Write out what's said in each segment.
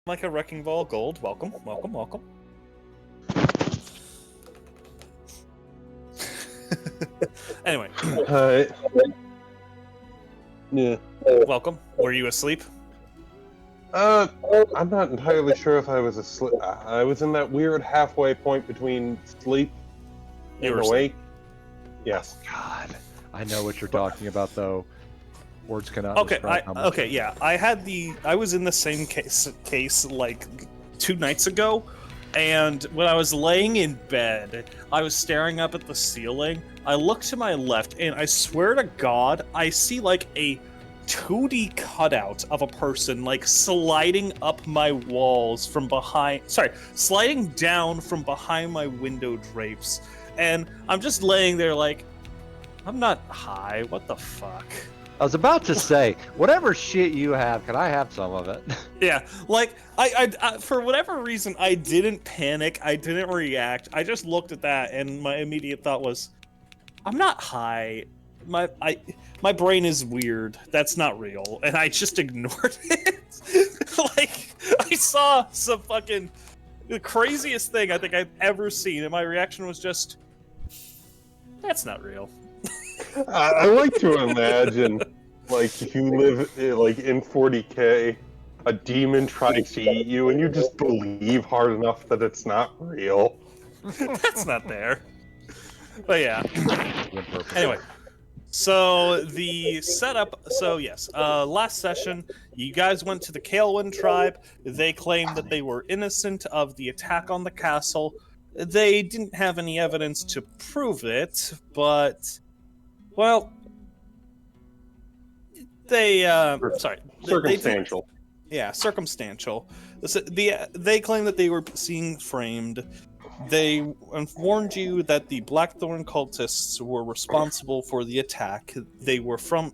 Like a wrecking ball gold. Welcome, welcome, welcome. Anyway. Hi. Yeah. Welcome. Were you asleep? I'm not entirely sure if I was asleep. I was in that weird halfway point between sleep and awake. Yes. God, I know what you're talking about, though. Words cannot. Okay, yeah. I was in the same case like 2 nights ago, and when I was laying in bed, I was staring up at the ceiling. I look to my left, and I swear to God, I see like a 2D cutout of a person like sliding up my walls from behind. Sorry, sliding down from behind my window drapes, and I'm just laying there like, I'm not high. What the fuck? I was about to say, whatever shit you have, can I have some of it? Yeah, like, I for whatever reason, I didn't panic, I didn't react, I just looked at that, and my immediate thought was, I'm not high, my brain is weird, that's not real, and I just ignored it. Like, I saw some fucking, the craziest thing I think I've ever seen, and my reaction was just, that's not real. I like to imagine, like, if you live like in 40K, a demon tries to eat you, and you just believe hard enough that it's not real. That's not there. But yeah. Anyway, so the setup. So yes, last session, you guys went to the Kaelwyn tribe. They claimed that they were innocent of the attack on the castle. They didn't have any evidence to prove it, but, well, they, sorry. Circumstantial. Circumstantial. They claim that they were seen framed. They warned you that the Blackthorn cultists were responsible for the attack. They have come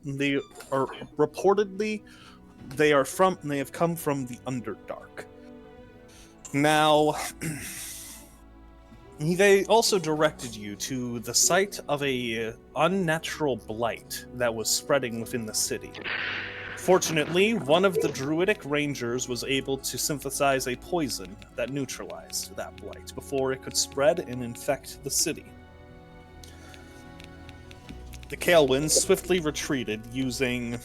from the Underdark. Now, they also directed you to the site of a unnatural blight that was spreading within the city. Fortunately, one of the druidic rangers was able to synthesize a poison that neutralized that blight before it could spread and infect the city. The Kaelwyns swiftly retreated using...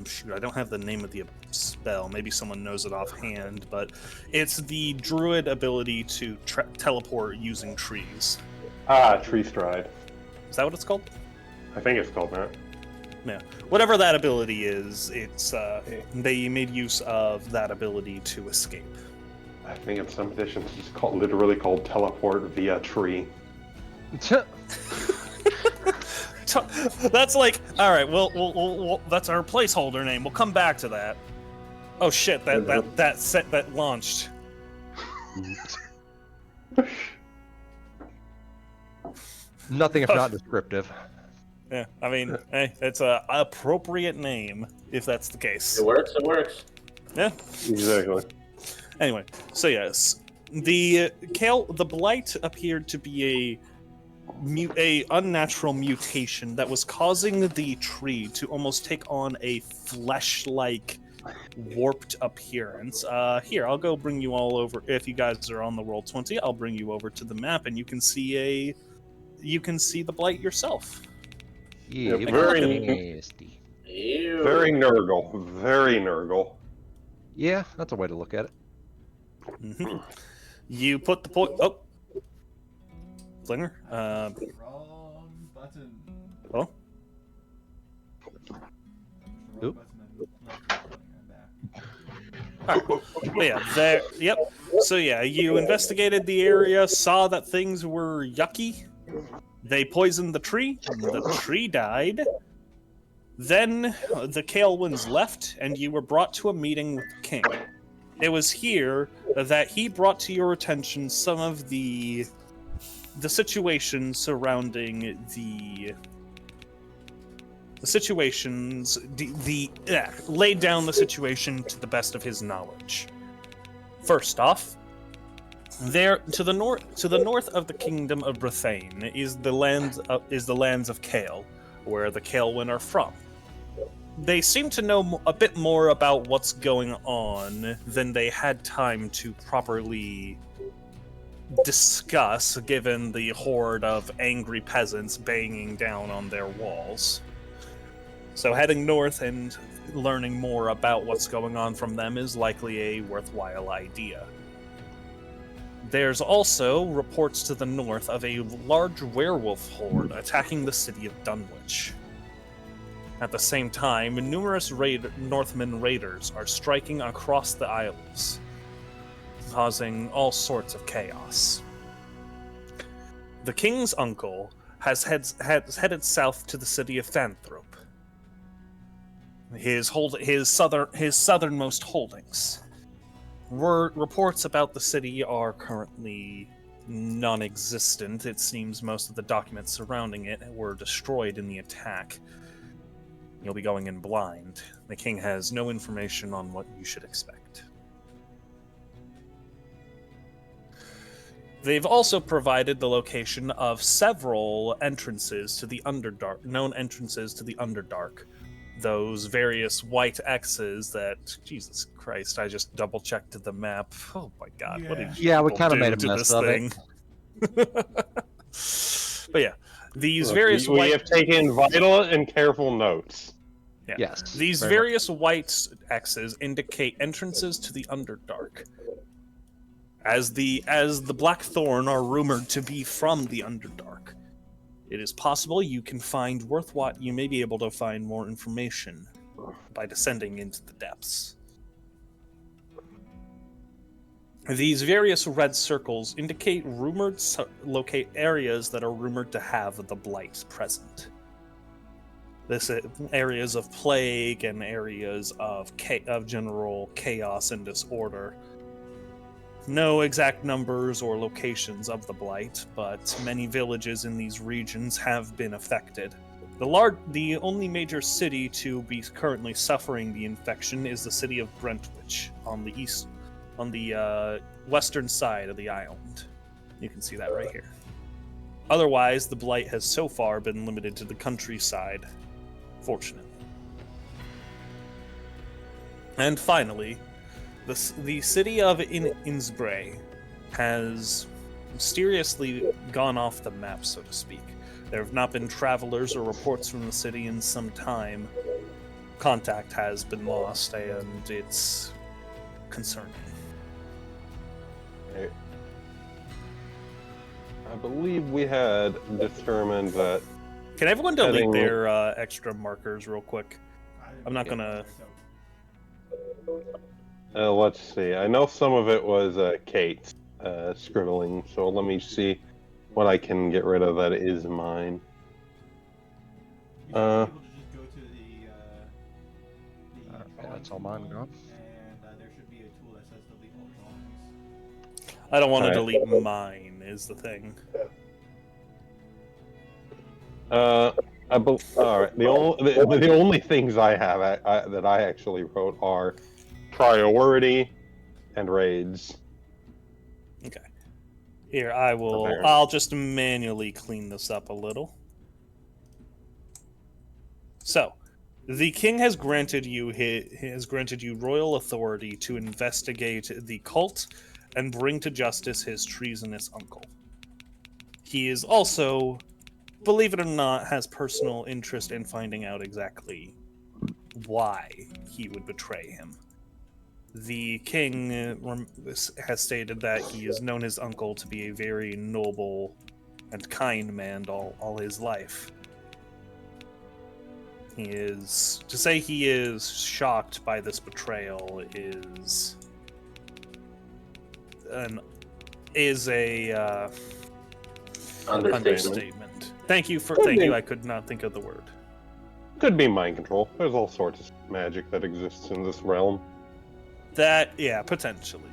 shoot, I don't have the name of the spell. Maybe someone knows it offhand, but it's the druid ability to teleport using trees. Tree stride. Is that what it's called? I think it's called that. Yeah. Whatever that ability is, it's they made use of that ability to escape. I think in some editions it's literally called teleport via tree. That's like, all right. We'll that's our placeholder name. We'll come back to that. Oh shit! That launched. Nothing if not descriptive. Yeah, I mean, hey, it's a appropriate name if that's the case. It works. It works. Yeah. Exactly. Anyway, so yes, the blight appeared to be a unnatural mutation that was causing the tree to almost take on a flesh-like warped appearance. Here, I'll go bring you all over. If you guys are on the Roll20, I'll bring you over to the map, and you can see the blight yourself. Yeah, very nasty. Ew. Very Nurgle. Very Nurgle. Yeah, that's a way to look at it. Mm-hmm. You put the point. Oh, Flinger. Wrong button. Oh. Oop. Yeah, there. Yep. So yeah, you investigated the area, saw that things were yucky. They poisoned the tree. The tree died. Then the Kaelwyns left, and you were brought to a meeting with the king. It was here that he brought to your attention some of the situations surrounding laid down the situation to the best of his knowledge. First off, there to the north of the kingdom of Brethane is the lands of Kael, where the Kaelwyn are from. they seem to know a bit more about what's going on than they had time to properly discuss, given the horde of angry peasants banging down on their walls. So heading north and learning more about what's going on from them is likely a worthwhile idea. There's also reports to the north of a large werewolf horde attacking the city of Dunwich. At the same time, numerous Northman raiders are striking across the Isles, causing all sorts of chaos. The king's uncle has headed south to the city of Fanthrope, his southernmost holdings. Reports about the city are currently non-existent. It seems most of the documents surrounding it were destroyed in the attack. You'll be going in blind. The king has no information on what you should expect. They've also provided the location of several entrances to the Underdark, known entrances to the Underdark. Those various white X's that, Jesus Christ, I just double-checked the map. Oh my god, what did Yeah, we people kind of do made a to mess this of thing? But yeah, these Look, various we white... have taken vital and careful notes. Yeah. Yes. These very much. various white X's indicate entrances to the Underdark. As the Blackthorn are rumored to be from the Underdark, it is possible you may be able to find more information by descending into the depths. These various red circles indicate locate areas that are rumored to have the Blight present. This areas of plague and areas of general chaos and disorder. No exact numbers or locations of the Blight, but many villages in these regions have been affected. The only major city to be currently suffering the infection is the city of Brentwich on the western side of the island. You can see that right here. Otherwise, the Blight has so far been limited to the countryside, fortunately. And finally, the city of Innsbruck has mysteriously gone off the map, so to speak. There have not been travelers or reports from the city in some time. Contact has been lost, and it's concerning. I believe we had determined that... Can everyone delete their extra markers real quick? I'm not gonna... let's see. I know some of it was Kate scribbling, so let me see what I can get rid of that is mine. You should be able to just go to the that's all mine gone. and there should be a tool that says delete all drawings. I don't want to Alright. delete mine, is the thing. All right. The only things I have that I actually wrote are priority and raids. Okay. Here, I'll just manually clean this up a little. So, the king has granted you royal authority to investigate the cult and bring to justice his treasonous uncle. He is also, believe it or not, has personal interest in finding out exactly why he would betray him. The king has stated that he has known his uncle to be a very noble and kind man all his life. To say he is shocked by this betrayal is a understatement. Thank you. I could not think of the word. Could be mind control. There's all sorts of magic that exists in this realm. That, yeah, potentially.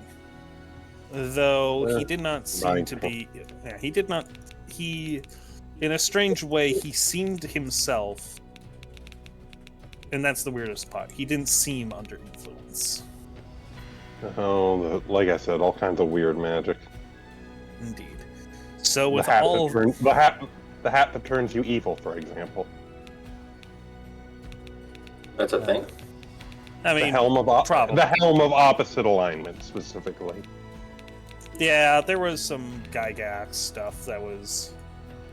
Though he did not seem to be... Yeah, he did not... in a strange way, he seemed himself... And that's the weirdest part. He didn't seem under influence. Oh, like I said, all kinds of weird magic. Indeed. So The with hat, all... the hat that turns you evil, for example. That's a thing. I mean, the helm of opposite alignment specifically. yeah, there was some Gygax stuff that was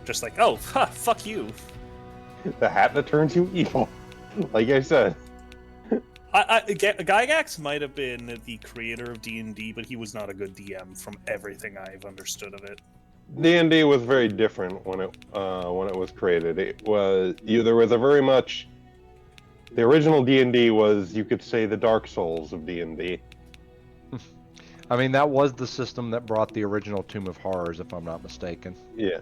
just like, oh, ha, fuck you. The hat that turns you evil. Like I said. Gygax might have been the creator of D&D, but he was not a good DM from everything I've understood of it. D&D was very different when it was created. There was a very much. The original D&D was, you could say, the Dark Souls of D&D. I mean, that was the system that brought the original Tomb of Horrors, if I'm not mistaken. Yeah.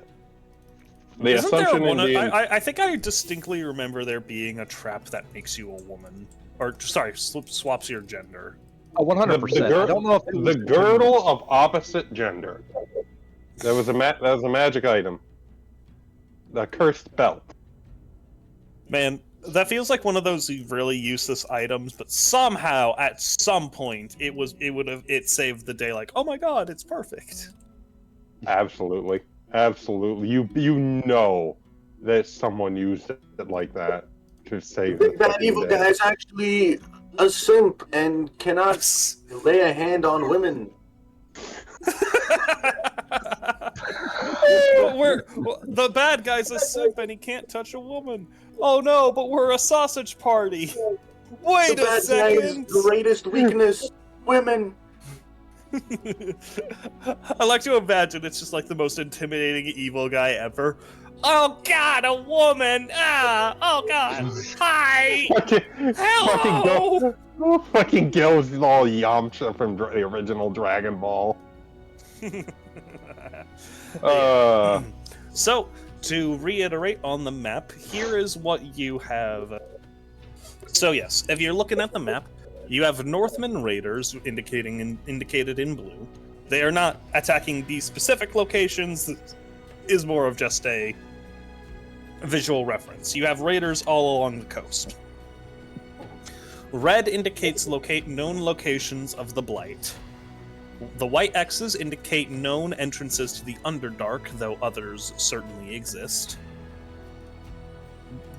The Isn't there assumption one? in I think I distinctly remember there being a trap that makes you a woman, or sorry, swaps your gender. Oh, 100%. I don't know if it was the girdle of opposite gender. That was a magic item. The cursed belt. Man, that feels like one of those really useless items, but somehow at some point it saved the day. Like, oh my god, it's perfect. Absolutely. Absolutely. You know that someone used it like that to save the That evil guy is actually a simp and cannot lay a hand on women. The bad guy's a simp and he can't touch a woman. Oh no, but we're a sausage party. Wait the a bad second. guy's greatest weakness, women. I like to imagine it's just like the most intimidating evil guy ever. Oh god, a woman! Ah! Oh god! Hi! Hello! Fucking Gil's all Yamcha from the original Dragon Ball. So, to reiterate on the map, here is what you have. So yes, if you're looking at the map, you have Northmen raiders indicated in blue. They are not attacking these specific locations. This is more of just a visual reference. You have raiders all along the coast. Red indicates known locations of the Blight. The white X's indicate known entrances to the Underdark, though others certainly exist.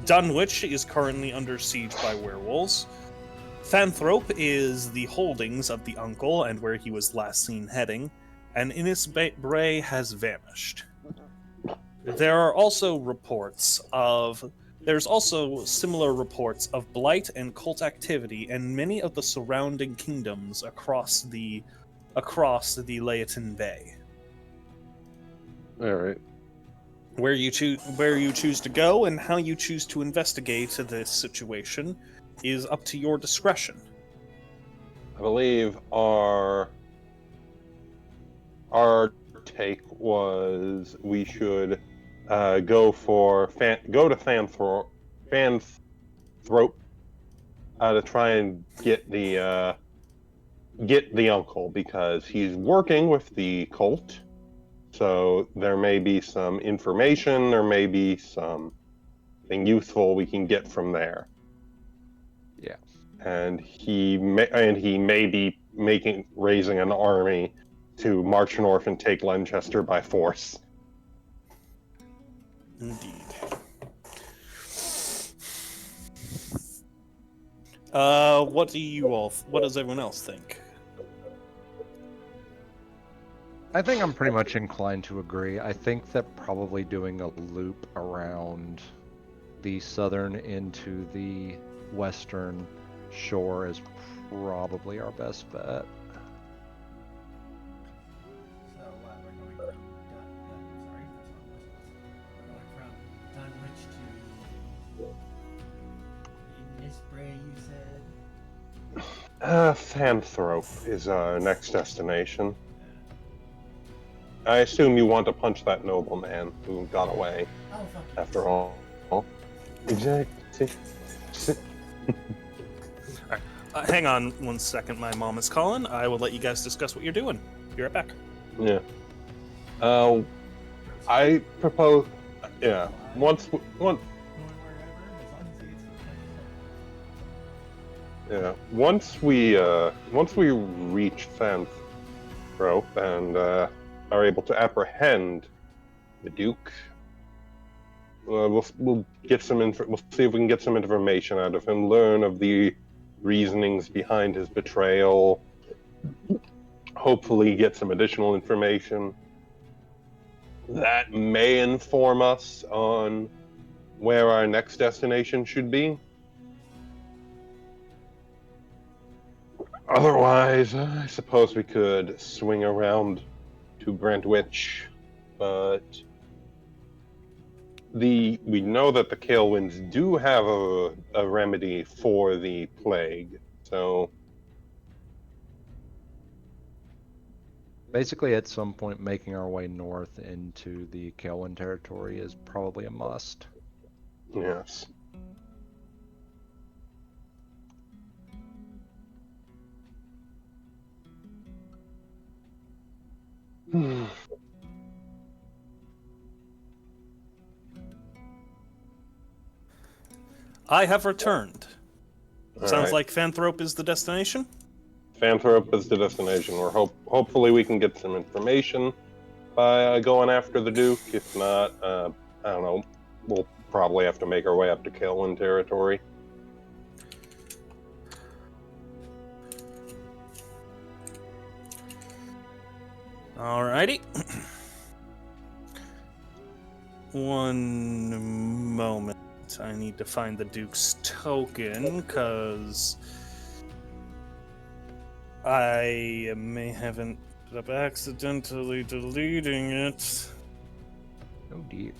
Dunwich is currently under siege by werewolves. Fanthrope is the holdings of the uncle and where he was last seen heading, and Innis Bray has vanished. There's also similar reports of blight and cult activity in many of the surrounding kingdoms across the Leaton Bay. All right. Where you choose to go and how you choose to investigate this situation is up to your discretion. I believe our take was we should go to Fanthrope to try and get the uncle, because he's working with the cult. So there may be some information, there may be something useful we can get from there. Yeah. And he may be raising an army to march north and take Lancaster by force. Indeed. What does everyone else think? I think I'm pretty much inclined to agree. I think that probably doing a loop around the southern into the western shore is probably our best bet. So what, we're going from Dunwich to Innisbray, you said? Fanthrope is our next destination. I assume you want to punch that nobleman who got away. Oh, fuck. After all. Exactly. Hang on 1 second, my mom is calling. I will let you guys discuss what you're doing. Be right back. Yeah. I propose. Yeah. Once. Going wherever, as long as he gets Yeah. Once we reach Fanthrope and are able to apprehend the Duke, we'll get some we'll see if we can get some information out of him, learn of the reasonings behind his betrayal, hopefully get some additional information that may inform us on where our next destination should be. Otherwise, I suppose we could swing around to Brentwich, but we know that the Kael'winds do have a remedy for the plague, so Basically, at some point, making our way north into the Kael'wyn territory is probably a must. yes. I have returned. All Sounds right. like Fanthrope is the destination? Fanthrope is the destination. Hopefully we can get some information by going after the Duke. If not, I don't know. We'll probably have to make our way up to Kael'wyn territory. Alrighty. One moment. I need to find the Duke's token, because I may have ended up accidentally deleting it. Oh dear.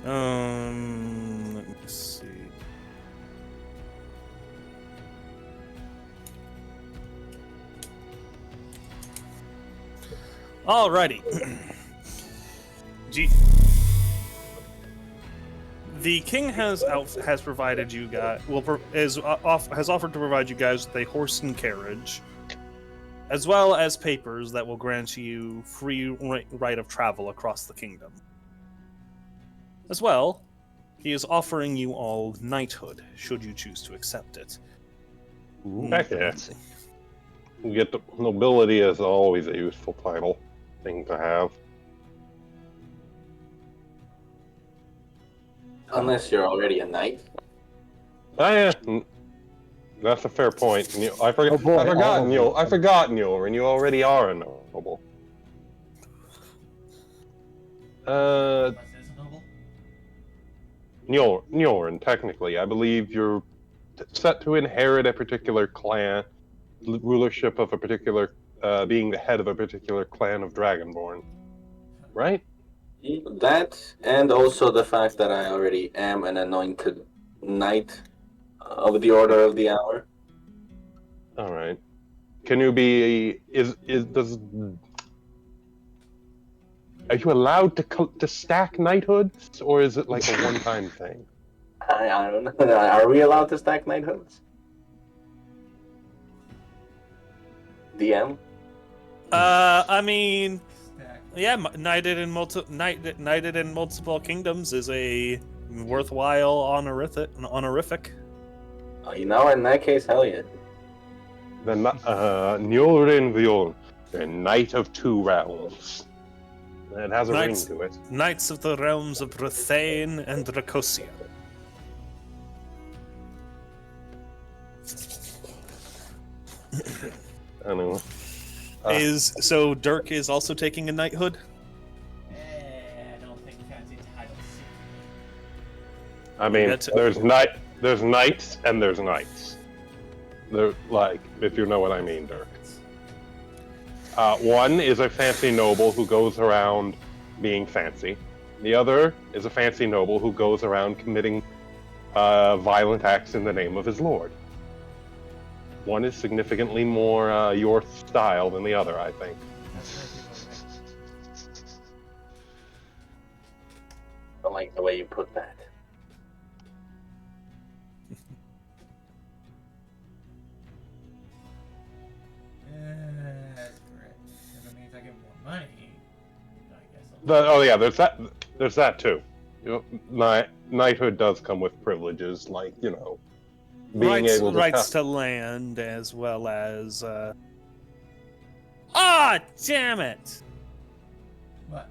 Let me see. Alrighty. The king has provided you guys has offered to provide you guys with a horse and carriage, as well as papers that will grant you free right of travel across the kingdom. As well, he is offering you all knighthood, should you choose to accept it. Ooh, Heck yeah. fancy. We get the nobility is always a useful title thing to have. Unless you're already a knight. Oh yeah, that's a fair point. I forgot. Oh, boy. I forgot, Oh, Nyull. boy. I forgot, Nyullrin. You already are a noble. Unless it's a noble. Nyullrin, technically, I believe you're set to inherit a particular clan, rulership of a particular, being the head of a particular clan of Dragonborn, right? That, and also the fact that I already am an anointed knight of the Order of the Hour. All right. Can you be? Are you allowed to stack knighthoods, or is it like a one-time thing? I don't know. Are we allowed to stack knighthoods? DM? I mean, Stack. yeah, knighted in multiple kingdoms is a worthwhile honorific. Oh, in that case, hell yeah. The Nyullrin the Knight of Two Realms. It has a Knights- ring to it. Knights of the realms of Brethane and Dracosia. Anyway. So Dirk is also taking a knighthood? I don't think fancy titles. I mean, That's- there's knights and there's knights. They're like, if you know what I mean, Dirk. One is a fancy noble who goes around being fancy. The other is a fancy noble who goes around committing violent acts in the name of his lord. One is significantly more your style than the other, I think. I like the way you put that. That's correct. Because that means I get more money. I guess I'll... Oh yeah, there's that too. You know, knighthood does come with privileges, like being able to rights to land, as well as Ah, damn it! What?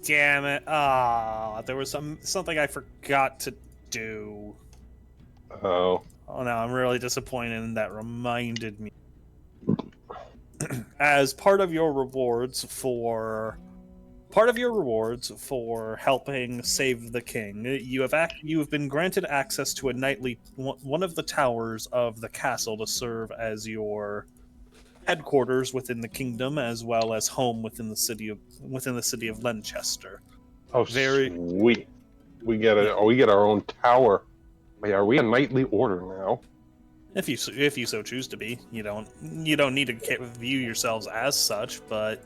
Damn it! Ah, there was something I forgot to do. Oh. Oh no, I'm really disappointed, and that reminded me. As part of your rewards for helping save the king, you have been granted access to a nightly one of the towers of the castle to serve as your headquarters within the kingdom, as well as home within the city of Lenchester. Oh, Very- sweet. We get our own tower. Wait, are we a knightly order now? If you so choose to be, you don't need to view yourselves as such, but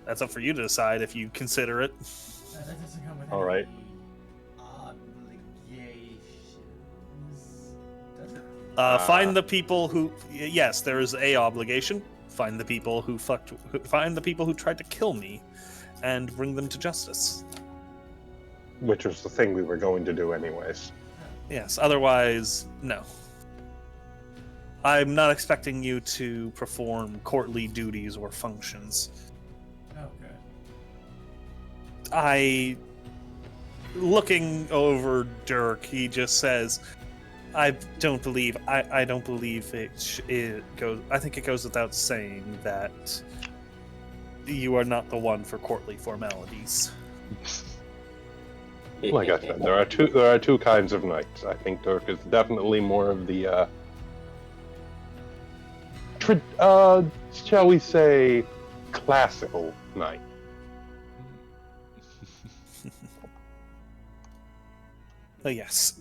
that's up for you to decide if you consider it. That doesn't come with All right. obligations. Does it? Find the people who. Yes, there is a obligation. Find the people who tried to kill me, and bring them to justice. Which was the thing we were going to do anyways. Yes. Otherwise, no. I'm not expecting you to perform courtly duties or functions. Oh, good. Looking over Dirk, he just says, I don't believe it goes. I think it goes without saying that you are not the one for courtly formalities. Like I said, there are two kinds of knights. I think Dirk is definitely more of the shall we say, classical knight. Yes.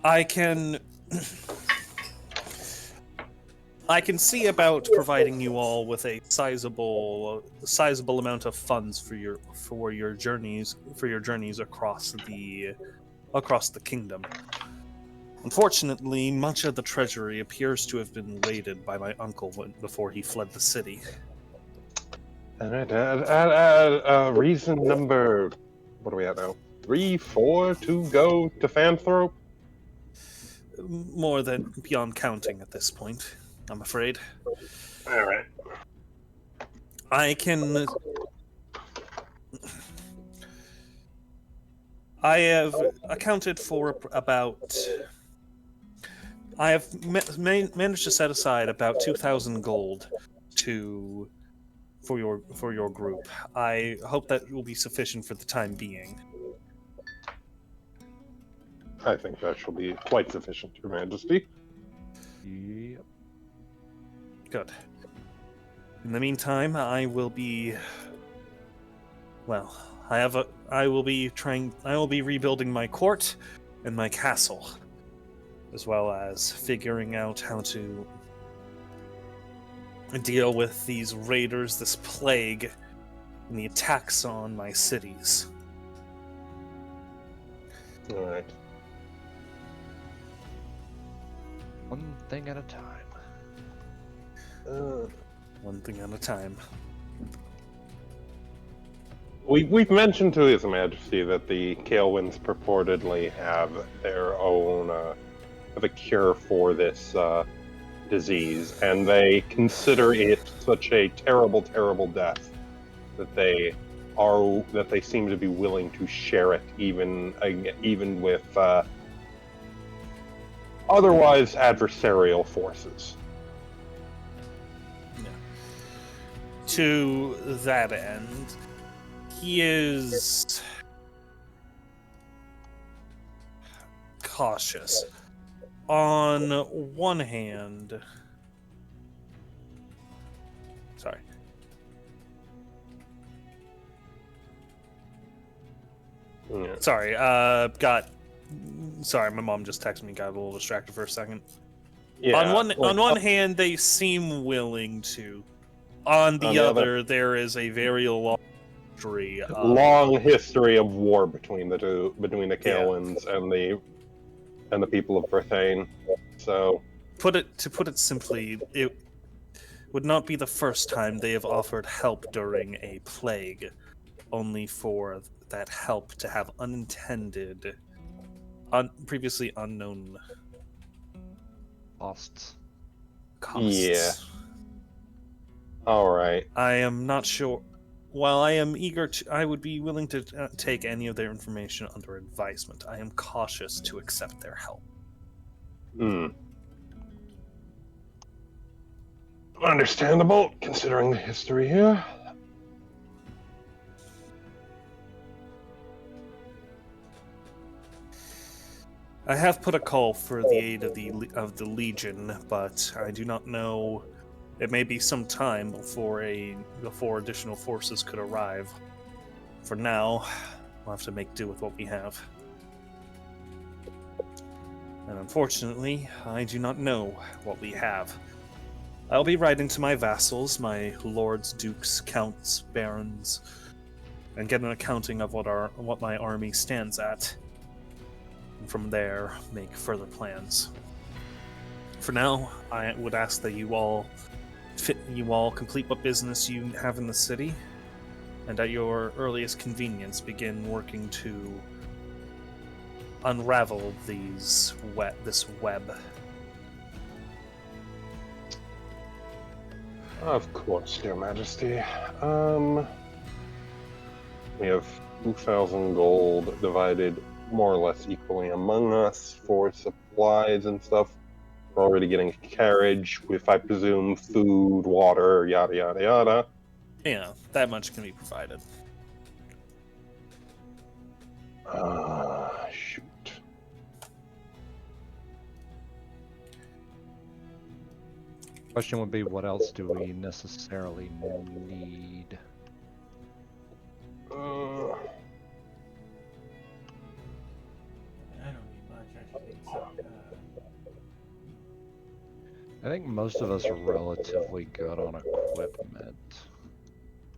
I can see about providing you all with a sizable amount of funds for your journeys across the kingdom. Unfortunately, much of the treasury appears to have been raided by my uncle before he fled the city. All right, reason number, what are we at now? 3, 4 to go to Fanthrope? More than beyond counting at this point, I'm afraid. All right. I have accounted for about. I have managed to set aside about 2,000 gold for your group. I hope that will be sufficient for the time being. I think that shall be quite sufficient, Your Majesty. Yep. Good. In the meantime, I will be. Well, I will be rebuilding my court and my castle, as well as figuring out how to deal with these raiders, this plague, and the attacks on my cities. All right. One thing at a time. One thing at a time. We've mentioned to His Majesty that the Kaelwynds purportedly have their own have a cure for this disease, and they consider it such a terrible, terrible death that they seem to be willing to share it, even with otherwise adversarial forces. Yeah. To that end, he is cautious. On one hand, sorry. Yeah. Sorry, sorry, my mom just texted me, got a little distracted for a second. Yeah, on one hand, they seem willing to. On the other, there is a very long history of war between the Kaelwynds and the people of Brithain. So, to put it simply, it would not be the first time they have offered help during a plague, only for that help to have unintended, previously unknown costs. Costs. Yeah. All right. I am not sure. While I am eager to, I would be willing to take any of their information under advisement. I am cautious to accept their help. Hmm. Understandable, considering the history here. I have put a call for the aid of the Legion, but I do not know. It may be some time before additional forces could arrive. For now, we'll have to make do with what we have. And unfortunately, I do not know what we have. I'll be writing to my vassals, my lords, dukes, counts, barons, and get an accounting of what my army stands at. And from there, make further plans. For now, I would ask that you all complete what business you have in the city, and at your earliest convenience, begin working to unravel this web. Of course, Your Majesty. We have 2,000 gold divided more or less equally among us for supplies and stuff. We're already getting a carriage with, I presume, food, water, yada yada yada. Yeah, that much can be provided. Shoot. Question would be, what else do we necessarily need? I don't need much. I just need some. I think most of us are relatively good on equipment.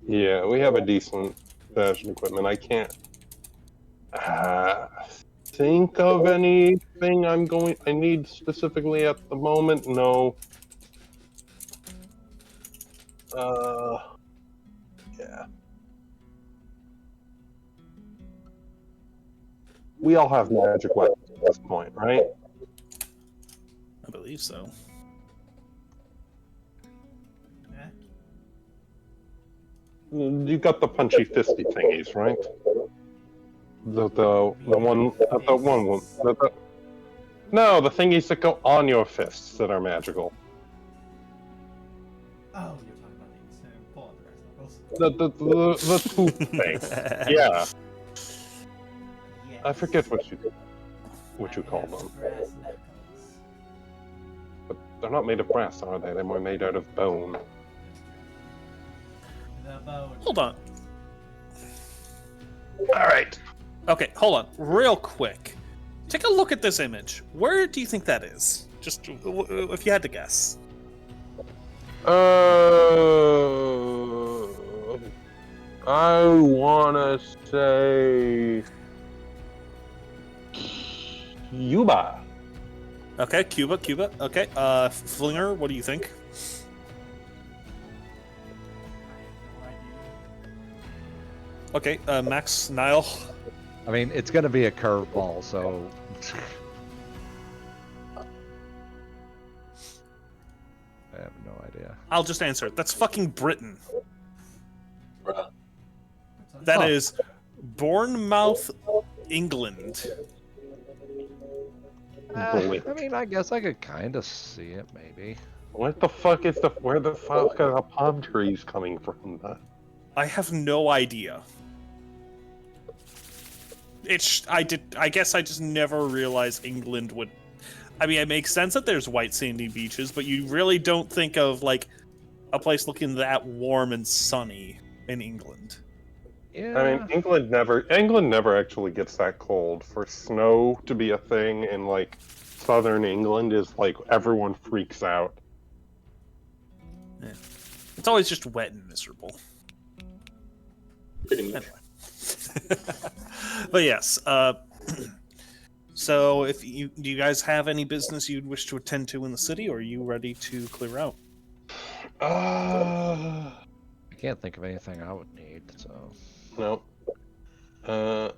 Yeah, we have a decent stash of equipment. I can't think of anything I need specifically at the moment. No. Yeah. We all have magic weapons at this point, right? I believe so. Yeah. You got the punchy fisty thingies, right? The no, the thingies that go on your fists that are magical. Oh, you're talking about the pull out the rest knuckles. The poop thing. Yeah. Yes. I forget what you I call have them. brass knuckles. But they're not made of brass, are they? They're more made out of bone. The bone. Hold on. Alright. Okay, hold on. Real quick. Take a look at this image. Where do you think that is? Just if you had to guess. I wanna say Cuba. Okay, Cuba. Okay, Flinger, what do you think? I have no idea. Okay, Max, Nile. I mean, it's going to be a curveball, so... I have no idea. I'll just answer it. That's fucking Britain. Bruh. That Huh. is Bournemouth, England. Blink. I mean, I guess I could kind of see it, maybe. Where the fuck are the palm trees coming from? I have no idea. I guess I just never realized England would. I mean, it makes sense that there's white sandy beaches, but you really don't think of like a place looking that warm and sunny in England. Yeah. I mean, England never actually gets that cold. For snow to be a thing in like southern England is like everyone freaks out. Yeah. It's always just wet and miserable. Pretty much. Anyway. But yes, so do you guys have any business you'd wish to attend to in the city, or are you ready to clear out? I can't think of anything I would need, so... No. Alright.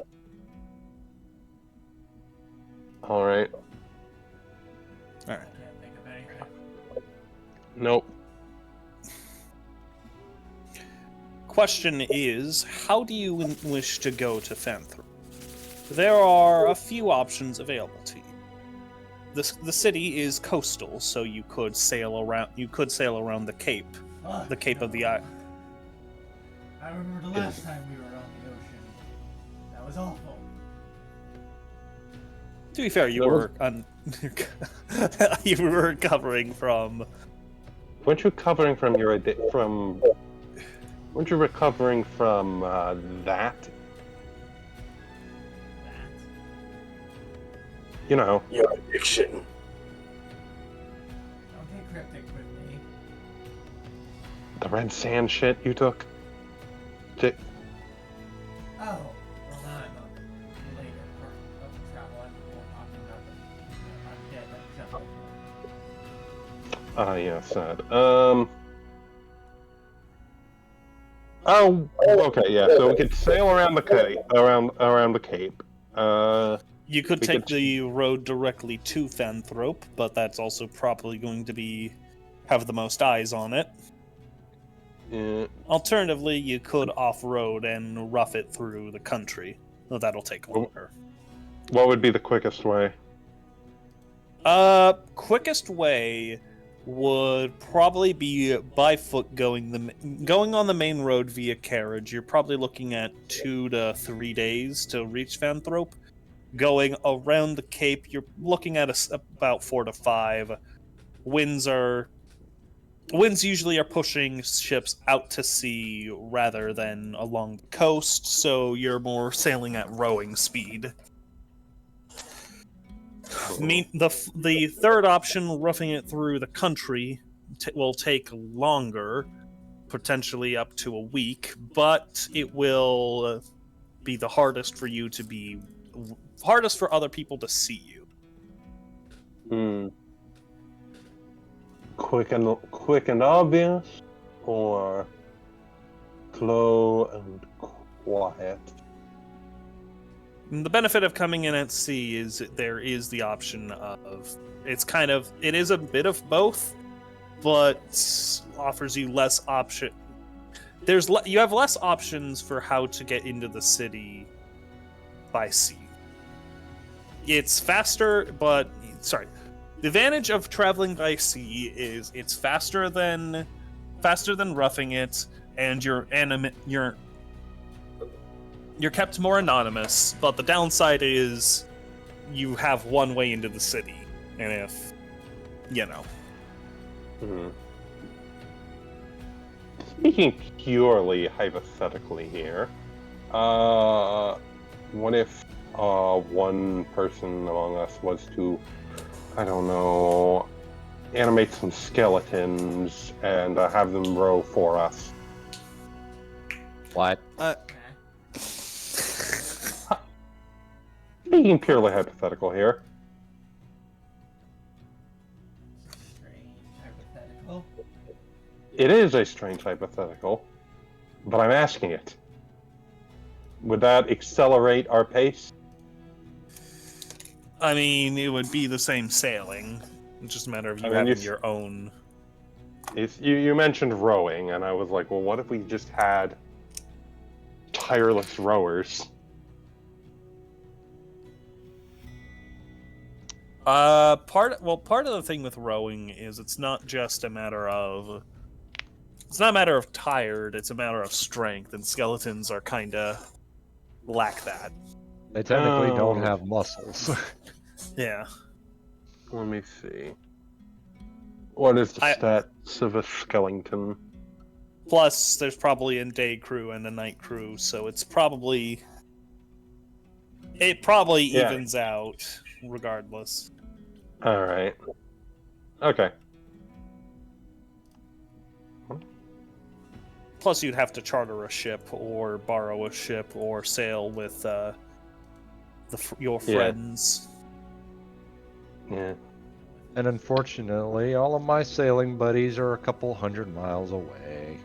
All right. I can't think of anything Nope. Question is, how do you wish to go to Fanthrope? There are a few options available to you. The city is coastal, so you could sail around. You could sail around the Cape, Fuck the Cape of the no. Eye. I remember the last time we were on the ocean. That was awful. To be fair, you That were you were recovering from. Weren't you recovering from Weren't you recovering from that? That. You know. Your addiction. Don't get cryptic with me. The red sand shit you took? Oh, well, now I'm a later part of the travel. I'm more talking about the undead that jump over. Yeah, sad. Oh, okay, yeah. So we could sail around the cape, around the cape. You could We take could- the road directly to Fanthrope, but that's also probably going to have the most eyes on it. Alternatively, you could off-road and rough it through the country. Well, that'll take longer. What would be the quickest way? Quickest way would probably be by foot going on the main road via carriage. You're probably looking at 2 to 3 days to reach Fanthrope. Going around the Cape, you're looking at about 4 to 5. Winds usually are pushing ships out to sea rather than along the coast, so you're more sailing at rowing speed. The third option, roughing it through the country, will take longer, potentially up to a week, but it will be the hardest for other people to see you. Quick and obvious, or slow and quiet? And the benefit of coming in at sea is that there is the option of it is a bit of both, but offers you less option. You have less options for how to get into the city by sea. It's faster, but the advantage of traveling by sea is it's faster than roughing it, and you're kept more anonymous, but the downside is you have one way into the city, and if Speaking purely hypothetically here, what if one person among us was to, I don't know, animate some skeletons and have them row for us? What? Speaking purely hypothetical here. Strange hypothetical. It is a strange hypothetical, but I'm asking it. Would that accelerate our pace? I mean, it would be the same sailing. It's just a matter of you having your own. You mentioned rowing, and I was like, well, what if we just had tireless rowers? Part of the thing with rowing is it's not a matter of tired, it's a matter of strength, and skeletons are kinda lack that. They technically don't have muscles. Yeah. Let me see. What is the stats of a skeleton? Plus, there's probably a day crew and a night crew, so it probably evens out regardless. All right. Okay. Plus, you'd have to charter a ship or borrow a ship or sail with your friends. Yeah. And unfortunately, all of my sailing buddies are a couple 100 miles away.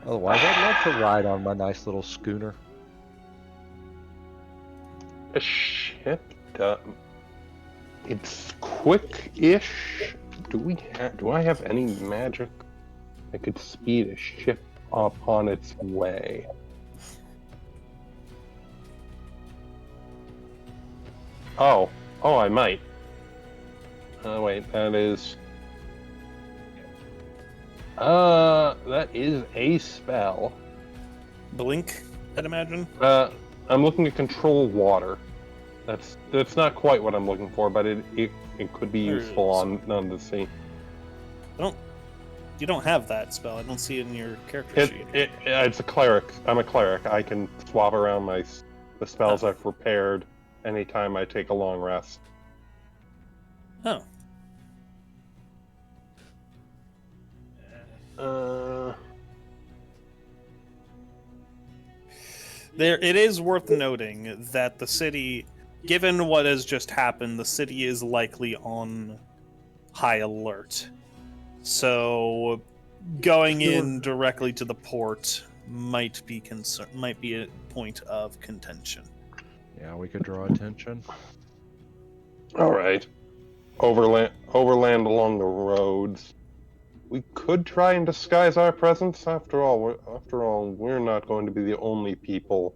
Otherwise, I'd love to ride on my nice little schooner. A ship? It's quick-ish, Do I have any magic that could speed a ship upon its way? Oh, I might. Wait, that is a spell. Blink, I'd imagine. I'm looking to control water. That's not quite what I'm looking for, but it could be useful on the sea. You don't have that spell. I don't see it in your character sheet. It's a cleric. I'm a cleric. I can swap around the spells I've prepared anytime I take a long rest. Oh. It is worth noting that the city, given what has just happened, the city is likely on high alert. So going in directly to the port might be a point of contention. Yeah, we could draw attention. All right. Overland along the roads. We could try and disguise our presence. After all, we're not going to be the only people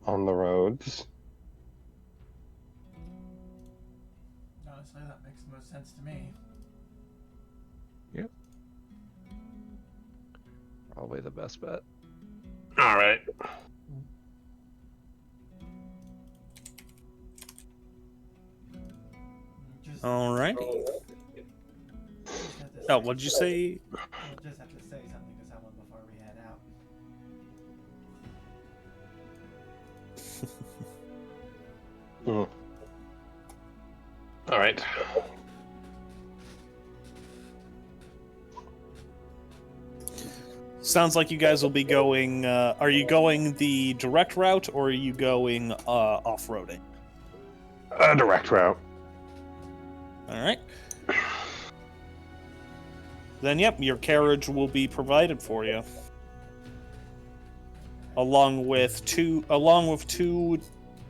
on the roads. Honestly, that makes the most sense to me. Yep. Probably the best bet. All right. Alrighty. Oh, what'd you say? We'll just have to say something to someone before we head out. All right. Sounds like you guys will be going. Are you going the direct route or are you going off-roading? A direct route. Alright. Then, yep, your carriage will be provided for you. Along with two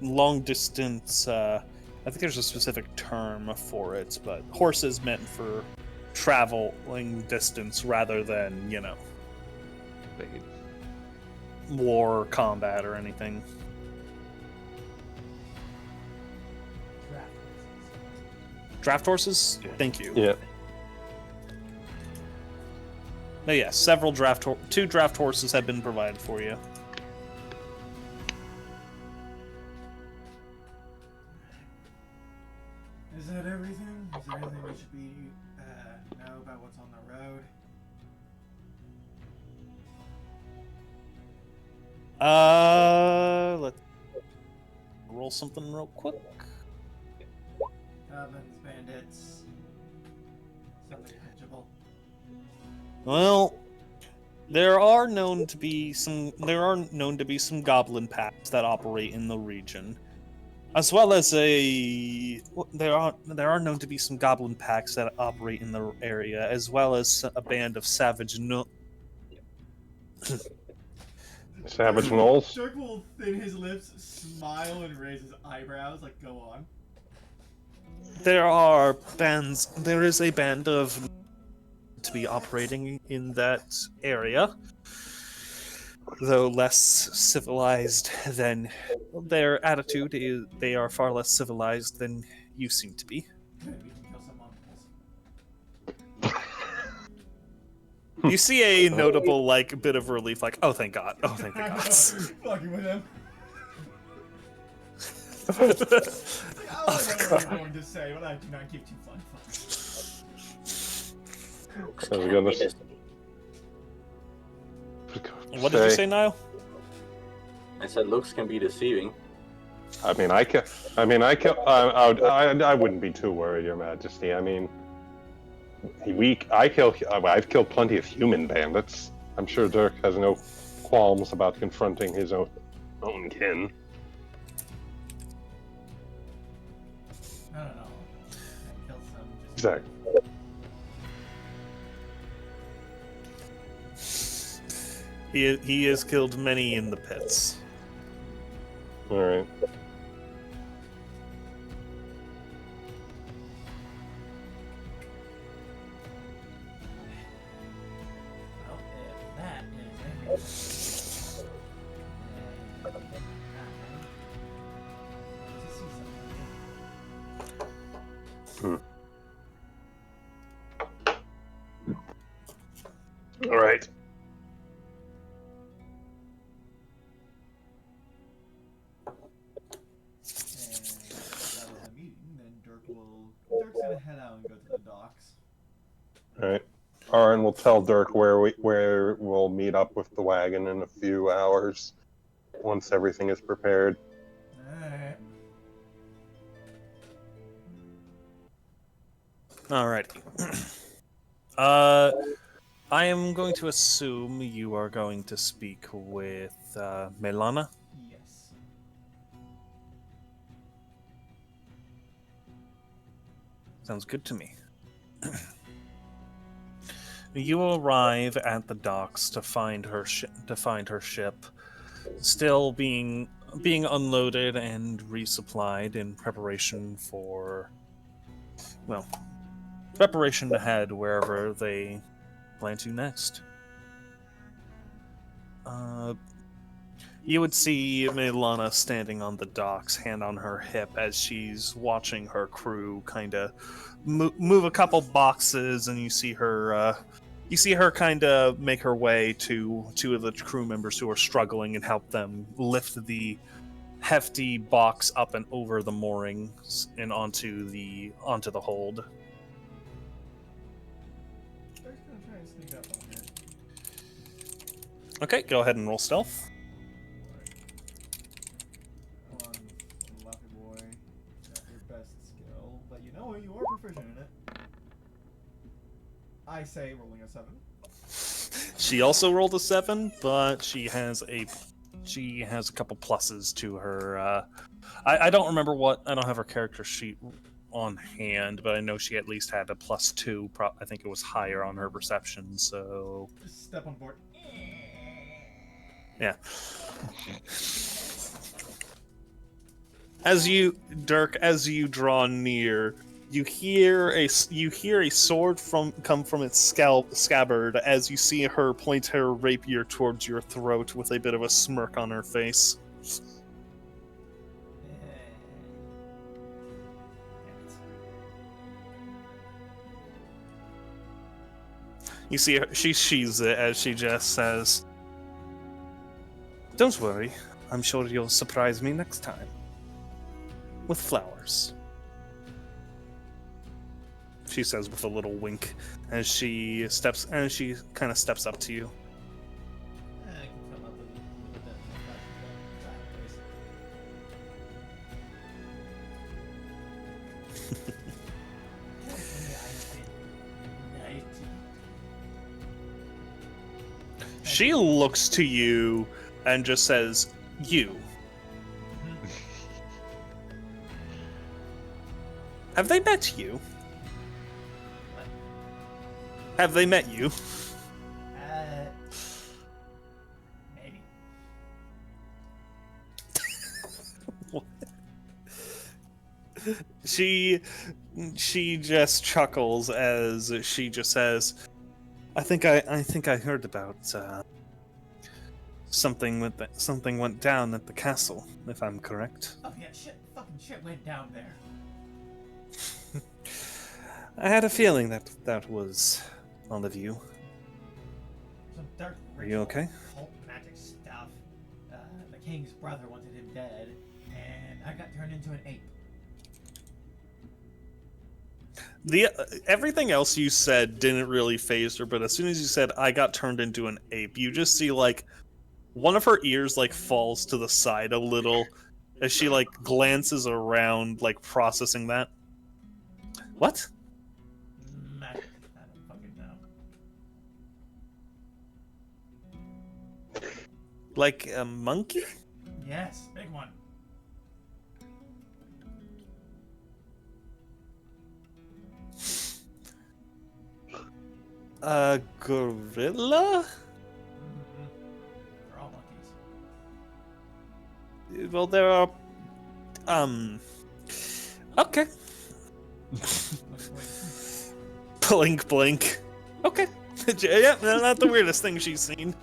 long-distance, I think there's a specific term for it, but horses meant for traveling distance rather than, war, combat, or anything. Draft horses? Thank you. Yeah. But yeah, two draft horses have been provided for you. Is that everything? Is there anything we should know about what's on the road? Let's roll something real quick. Goblins, bandits, something tangible. Well, there are known to be some goblin packs that operate in the region, as well as there are known to be some goblin packs that operate in the area, as well as a band of savage Savage Gnolls. Dirk will thin his lips, smile, and raise his eyebrows. Like, go on. There is a band of to be operating in that area, though less civilized than their attitude is. They are far less civilized than you seem to be. Good, we can kill some monkeys. You see a notable bit of relief, like, oh thank God, oh thank the gods. Fucking with him. I don't know what I'm going to say, but I do not give two flying fucks. Goodness. What did you say, Niall? I said looks can be deceiving. I wouldn't be too worried, Your Majesty. I mean, I've killed plenty of human bandits. I'm sure Dirk has no qualms about confronting his own kin. I don't know. I killed some just... Exactly. He has killed many in the pits. All right. All right. That was a meeting. Then Dirk's gonna head out and go to the docks. All right. Ahran will tell Dirk where we'll meet up with the wagon in a few hours, once everything is prepared. Alright. Alrighty. I am going to assume you are going to speak with Melana. Yes. Sounds good to me. You arrive at the docks to find her ship, still being unloaded and resupplied in preparation for, well, preparation to head wherever they plan to next. You would see Milana standing on the docks, hand on her hip, as she's watching her crew kind of move a couple boxes, and you see her kind of make her way to two of the crew members who are struggling and help them lift the hefty box up and over the moorings and onto the hold. Dirk's gonna try and sneak up on her. Okay, go ahead and roll stealth. Come on, Lucky boy. Not your best skill, but you know what? You are proficient in it. I say rolling a 7. She also rolled a 7, but she has a couple pluses to her. I don't remember I don't have her character sheet on hand, but I know she at least had a +2. I think it was higher on her perception. So Just step on board. yeah. Dirk, as you draw near, you hear a sword come from its scabbard as you see her point her rapier towards your throat with a bit of a smirk on her face. You see her, she sheathes it as she just says, "Don't worry, I'm sure you'll surprise me next time. With flowers." She says with a little wink as she kind of steps up to you. I can come up with that. She looks to you and just says, "You." Have they met you? Have they met you? Maybe. What? She just chuckles as she just says, I think I heard about something went down at the castle, if I'm correct." Oh yeah, fucking shit went down there. I had a feeling that was all of you. Some dark Are you okay? cult magic stuff. The king's brother wanted him dead, and I got turned into an ape. Everything else you said didn't really faze her, but as soon as you said I got turned into an ape, you just see like one of her ears like falls to the side a little as she like glances around, like processing that. What? Magic. I don't fucking know. Like a monkey? Yes, big one. A gorilla? Mm-hmm. They're all monkeys. Well, there are. Okay. Blink, blink. Okay. Yeah, not the weirdest thing she's seen.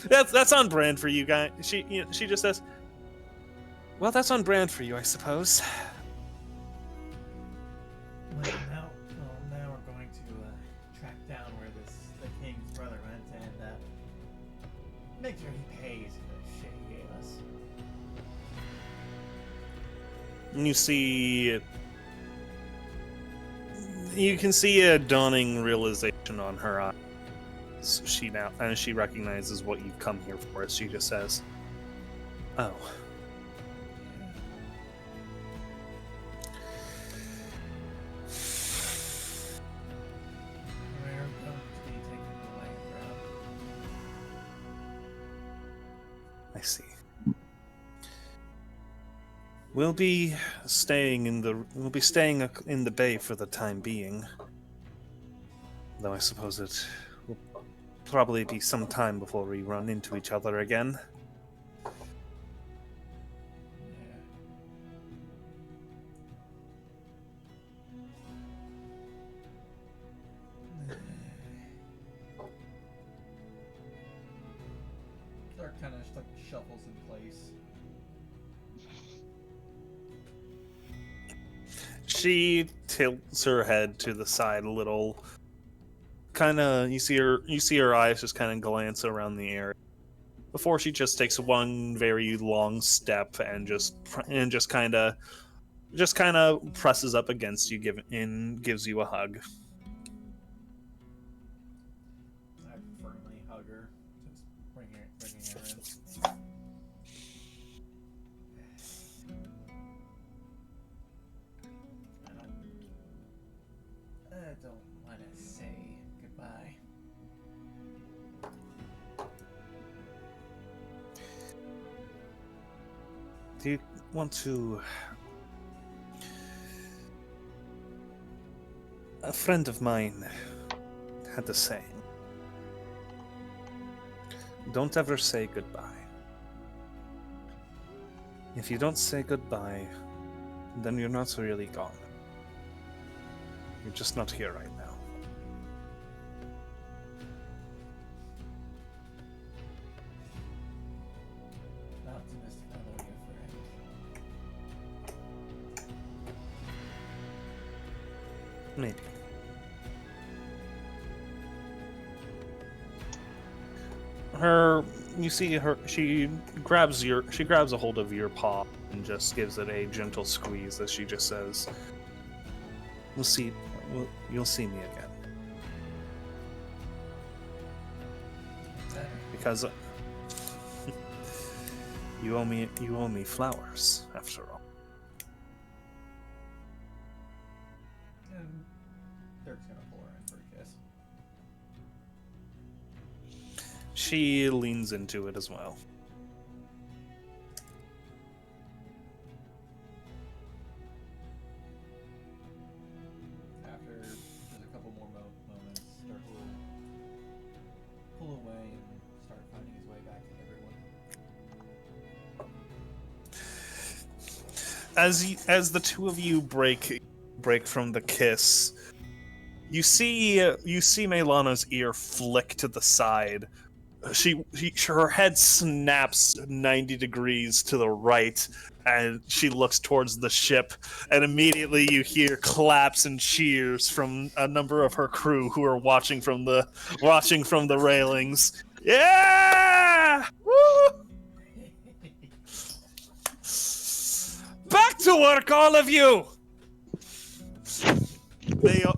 That's on brand for you guys. She just says, "Well, that's on brand for you, I suppose." Now we're going to track down where the king's brother went and make sure he pays for the shit he gave us. And you can see a dawning realization on her eyes. She recognizes what you've come here for. As she just says, "Oh." I see. We'll be staying in the bay for the time being. Though I suppose it will probably be some time before we run into each other again. Dirk kind of just like shuffles in place. She tilts her head to the side a little. You see her eyes just kind of glance around the area before she just takes one very long step and just kind of presses up against you, gives you a hug. I firmly hug her, just bringing her in. I don't want to say goodbye. Do you want to... A friend of mine had the saying, "Don't ever say goodbye. If you don't say goodbye, then you're not really gone. You're just not here right now." Optimistic, although your friend. Maybe. You see her. She grabs a hold of your paw and just gives it a gentle squeeze as she just says, "You'll see me again." Because you owe me flowers, after all. And Dirk's gonna pull her in for a kiss. She leans into it as well. After just a couple more moments, Dirk will pull away and start finding his way back to everyone. As the two of you break from the kiss, you see Melana's ear flick to the side. Her head snaps 90 degrees to the right, and she looks towards the ship, and immediately you hear claps and cheers from a number of her crew who are watching from the railings. Yeah! Woo! Back to work, all of you!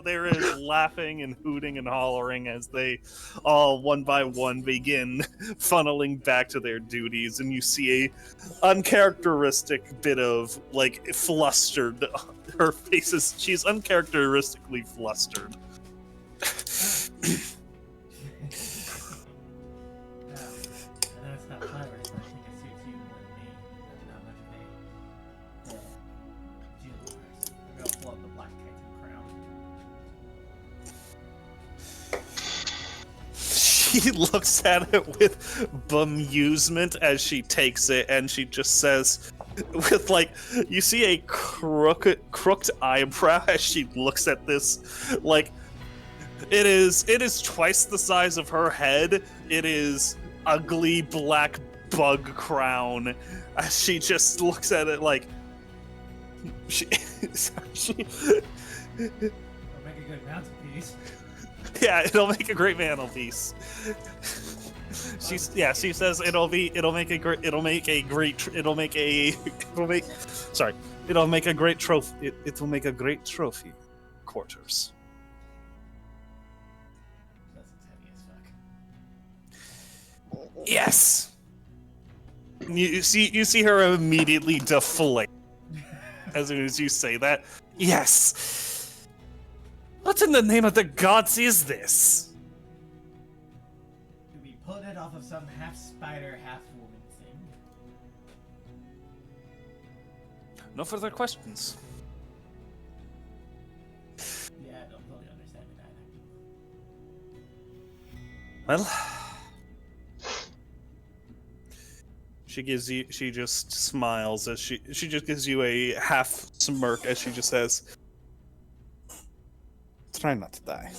There is laughing and hooting and hollering as they all, one by one, begin funneling back to their duties, and you see a uncharacteristic bit of, like, flustered. Her face is... She's uncharacteristically flustered. I know it's not pirates, but I think it suits you more than me. I'm not much of a jewelers. Maybe I'll pull up the black chitin crown. She looks at it with bemusement as she takes it, and she just says, with, like, you see a crooked eyebrow as she looks at this, like, It is twice the size of her head. It is ugly black bug crown. She just looks at it like she. It'll make a good mantelpiece. Yeah, it'll make a great mantelpiece. She says it'll make a great trophy. It will make a great trophy quarters. That's heavy as fuck. Yes. You see her immediately deflate as soon as you say that. Yes. What in the name of the gods is this? Do we pull it off of some half spider, half woman thing? No further questions. Yeah, I don't fully understand it either. Well, she just smiles as she just gives you a half smirk as she just says, "Try not to die."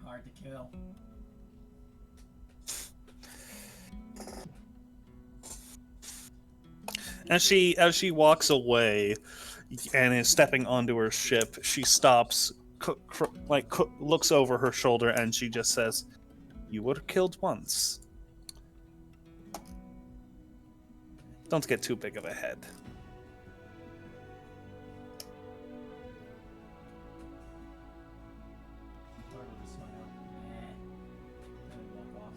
Hard to kill. As she walks away and is stepping onto her ship, she stops, looks over her shoulder, and she just says, "You were killed once. Don't get too big of a head." Hard with a smile. Then walk off.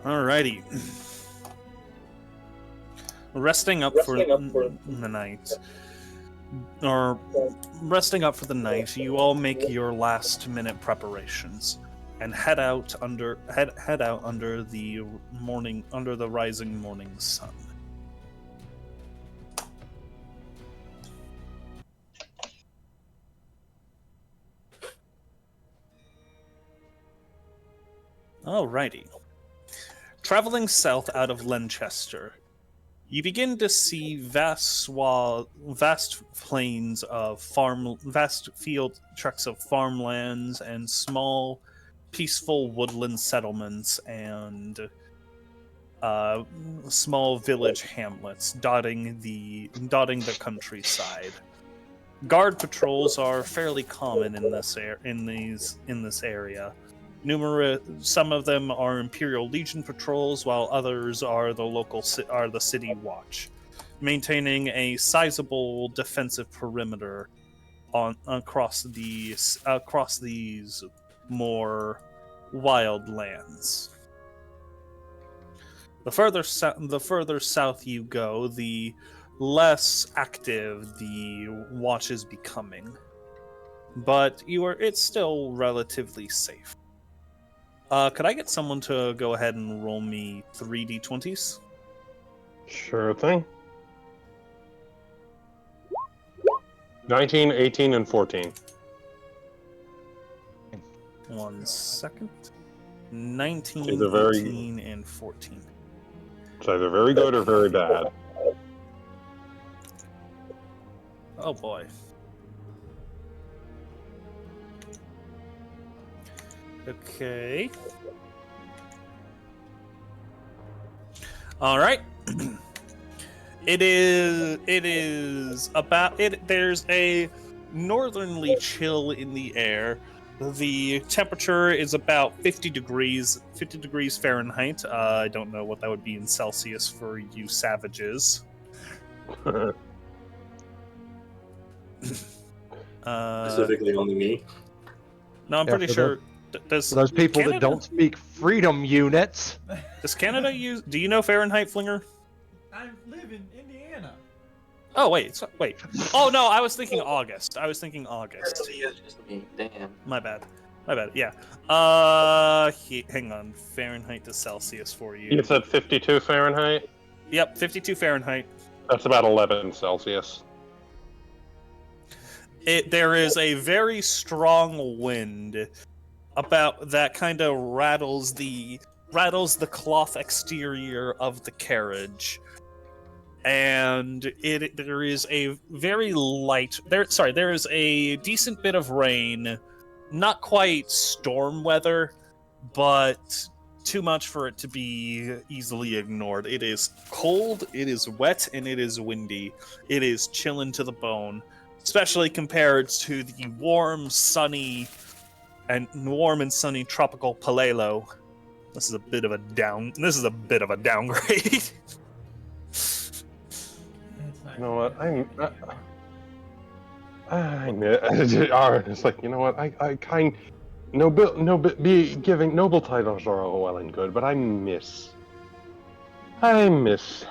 Alrighty. Resting up for the night. Or resting up for the night, you all make your last minute preparations and head out under the rising morning sun. Alrighty. Traveling south out of Lenchester, you begin to see vast plains of vast field tracts of farmlands and small, peaceful woodland settlements and small village hamlets dotting the countryside. Guard patrols are fairly common in this area. Some of them are Imperial Legion patrols, while others are the City Watch, maintaining a sizable defensive perimeter across these more wild lands. The further south you go, the less active the Watch is becoming, but it's still relatively safe. Could I get someone to go ahead and roll me 3d20s? Sure thing. 19, 18, and 14. 1 second. 19, These are very- 18, and 14. It's either very good or very bad. Oh boy. Okay. All right. There's a northerly chill in the air. The temperature is about 50 degrees Fahrenheit. I don't know what that would be in Celsius for you savages. Specifically, only me. No, I'm Yeah, pretty for sure. Does For those people Canada, that don't speak freedom units. Does Canada use? Do you know Fahrenheit, Flinger? I live in Indiana. Oh wait. Oh no, I was thinking August. Apparently, it's just me. Damn. My bad. Yeah. Hang on. Fahrenheit to Celsius for you. You said 52 Fahrenheit? Yep, 52 Fahrenheit. That's about 11 Celsius. There is a very strong wind about that kind of rattles the cloth exterior of the carriage. and there is a very light there is a decent bit of rain, not quite storm weather, but too much for it to be easily ignored. It is cold, it is wet, and it is windy. It is chilling to the bone, especially compared to the warm and sunny tropical Palelo. This is a bit of a downgrade. You know what? It's like, you know what? Giving noble titles are all well and good, but I miss Paleo.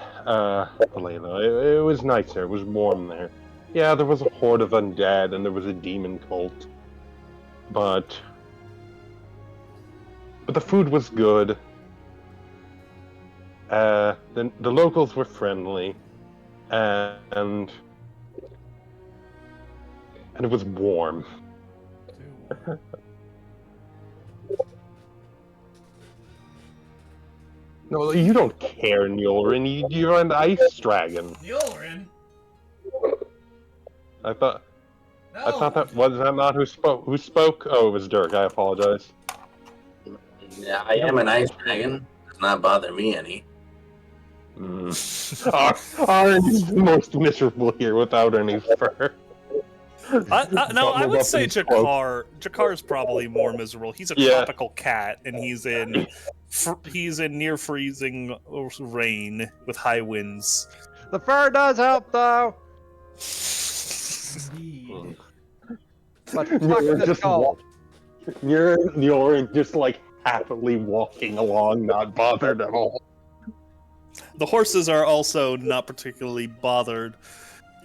It was nice there. It was warm there. Yeah, there was a horde of undead and there was a demon cult, but the food was good. The locals were friendly, and it was warm. No, you don't care, Nyullrin. You're an ice dragon. Nyullrin? I thought that No. was that not who spoke? Who spoke? Oh, it was Dirk. I apologize. Yeah, I am an ice dragon. Does not bother me any. Ahran is the most miserable here without any fur. No, I would say Jakar. Jakar is probably more miserable. He's a tropical cat, and he's in near freezing rain with high winds. The fur does help, though. Indeed. But fuck this call. You're just like happily walking along, not bothered at all. The horses are also not particularly bothered.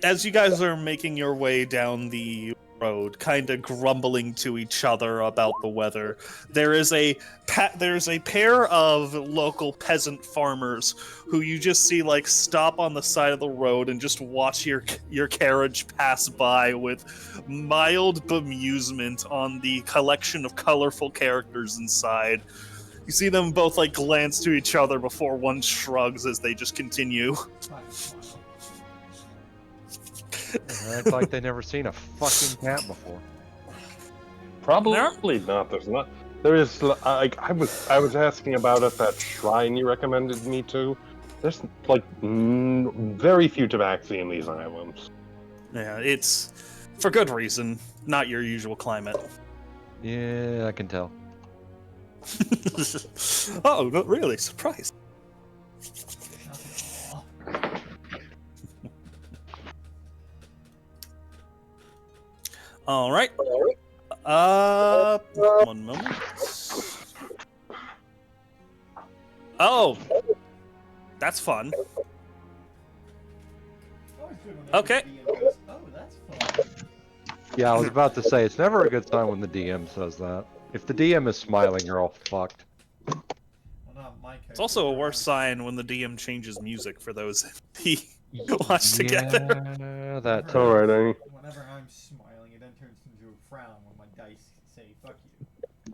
As you guys are making your way down the road, kind of grumbling to each other about the weather, there's a pair of local peasant farmers who you just see like stop on the side of the road and just watch your carriage pass by with mild bemusement on the collection of colorful characters inside. You see them both like glance to each other before one shrugs as they just continue. It's like they've never seen a fucking cat before. Probably not. There's not. There is like I was asking about at that shrine you recommended me to. There's like very few Tabaxi in these islands. Yeah, it's for good reason. Not your usual climate. Yeah, I can tell. Oh, not really. Surprise. All right. One moment. Oh, that's fun. Okay. Oh, that's fun. Yeah, I was about to say, it's never a good sign when the DM says that. If the DM is smiling, you're all fucked. Well, not my character. It's also a worse sign when the DM changes music for those he watch together. Yeah, that All right, Ernie. Whenever I'm smiling, it then turns into a frown when my dice say "fuck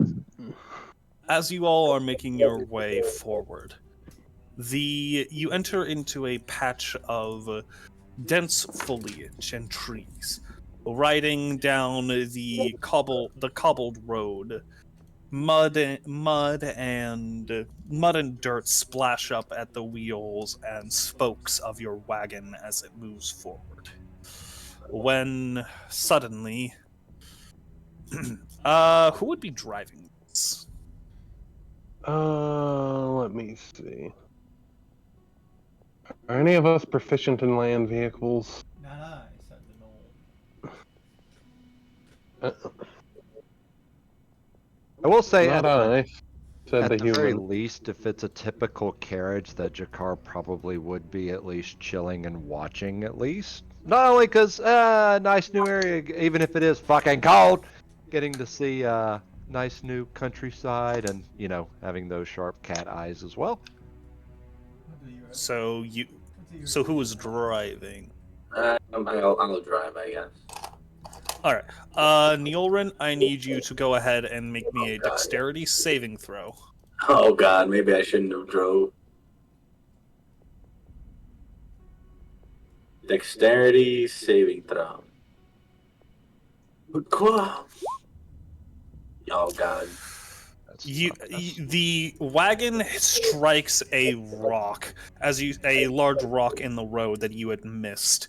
you." As you all are making your way forward, you enter into a patch of dense foliage and trees. Riding down the cobbled road, mud and dirt splash up at the wheels and spokes of your wagon as it moves forward. When suddenly, who would be driving this? Let me see. Are any of us proficient in land vehicles? Not I, said the Gnoll. I will say, Not at I, said the the very human. least, if it's a typical carriage, that Jakar probably would be at least chilling and watching at least. Not only because, nice new area, even if it is fucking cold, getting to see nice new countryside and, you know, having those sharp cat eyes as well. So who is driving? I'll drive, I guess. All right, Nyullrin, I need you to go ahead and make me a dexterity saving throw. Oh god, maybe I shouldn't have drove. Dexterity saving throw. Oh god. That's The wagon strikes a rock a large rock in the road that you had missed.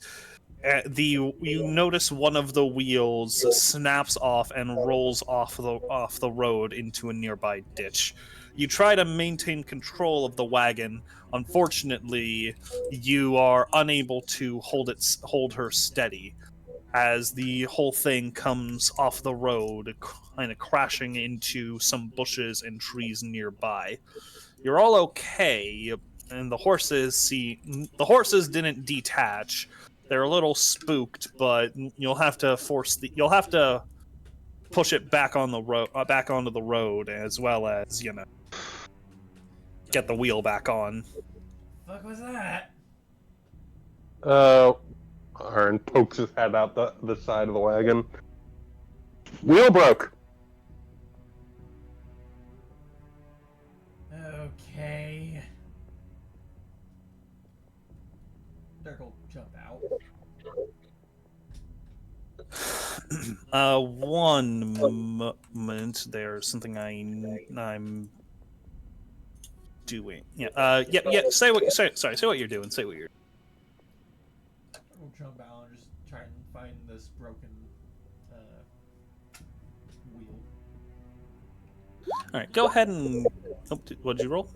You notice one of the wheels snaps off and rolls off the road into a nearby ditch. You try to maintain control of the wagon. Unfortunately, you are unable to hold her steady as the whole thing comes off the road, kind of crashing into some bushes and trees nearby. You're all okay, and the horses didn't detach. They're a little spooked, but you'll have to push it back on the road, back onto the road, as well as get the wheel back on. Fuck was that? Ahran pokes his head out the side of the wagon. Wheel broke. Okay. Dirk will jump out. One moment. There's something I'm doing. Yeah. Yeah. Say what you're doing. Say what you're. We'll jump out and just try and find this broken wheel. All right. Go ahead and. Oh, what'd you roll?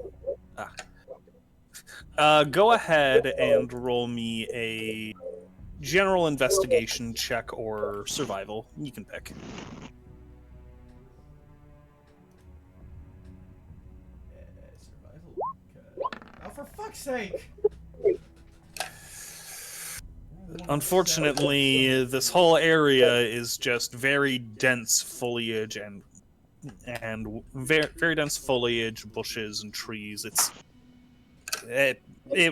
Go ahead and roll me a general investigation check or survival. You can pick. Survival. Oh, for fuck's sake! Unfortunately, this whole area is just very dense foliage and very dense foliage, bushes and trees. It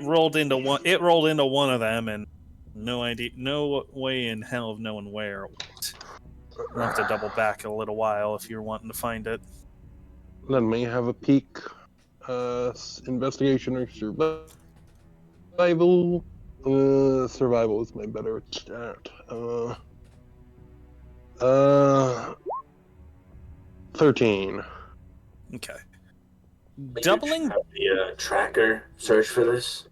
rolled into one. It rolled into one of them, and no way in hell of knowing where it went. You'll have to double back a little while if you're wanting to find it. Let me have a peek. Investigation or survival. Survival is my better stat. 13. Okay. Doubling the tracker search for this.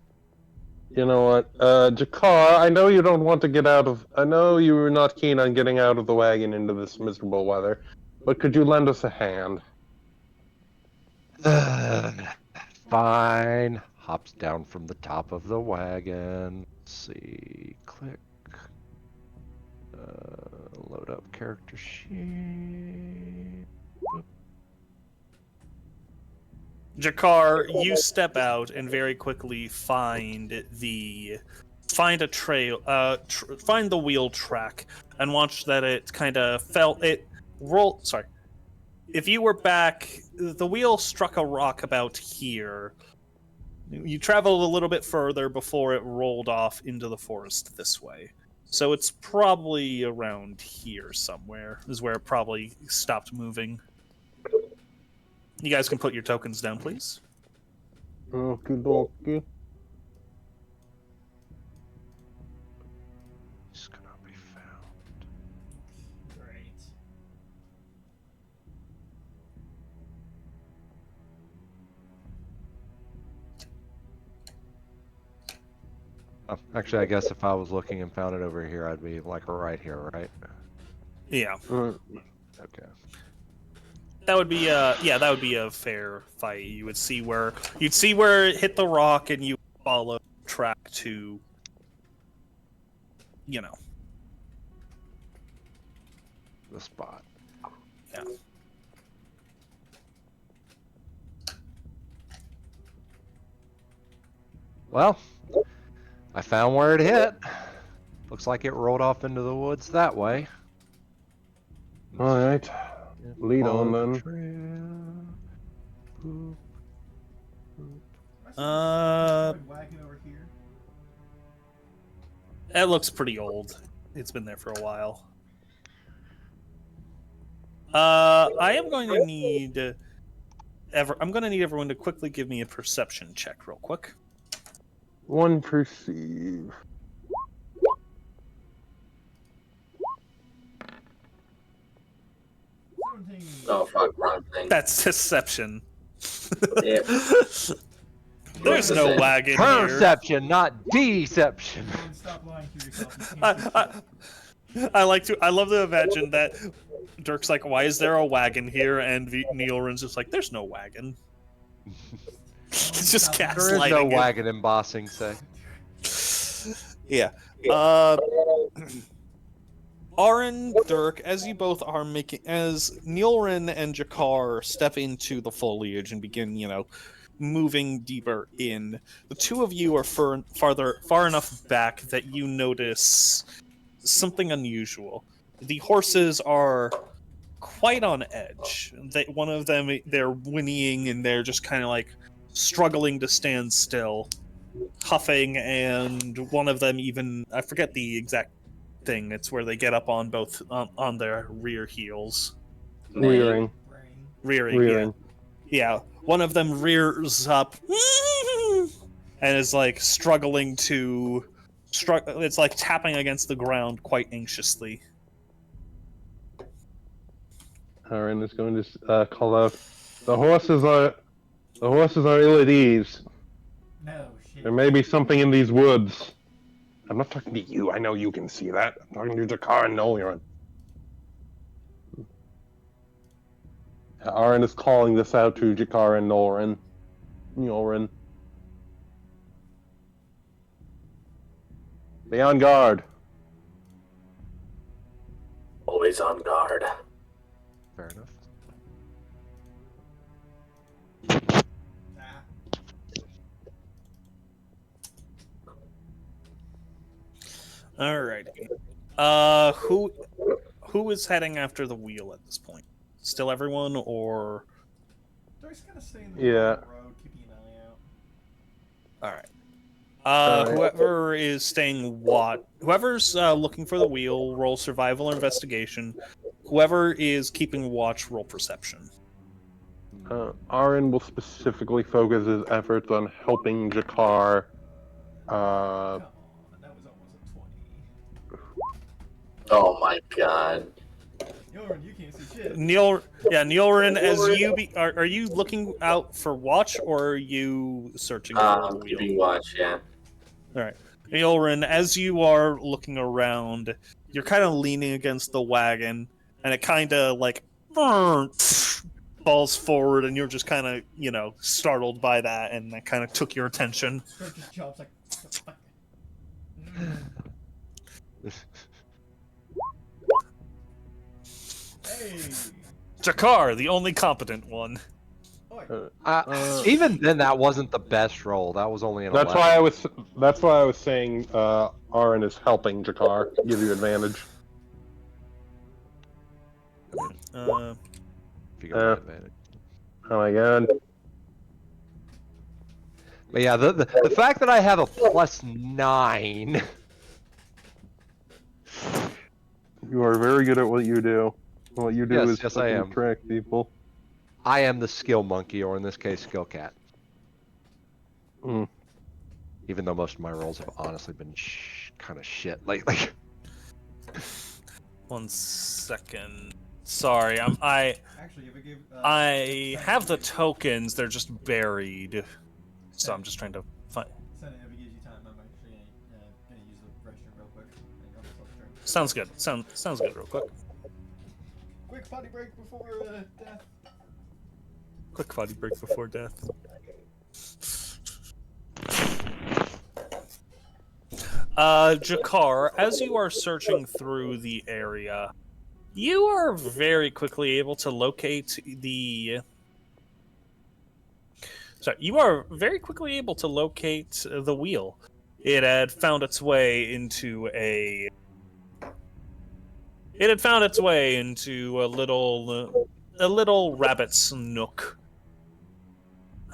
You know what, Jakar, I know you don't want to get out of. I know you were not keen on getting out of the wagon into this miserable weather, but could you lend us a hand? Fine. Hops down from the top of the wagon. Let's see. Click. Load up character sheet. Jakar, you step out and very quickly find a trail, find the wheel track, and watch that it kind of Sorry, if you were back, the wheel struck a rock about here. You traveled a little bit further before it rolled off into the forest this way. So it's probably around here somewhere, is where it probably stopped moving. You guys can put your tokens down, please. Okie dokie. It's gonna be found. Great. Oh, actually, I guess if I was looking and found it over here, I'd be like right here, right? Yeah. Okay. That would be a fair fight. You'd see where it hit the rock, and you follow track to, The spot. Yeah. Well, I found where it hit. Looks like it rolled off into the woods that way. All right. Lead on then. Wagon over here. That looks pretty old. It's been there for a while. I am going to need everyone to quickly give me a perception check, real quick. One perceive. fuck wrong thing. That's deception. Yeah. There's no wagon here. Perception, not deception. Don't stop lying to yourself. You can't do shit. I love to imagine that Dirk's like, why is there a wagon here? And Nyullrin's just like, there's no wagon. It's just gaslighting. There is no him. wagon embossing, say. Yeah. Ahran, Dirk, as you both are as Nyullrin and Jakar step into the foliage and begin, moving deeper in, the two of you are far enough back that you notice something unusual. The horses are quite on edge. One of them, they're whinnying and they're just kind of like struggling to stand still, huffing, and one of them even, I forget the exact thing, it's where they get up on both on their rear heels. Rearing. Rearing. Yeah. One of them rears up and is like struggling to it's like tapping against the ground quite anxiously. Ahran is going to call out, the horses are ill at ease. No shit. There may be something in these woods. I'm not talking to you. I know you can see that. I'm talking to Jakar and Nyullrin. Ahran is calling this out to Jakar and Nyullrin. Be on guard. Always on guard. Fair enough. Alrighty. Who is heading after the wheel at this point? Still everyone, or? Dirk's gonna stay in the Yeah. road, keeping an eye out. Alright. Alright. Whoever is staying whoever's looking for the wheel, roll survival or investigation. Whoever is keeping watch, roll perception. Ahran will specifically focus his efforts on helping Jakar. Come on, that was almost a 20. Oh my god. Nyullrin, you can't see shit. Nyullrin, as you are you looking out for watch, or are you searching for the I'm wheel? keeping watch, yeah. Alright. Nyullrin, as you are looking around, you're kind of leaning against the wagon, and it kind of like falls forward, and you're just kind of, startled by that, and that kind of took your attention. Dirk just jumps like, what the fuck? Hey! Jakar, the only competent one. Oi. Even then, that wasn't the best roll. That was only an That's 11. why I was saying Ahran is helping Jakar. Give you advantage. If you got advantage. Oh my god. But yeah, the fact that I have a +9. You are very good at what you do. What you do is yes, I am. track people. I am the skill monkey, or in this case, skill cat. Mm. Even though most of my rolls have honestly been kind of shit lately. 1 second. Sorry, Actually, if it gave, I have the tokens. They're just buried, so I'm just trying to find. Send it if it gives you time. I'm actually gonna use the restroom real quick. And go myself a drink. Sounds good. Sounds good. Real quick. Quick potty break before death. Quick potty break before death. Jakar, as you are searching through the area, you are very quickly able to locate the. Sorry, you are very quickly able to locate the wheel. It had found its way into a. It had found its way into a little rabbit's nook.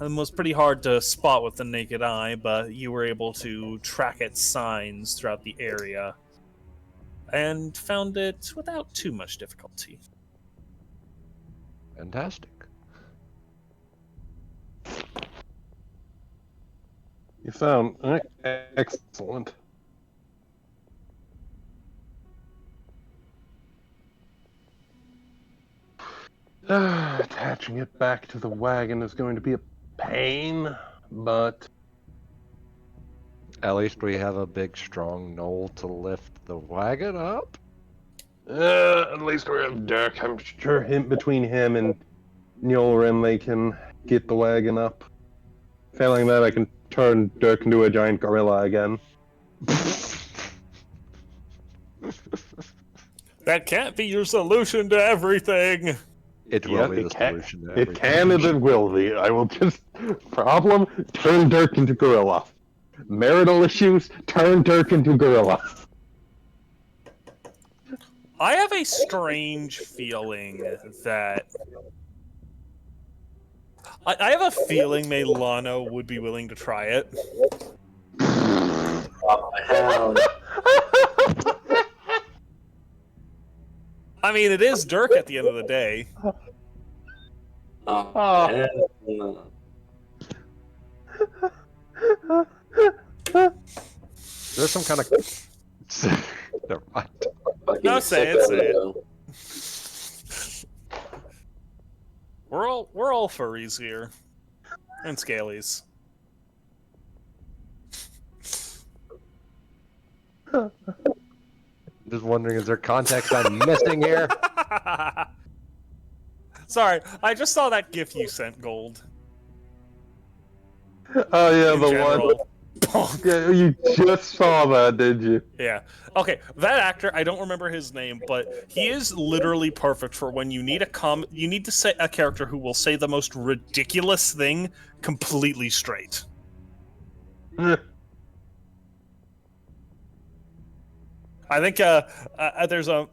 It was pretty hard to spot with the naked eye, but you were able to track its signs throughout the area and found it without too much difficulty. Fantastic. You sound excellent. Attaching it back to the wagon is going to be a pain, but At least we have a big, strong Gnoll to lift the wagon up. at least we have Dirk. I'm sure between him and Nyullrin, they can get the wagon up. Failing that, I can turn Dirk into a giant gorilla again. That can't be your solution to everything. It will be the solution to everything. It can and it will be. I will just... Problem? Turn Dirk into gorilla. Marital issues? Turn Dirk into gorilla. I have a strange feeling that... I have a feeling Melano would be willing to try it. Oh, hell. I mean, it is Dirk at the end of the day. Oh, hell no. There's some kind of... Never mind. Fucking No, say it, sick say it. though. We're all furries here. And scalies. Just wondering, is there context I'm missing here? Sorry, I just saw that GIF you sent, Gold. Oh yeah, In the general. one. Yeah, you just saw that, did you? Yeah. Okay, that actor, I don't remember his name, but he is literally perfect for when you need you need to say a character who will say the most ridiculous thing completely straight. I think there's a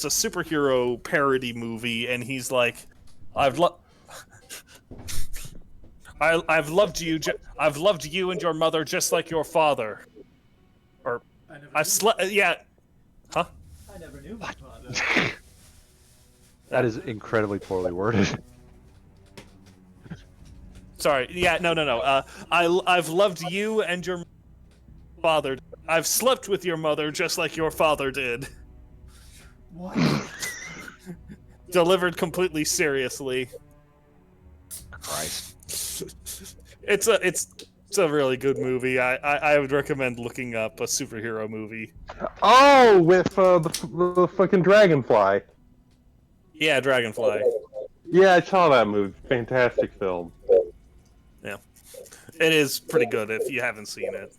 superhero parody movie, and he's like, I've loved you. I've loved you and your mother just like your father. Or I've slept. Yeah. Huh? I never knew my father. That is incredibly poorly worded. Sorry. Yeah. No. I've loved you and your father. I've slept with your mother just like your father did. What? Delivered completely seriously. Christ. It's a really good movie. I would recommend looking up a superhero movie. Oh, with the fucking dragonfly. Yeah, Dragonfly. Yeah, I saw that movie. Fantastic film. Yeah, it is pretty good if you haven't seen it.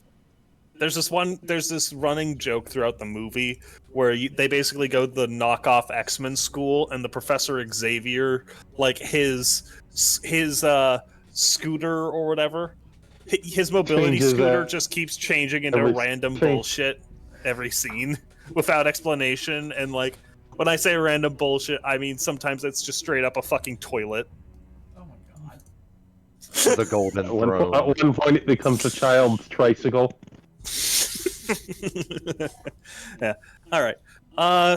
There's this running joke throughout the movie where they basically go to the knockoff X-Men school, and the Professor Xavier, like his scooter or whatever, his mobility Changes scooter that. just keeps changing into Every random change. bullshit every scene without explanation. And like, when I say random bullshit, I mean sometimes it's just straight up a fucking toilet. Oh my god. The golden At throne. one point, it becomes a child's tricycle. Yeah. All right.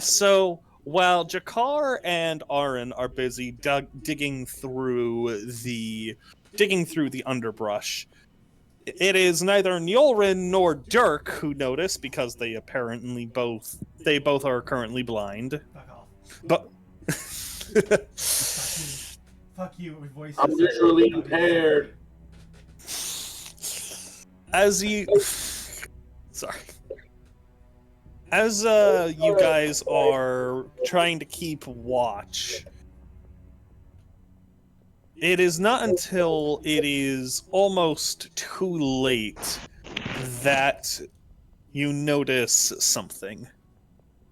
So while Jakar and Ahran are busy digging through the underbrush, it is neither Nyullrin nor Dirk who notice, because they apparently both are currently blind. Fuck off. But Fuck you, voices. I'm visually impaired. as you guys are trying to keep watch, it is not until it is almost too late that you notice something.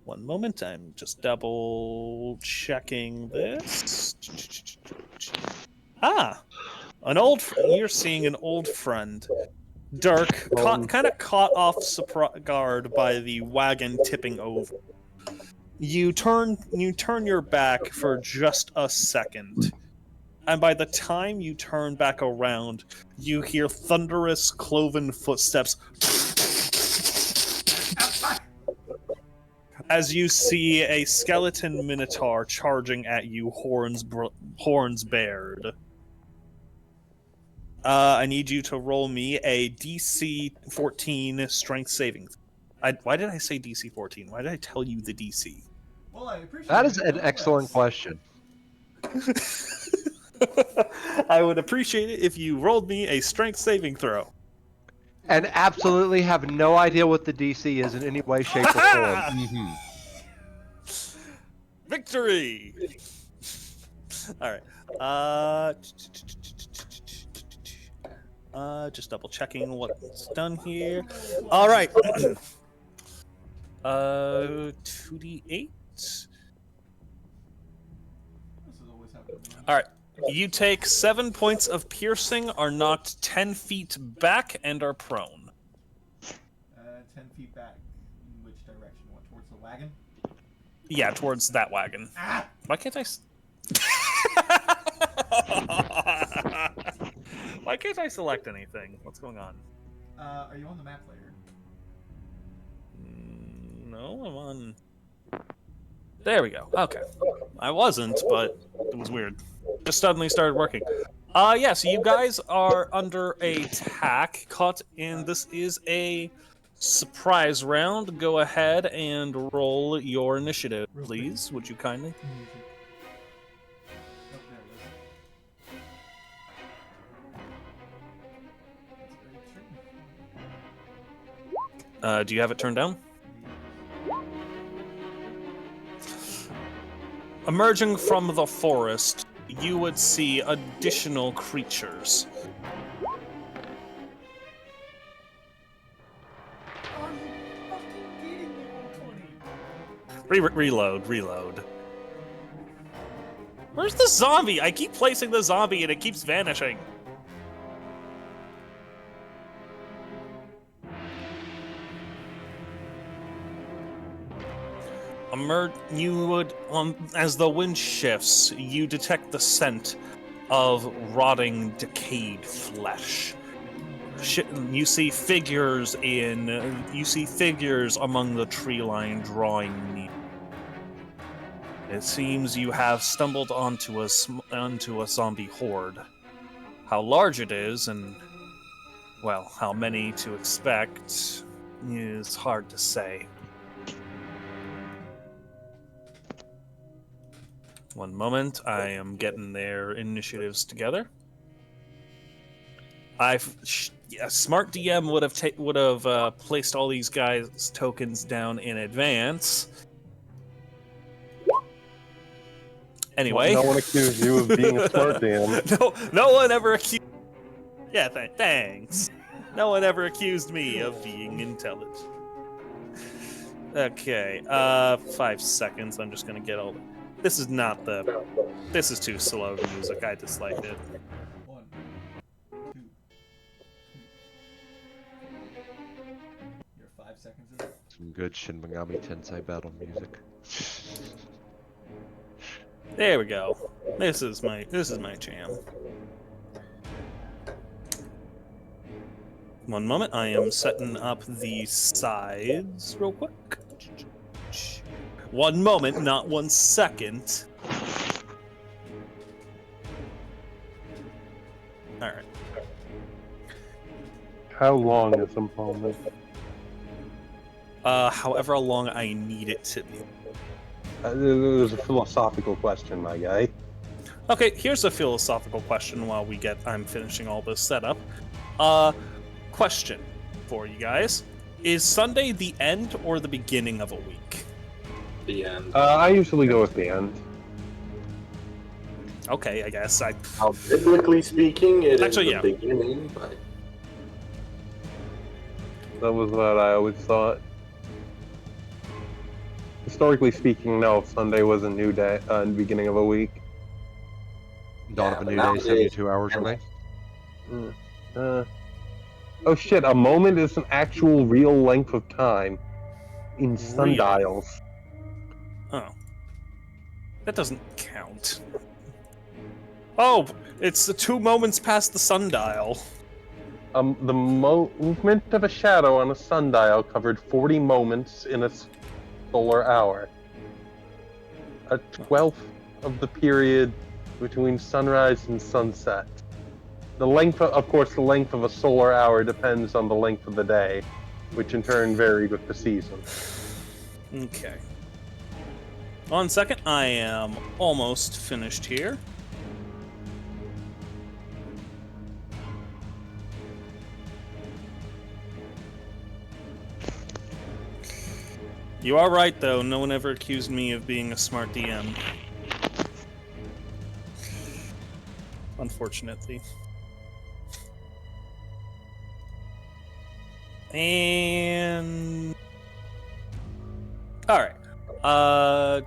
One moment, I'm just double checking this. You're seeing an old friend. Dirk, kind of caught off guard by the wagon tipping over. You turn your back for just a second, and by the time you turn back around, you hear thunderous cloven footsteps as you see a skeleton minotaur charging at you, horns bared. I need you to roll me a DC 14 strength saving. Why did I say DC 14? Why did I tell you the DC? Well, I appreciate That is it, an but excellent yes. question. I would appreciate it if you rolled me a strength saving throw. And absolutely have no idea what the DC is in any way, shape, or form. Mm-hmm. Victory! Alright. Just double checking what's done here. Alright. 2d8. This is always happening. Alright. You take 7 points of piercing, are knocked 10 feet back, and are prone. 10 feet back. In which direction? What, towards the wagon? Yeah, towards that wagon. Ah! Why can't I... Why can't I select anything? What's going on? Are you on the map layer? No, I'm on... There we go. Okay. I wasn't, but it was weird. Just suddenly started working. Yeah, so you guys are under attack, caught in... This is a surprise round. Go ahead and roll your initiative, please. Would you kindly? Oh, there it is. Do you have it turned down? Emerging from the forest, you would see additional creatures. Are you fucking kidding me, 120? Reload. Where's the zombie? I keep placing the zombie and it keeps vanishing. You would, as the wind shifts, you detect the scent of rotting, decayed flesh. You see figures among the tree line drawing near. It seems you have stumbled onto a zombie horde. How large it is, and well, how many to expect, is hard to say. One moment, I am getting their initiatives together. A smart DM would have placed all these guys' tokens down in advance. Anyway, No one accused you of being a smart DM. no one ever accused. Yeah, thanks. No one ever accused me of being intelligent. Okay, 5 seconds. I'm just gonna get all. This is not the. This is too slow music. I dislike it. 1, 2, 3. You're 5 seconds in. Some good Shin Megami Tensei battle music. There we go. This is my jam. One moment, I am setting up the sides real quick. 1 moment, not 1 second. Alright. How long is a moment? However long I need it to be. There's a philosophical question, my guy. Okay, here's a philosophical question while I'm finishing all this setup. Question for you guys. Is Sunday the end or the beginning of a week? The end. I usually go with the end. Okay, I guess. Biblically speaking, it Actually, is the yeah. beginning, but That was what I always thought. Historically speaking, no, Sunday was a new day, beginning of a week. Dawn Yeah, of a but new day, nowadays- 72 hours away. Oh shit, a moment is an actual real length of time in sundials. Oh. That doesn't count. Oh, it's the 2 moments past the sundial. The movement of a shadow on a sundial covered 40 moments in a solar hour. A 12th of the period between sunrise and sunset. The length of course, the length of a solar hour depends on the length of the day, which in turn varied with the season. Okay. 1 second, I am almost finished here. You are right, though. No one ever accused me of being a smart DM. Unfortunately. And... Alright. Alright,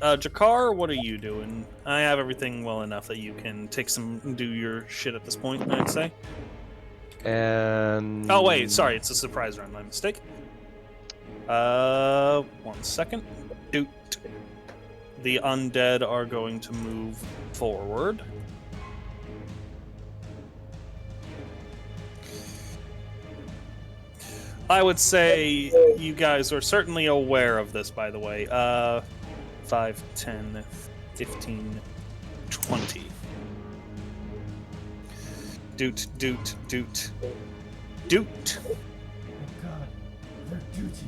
Jakar, what are you doing? I have everything well enough that you can do your shit at this point, I'd say. And... Oh, wait, sorry, it's a surprise round, my mistake. 1 second. Doot. The undead are going to move forward. I would say you guys are certainly aware of this, by the way. 5, 10, 15, 20. Doot, doot, doot. Doot! Oh god, they're duty.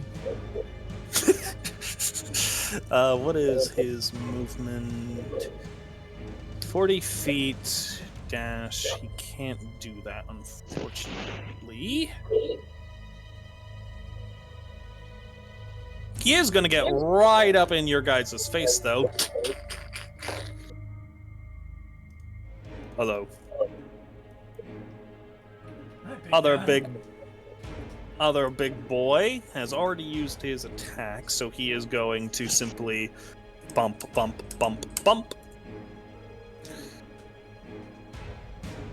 What is his movement? 40 feet dash. He can't do that, unfortunately. He is going to get right up in your guys' face, though. Although, other big boy has already used his attack, so he is going to simply bump, bump, bump, bump.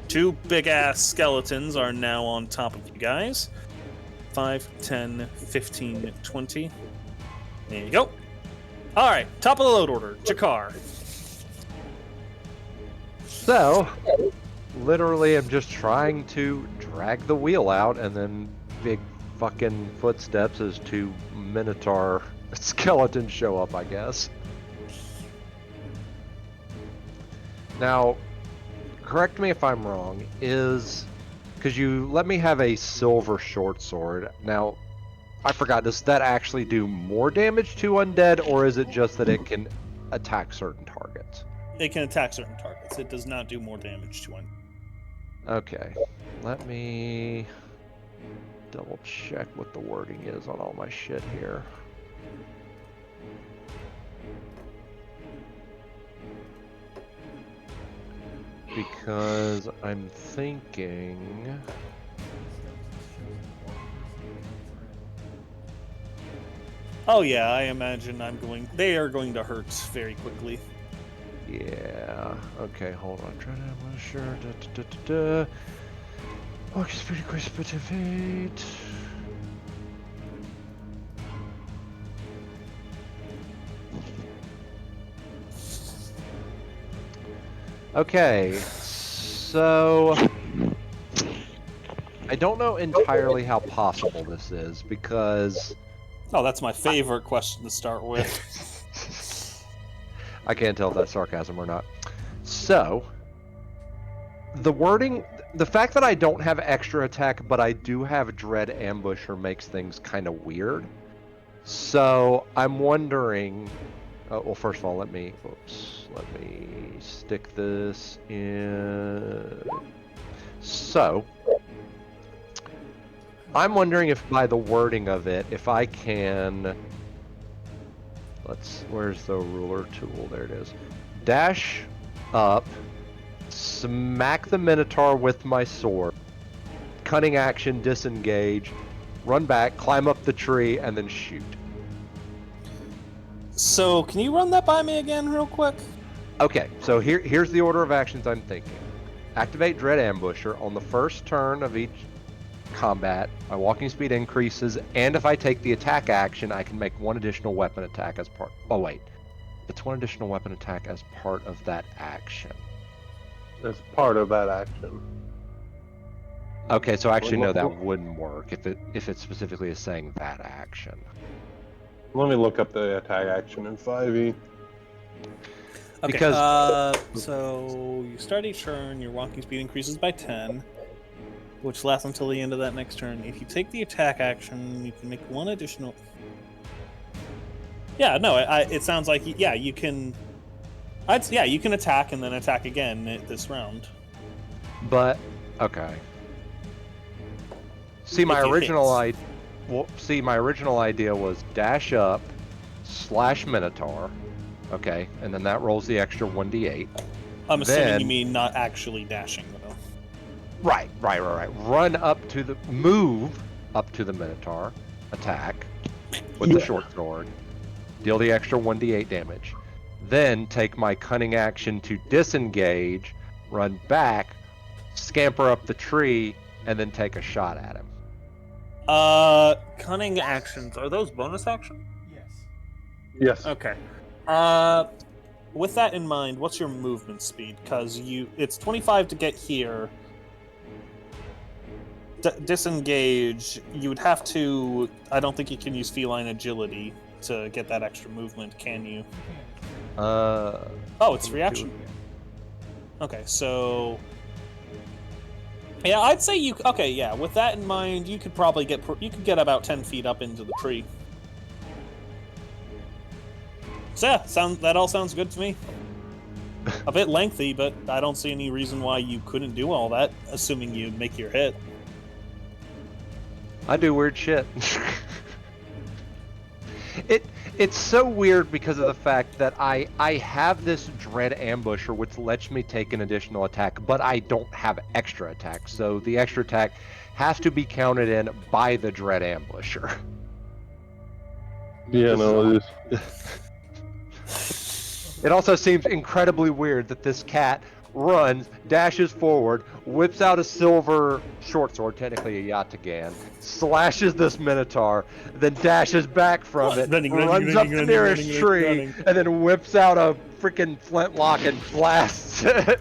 2 big-ass skeletons are now on top of you guys. 5, 10, 15, 20. There you go. Alright, top of the load order. Jakar. So, literally I'm just trying to drag the wheel out, and then big fucking footsteps as 2 Minotaur skeletons show up, I guess. Now, correct me if I'm wrong, because you let me have a silver short sword. Now, I forgot, does that actually do more damage to undead, or is it just that it can attack certain targets? It can attack certain targets. It does not do more damage to one. Okay, let me double check what the wording is on all my shit here. Because I'm thinking... Oh yeah, I imagine they are going to hurt very quickly. Yeah, okay, hold on. Try to, I'm not sure. Oh, it's pretty crisp, but evade. Okay, so I don't know entirely how possible this is because Oh, that's my favorite question to start with. I can't tell if that's sarcasm or not. So, the wording, the fact that I don't have extra attack, but I do have Dread Ambusher makes things kind of weird. So, I'm wondering, well, first of all, let me stick this in. So, I'm wondering if by the wording of it, if I can, where's the ruler tool? There it is. Dash up, smack the Minotaur with my sword, cunning action, disengage, run back, climb up the tree, and then shoot. So, can you run that by me again real quick? Okay, so here's the order of actions I'm thinking. Activate Dread Ambusher on the first turn of each combat. My walking speed increases, and if I take the attack action, I can make 1 additional weapon attack as part. Oh wait, it's 1 additional weapon attack as part of that action. As part of that action. Okay, so actually no, that wouldn't work if it specifically is saying that action. Let me look up the attack action in 5e. Okay, Because so you start each turn, your walking speed increases by 10, which lasts until the end of that next turn. If you take the attack action, you can make 1 additional... Yeah, no, it sounds like yeah, you can. Yeah, you can attack and then attack again this round. But okay. See, my If you original hit. my original idea was dash up, slash Minotaur, okay, and then that rolls the extra 1d8. I'm assuming Then- you mean not actually dashing though. Right. Move up to the Minotaur, attack with the short sword, deal the extra 1d8 damage. Then take my cunning action to disengage, run back, scamper up the tree, and then take a shot at him. Cunning actions, are those bonus actions? Yes. Yes. Okay. With that in mind, what's your movement speed? Because it's 25 to get here. Disengage, you would have to. I don't think you can use feline agility to get that extra movement, can you? You can. Oh, it's reaction. Okay, so. Yeah, I'd say you. Okay, yeah. With that in mind, you could probably get about 10 feet up into the tree. So yeah, that all sounds good to me. A bit lengthy, but I don't see any reason why you couldn't do all that, assuming you make your hit. I do weird shit. It's so weird because of the fact that I have this dread ambusher which lets me take an additional attack, but I don't have extra attack, so the extra attack has to be counted in by the dread ambusher. Yeah, no, it is. It also seems incredibly weird that this cat runs, dashes forward, whips out a silver short sword, technically a Yataghan, slashes this Minotaur, then dashes back from it, runs up the nearest tree, and then whips out a freaking flintlock and blasts it.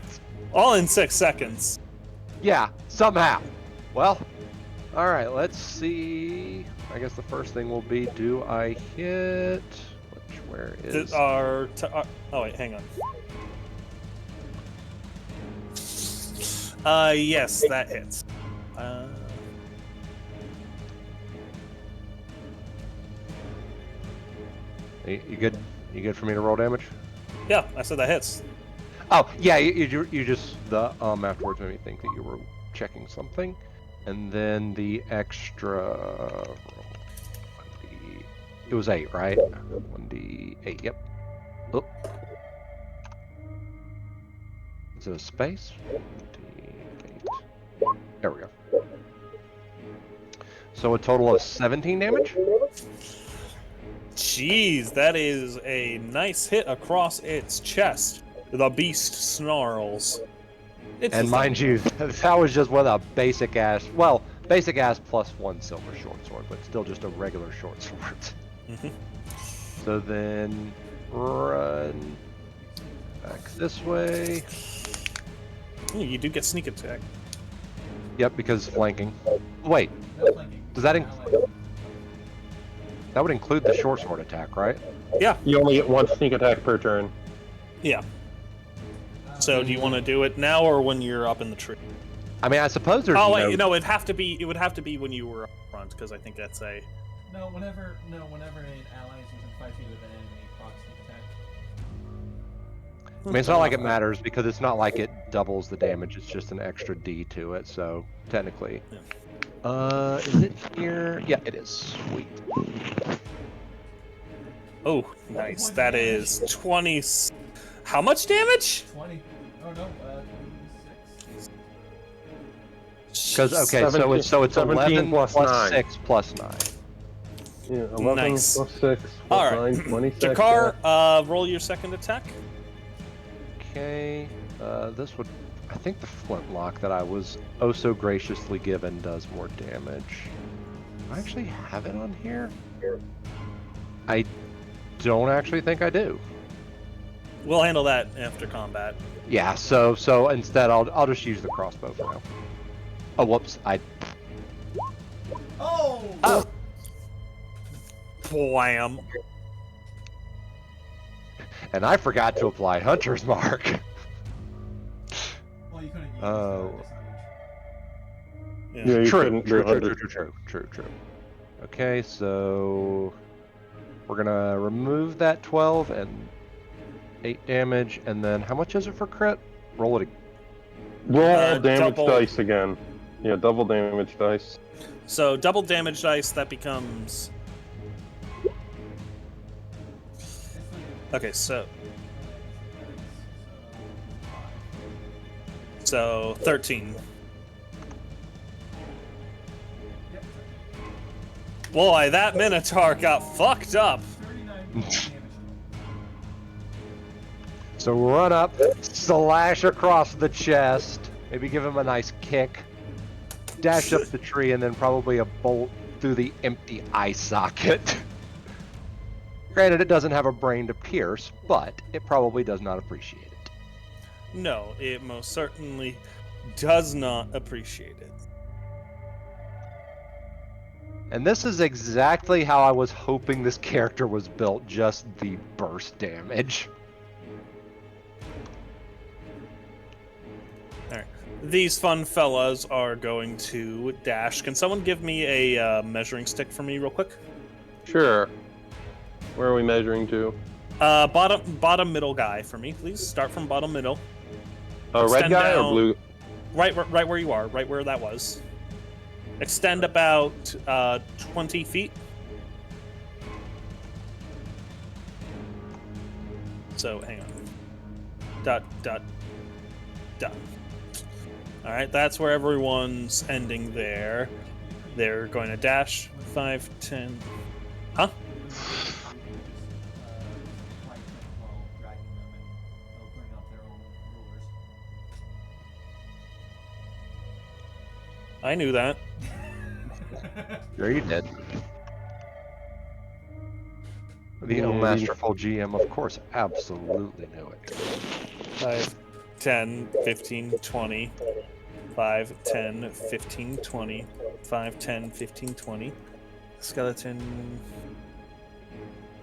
All in 6 seconds. Yeah, somehow. Well, alright, let's see. I guess the first thing will be, do I hit? Where is... oh wait, hang on. Yes, that hits. You good? You good for me to roll damage? Yeah, I said that hits. Oh, yeah, you just, the afterwards made me think that you were checking something. And then the extra... It was 8, right? 1d8, yep. Oh. Is it a space? 1d8. There we go. So a total of 17 damage? Jeez, that is a nice hit across its chest. The beast snarls. And mind you, that was just with a basic ass, well, basic ass plus 1 silver short sword, but still just a regular short sword. Mm-hmm. So then run back this way. Ooh, you do get sneak attack. Yep, because flanking. Wait, No flanking. does that Allied. that would include the short sword attack, right? Yeah, You only get 1 sneak attack per turn. yeah. So do you want to do it now or when you're up in the tree? I mean, I suppose there's Oh wait, no, it'd have to be when you were up front, because I think that's a. No, whenever an ally is within 5 feet of an enemy, proc sneak attack. I mean, it's not like it matters because it's not like it doubles the damage. It's just an extra D to it. So technically, is it here? Yeah, it is. Sweet. Oh, nice. That is 20. How much damage? 20. Oh no, 26. Because okay, so it's 17 11 plus plus 9. 6 plus 9. Yeah, 11 Nice. plus 6 plus All right. 9, 26. Jakar, roll your second attack. Okay, this would. I think the flintlock that I was oh so graciously given does more damage. Do I actually have it on here? I don't actually think I do. We'll handle that after combat. Yeah, so instead I'll just use the crossbow for now. Oh, whoops! Oh! Blam. And I forgot to apply Hunter's Mark. Well, you couldn't use Oh. Yeah. Yeah, you True, couldn't do true. 100. Okay, so we're we're gonna remove that 12 and 8 damage, and then how much is it for crit? Roll it. Roll damage double. dice again. Yeah, double damage dice. So double damage dice, that becomes... Okay, so 13. Boy, that Minotaur got fucked up. 39 damage. So run up, slash across the chest, maybe give him a nice kick, dash up the tree, and then probably a bolt through the empty eye socket. Granted, it doesn't have a brain to pierce, but it probably does not appreciate it. No, it most certainly does not appreciate it. And this is exactly how I was hoping this character was built, just the burst damage. Alright. These fun fellas are going to dash. Can someone give me a measuring stick for me real quick? Sure. Where are we measuring to? Bottom middle guy for me, please. Start from bottom middle. Red Extend guy down. or blue? Right where you are, right where that was. Extend about 20 feet. So, hang on. Dot. Alright, that's where everyone's ending there. They're going to dash 5, 10... Huh? I knew that. Sure you did. The masterful GM, of course, absolutely knew it. 5, 10, 15, 20. 5, 10, 15, 20. 5, 10, 15, 20. Skeleton.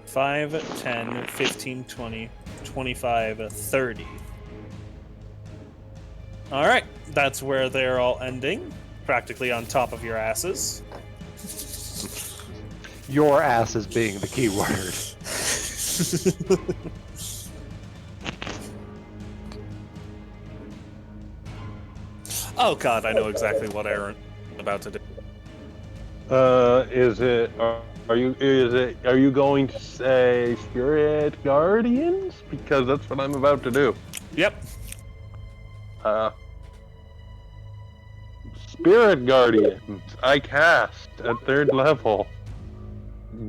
5, 10, 15, 20, 25, 30. Alright, that's where they're all ending. Practically on top of your asses. Your asses being the key word. Oh god, I know exactly what Aaron is about to do. Are you going to say Spirit Guardians? Because that's what I'm about to do. Yep. Spirit Guardians, I cast at 3rd level.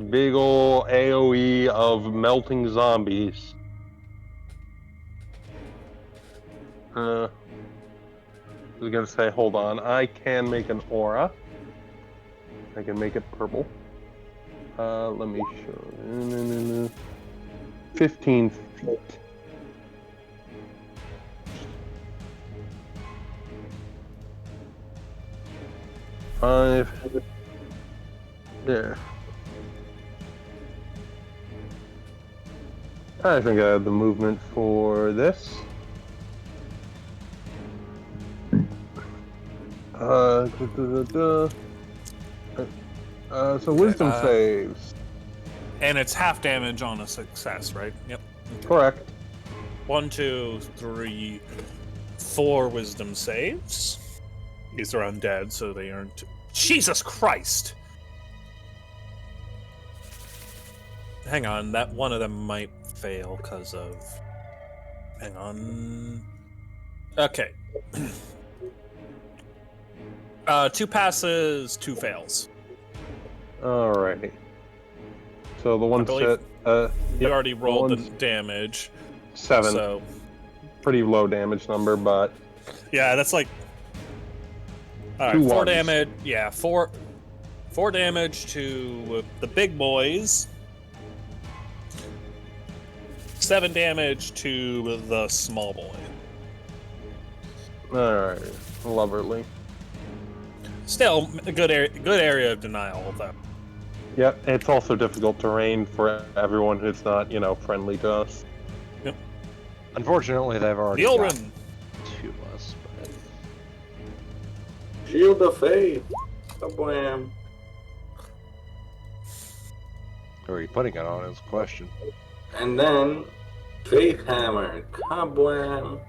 Big ol' AoE of melting zombies. I was gonna say, hold on, I can make an aura. I can make it purple. Let me show. 15 feet. Five. There. I think I have the movement for this. So wisdom saves. And it's half damage on a success, right? Yep. Correct. 1, 2, 3, 4 wisdom saves. These are undead, so they aren't. Jesus Christ! Hang on, that one of them might fail because of. Hang on. Okay. 2 passes, 2 fails. Alrighty. So the one believe set. You already rolled the one's damage. 7. So. Pretty low damage number, but. Yeah, that's like. Alright, 2 4 ones. damage. Yeah, 4 damage to the big boys. 7 damage to the small boy. Alright. Lovely. Still, a good area of denial, though. Yep, it's also difficult terrain for everyone who's not, friendly to us. Yep. Unfortunately, they've already Nyullrin! gotten to us. But... Shield of Faith. Kablam. Who are you putting it on is the question. And then Faith Hammer, Cobweb.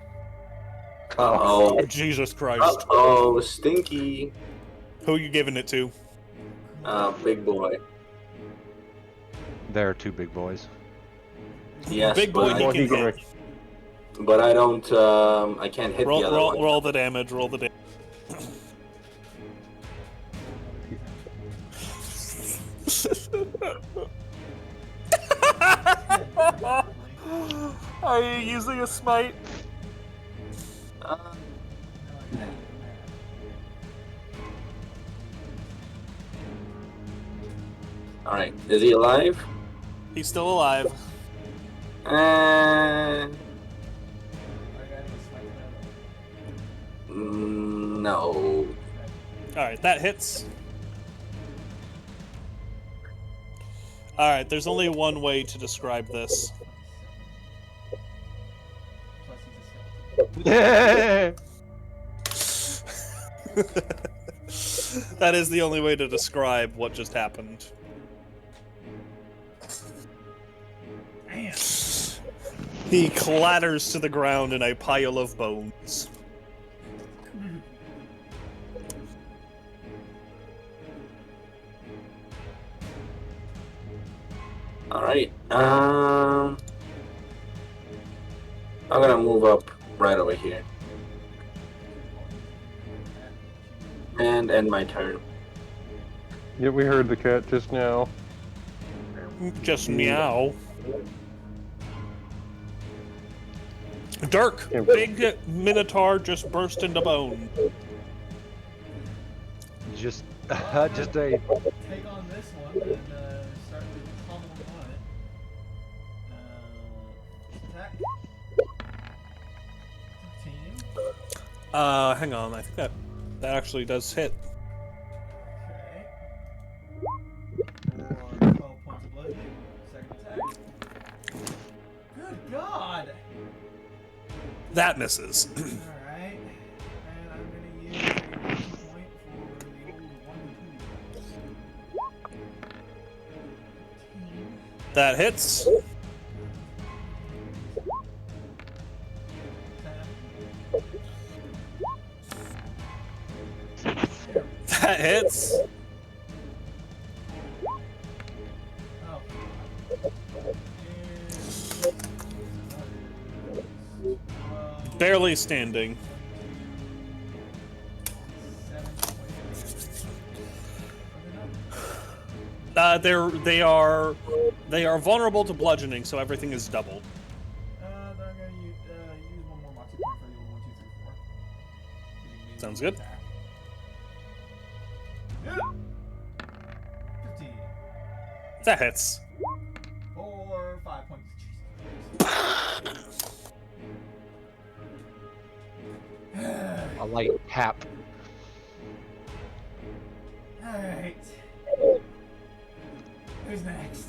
Oh, Uh-oh. Jesus Christ. Uh-oh, Stinky. Who are you giving it to? Big boy. There are two big boys. Yes, Big boy, but he Well, can he can hit. but I don't, I can't hit the other one. Roll the damage, roll the damage. Are you using a smite? Uh, Alright, is he alive? He's still alive. No. Alright, that hits. Alright, there's only one way to describe this. Yeah. That is the only way to describe what just happened. Man. He clatters to the ground in a pile of bones. Alright, I'm gonna move up right over here. And end my turn. Yeah, we heard the cat just now. Just meow. Dirk, Yeah. big minotaur just burst into bone. Just a Take on this one and start to pummel on it. Attack. 15. Hang on, I think that actually does hit. Okay. For 12 points of bludgeoning. Second attack. Good God! That misses. Alright. And I'm gonna use a rage point for the old 1-2. That hits. 10. That hits. Oh. Barely standing. 7. They are vulnerable to bludgeoning, so everything is doubled. Then I'm gonna use one more moxie point for the old 1, 2, 3, 4. Sounds good. Attack. 15. That hits. 4, 5 points. a light tap. Alright. Who's next?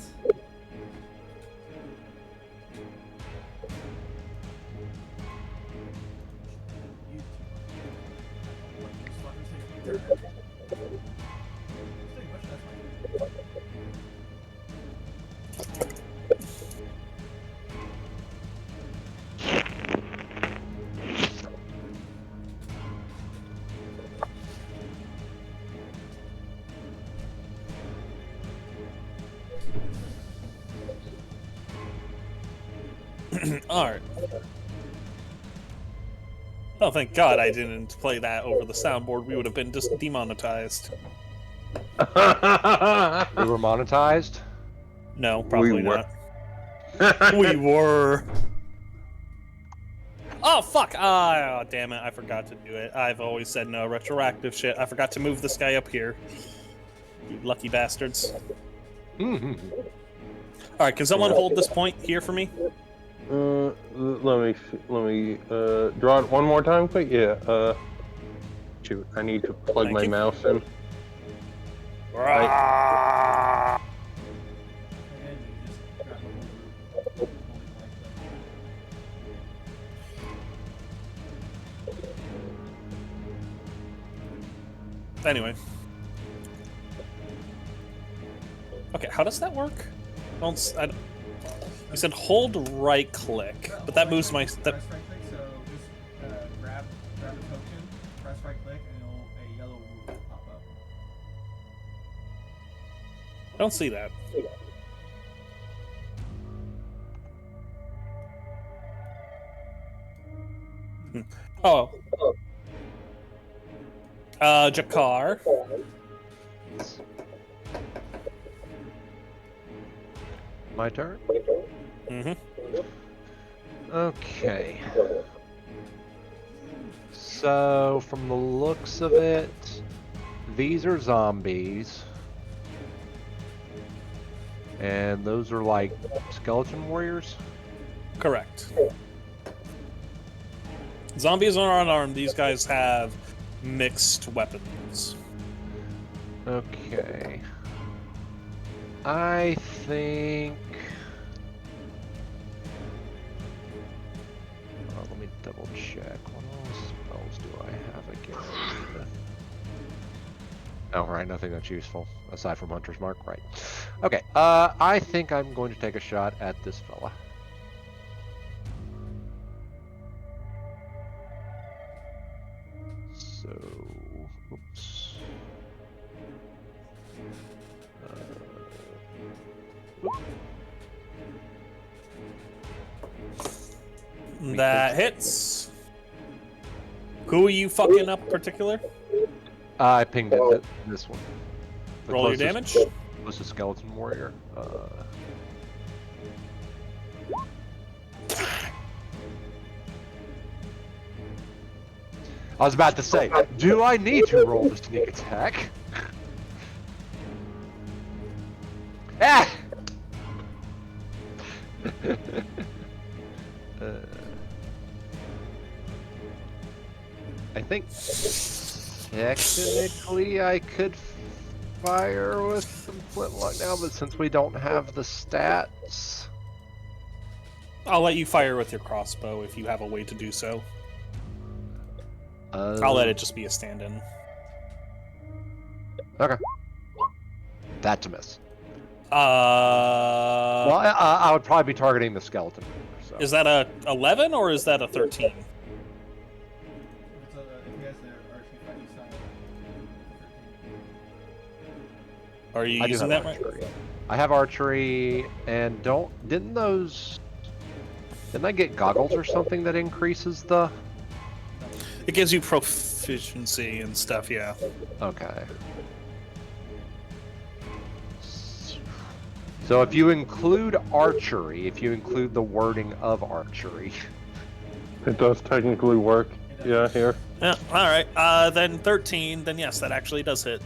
Alright. Oh, thank God I didn't play that over the soundboard. We would have been just demonetized. We were monetized. No, probably We were. not. We were. Oh, fuck! Ah, damn it. I forgot to do it. I've always said no retroactive shit. I forgot to move this guy up here. You lucky bastards. Alright, can someone hold this point here for me? Let me draw it one more time, quick. Yeah. Shoot, I need to plug Thank my you. mouse in. Ah! And you just grab the whole group. Anyway. Okay, how does that work? You said hold right click, but that moves my. Press right click, so just grab a token, press right click, and a yellow word will pop up. I don't see that. Oh. Jakar. My turn? Mm-hmm. Okay. So, from the looks of it, these are zombies. And those are like skeleton warriors? Correct. Zombies are unarmed. These guys have mixed weapons. Okay. I think... let me double check. What all spells do I have again? Oh, right, nothing that's useful, aside from Hunter's Mark, right. Okay, I think I'm going to take a shot at this fella. So, oops. That hits. Who are you fucking up particular? I pinged it, this one. The Roll your closest- damage. Closest skeleton warrior. I was about to say, do I need to roll the sneak attack? Ah! I think technically I could fire with some flintlock now, but since we don't have the stats... I'll let you fire with your crossbow if you have a way to do so. I'll let it just be a stand-in. Okay. That's a miss. Well, I would probably be targeting the skeleton. So. Is that a 11 or is that a 13? If he has their archery fighting style, 13. Are you I do using have that right? archery. I have archery, and didn't I get goggles or something that increases the... It gives you proficiency and stuff, yeah. Okay. So if you include archery, if you include the wording of archery... It does technically work. Yeah, here. Yeah, alright. Then 13, then yes, that actually does hit.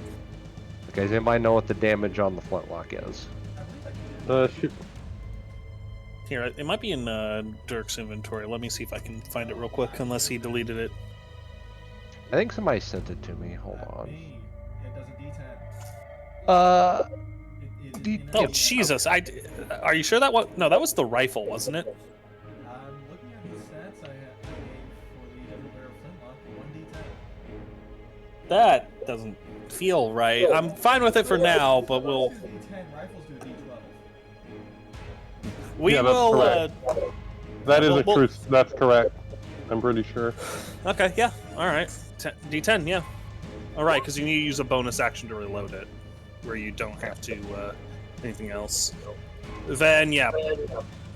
Okay, does anybody know what the damage on the flintlock is? Shoot. Here, it might be in Dirk's inventory. Let me see if I can find it real quick, unless he deleted it. I think somebody sent it to me. Hold on. Me. It does a D10. Oh, Jesus. Are you sure that was... No, that was the rifle, wasn't it? I'm looking at the stats I gave for the Devil Bear Flintlock. 1d10. That doesn't feel right. I'm fine with it for now, but we'll... D10, rifles do D12. We Yeah, that's will... correct. That is well, a true. That's correct. I'm pretty sure. Okay, yeah. Alright. D10, yeah. Alright, because you need to use a bonus action to reload it, where you don't have to, anything else. Then, yeah.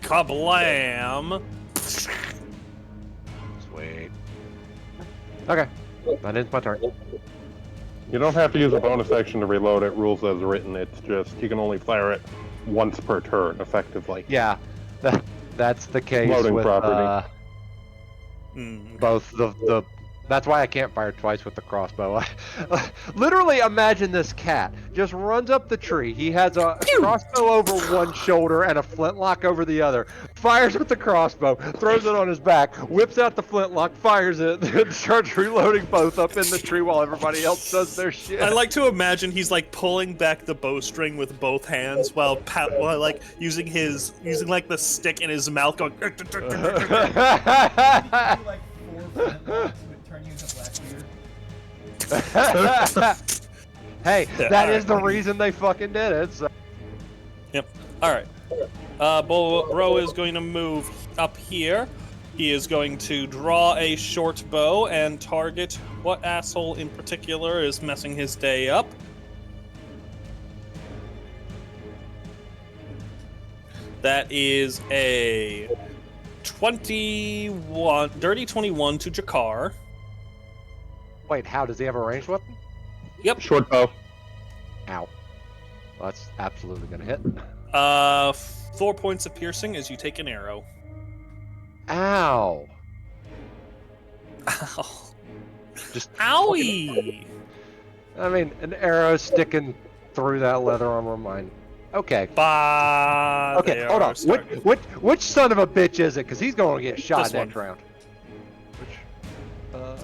Kablam! Sweet. Okay. That is my turn. You don't have to use a bonus action to reload it. Rules as written. It's just you can only fire it once per turn, effectively. Yeah. That's the case Loading with property. both the that's why I can't fire twice with the crossbow. Literally imagine this cat just runs up the tree. He has a crossbow over one shoulder and a flintlock over the other. Fires with the crossbow, throws it on his back, whips out the flintlock, fires it, and starts reloading both up in the tree while everybody else does their shit. I like to imagine he's like pulling back the bowstring with both hands while like using like the stick in his mouth going. You do like 4 flintlocks would turn you into Blackbeard. Hey, that is the reason they fucking did it. So. Yep. All right. Bro is going to move up here. He is going to draw a short bow and target what asshole in particular is messing his day up. That is a 21, dirty 21 to Jakar. Wait, how does he have a ranged weapon? Yep. Short bow. Ow. Well, that's absolutely gonna hit. 4 points of piercing as you take an arrow. Ow. Ow. Just Owie! I mean, an arrow sticking through that leather armor of mine. Okay. Bah, Okay, hold on. Which son of a bitch is it? Because he's going to get shot This next one. round.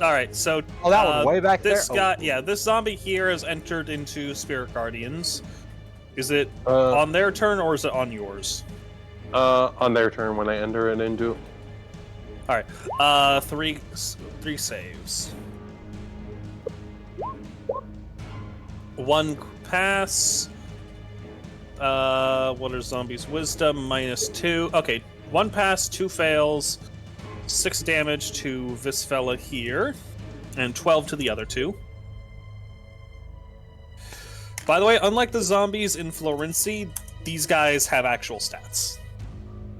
All right, so Oh, that one way back this there. guy, yeah, this zombie here has entered into Spirit Guardians. Is it Uh, on their turn or is it on yours? on their turn when I enter it into. All right, three saves. One pass. What are zombies? Wisdom -2. Okay, one pass, 2 fails, 6 damage to this fella here, and 12 to the other 2. By the way, unlike the zombies in Florency, these guys have actual stats.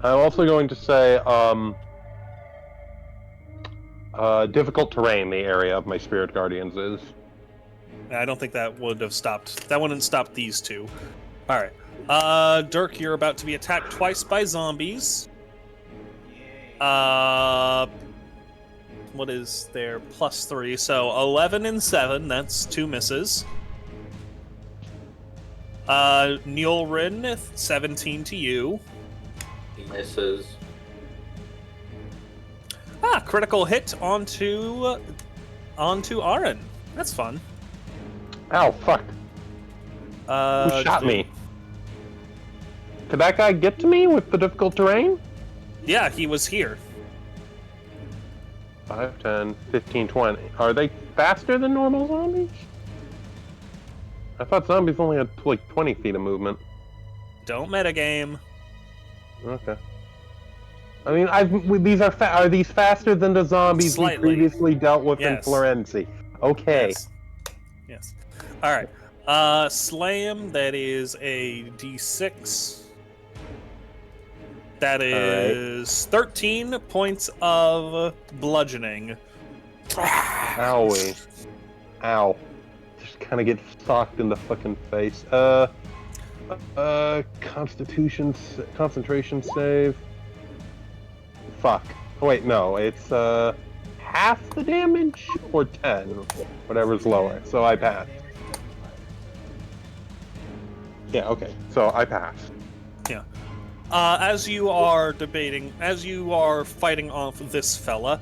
I'm also going to say, difficult terrain, the area of my Spirit Guardians is. I don't think that would have stopped. That wouldn't stop these two. All right. Dirk, you're about to be attacked twice by zombies. What is their +3? So 11 and 7. That's 2 misses. Nyullrin, 17 to you. Misses. Critical hit onto Ahran. That's fun. Ow, fuck. Who shot me? Could that guy get to me with the difficult terrain? Yeah, he was here. 5, 10, 15, 20. Are they faster than normal zombies? I thought zombies only had like 20 feet of movement. Don't metagame. Okay. I mean, these are these faster than the zombies Slightly. we previously dealt with Yes. in Florency? Okay. Yes. All right. Slay him. That is a D6. That is 13 points of bludgeoning. Owie. Ow. Just kind of get socked in the fucking face. Concentration save. Fuck. Oh, wait, no. It's, half the damage? Or 10? Whatever's lower. So I pass. Yeah, okay. So I pass. Yeah. As you are fighting off this fella,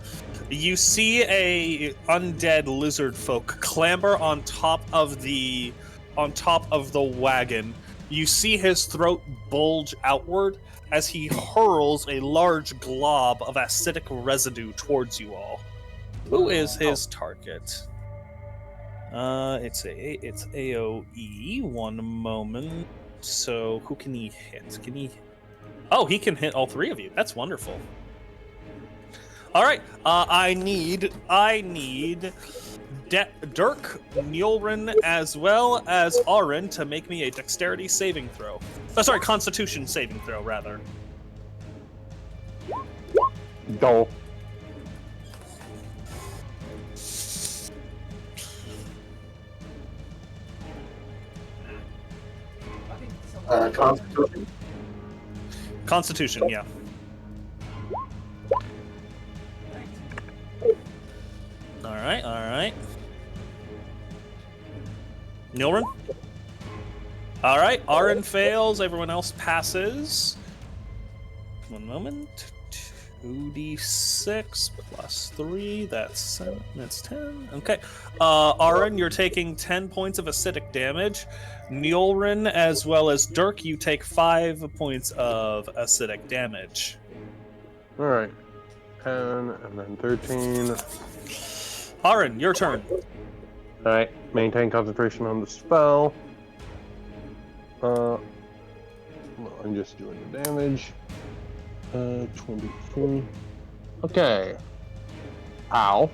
you see a undead lizard folk clamber on top of the wagon. You see his throat bulge outward as he hurls a large glob of acidic residue towards you all. Who is his target? It's AoE. One moment. So who can he hit? Oh, he can hit all 3 of you. That's wonderful. All right. I need Dirk, Nyullrin, as well as Ahran to make me a dexterity saving throw. Oh, sorry, Constitution saving throw, rather. Go. Constitution. Constitution, yeah. All right. Nyullrin? All right, Ahran fails. Everyone else passes. One moment. 2d6 plus 3. That's 7. That's 10. Okay. Ahran, you're taking 10 points of acidic damage. Nyullrin, as well as Dirk, you take 5 points of acidic damage. Alright. 10, and then 13. Ahran, your turn. Alright. Maintain concentration on the spell. well, I'm just doing the damage. 23. Okay. Ow.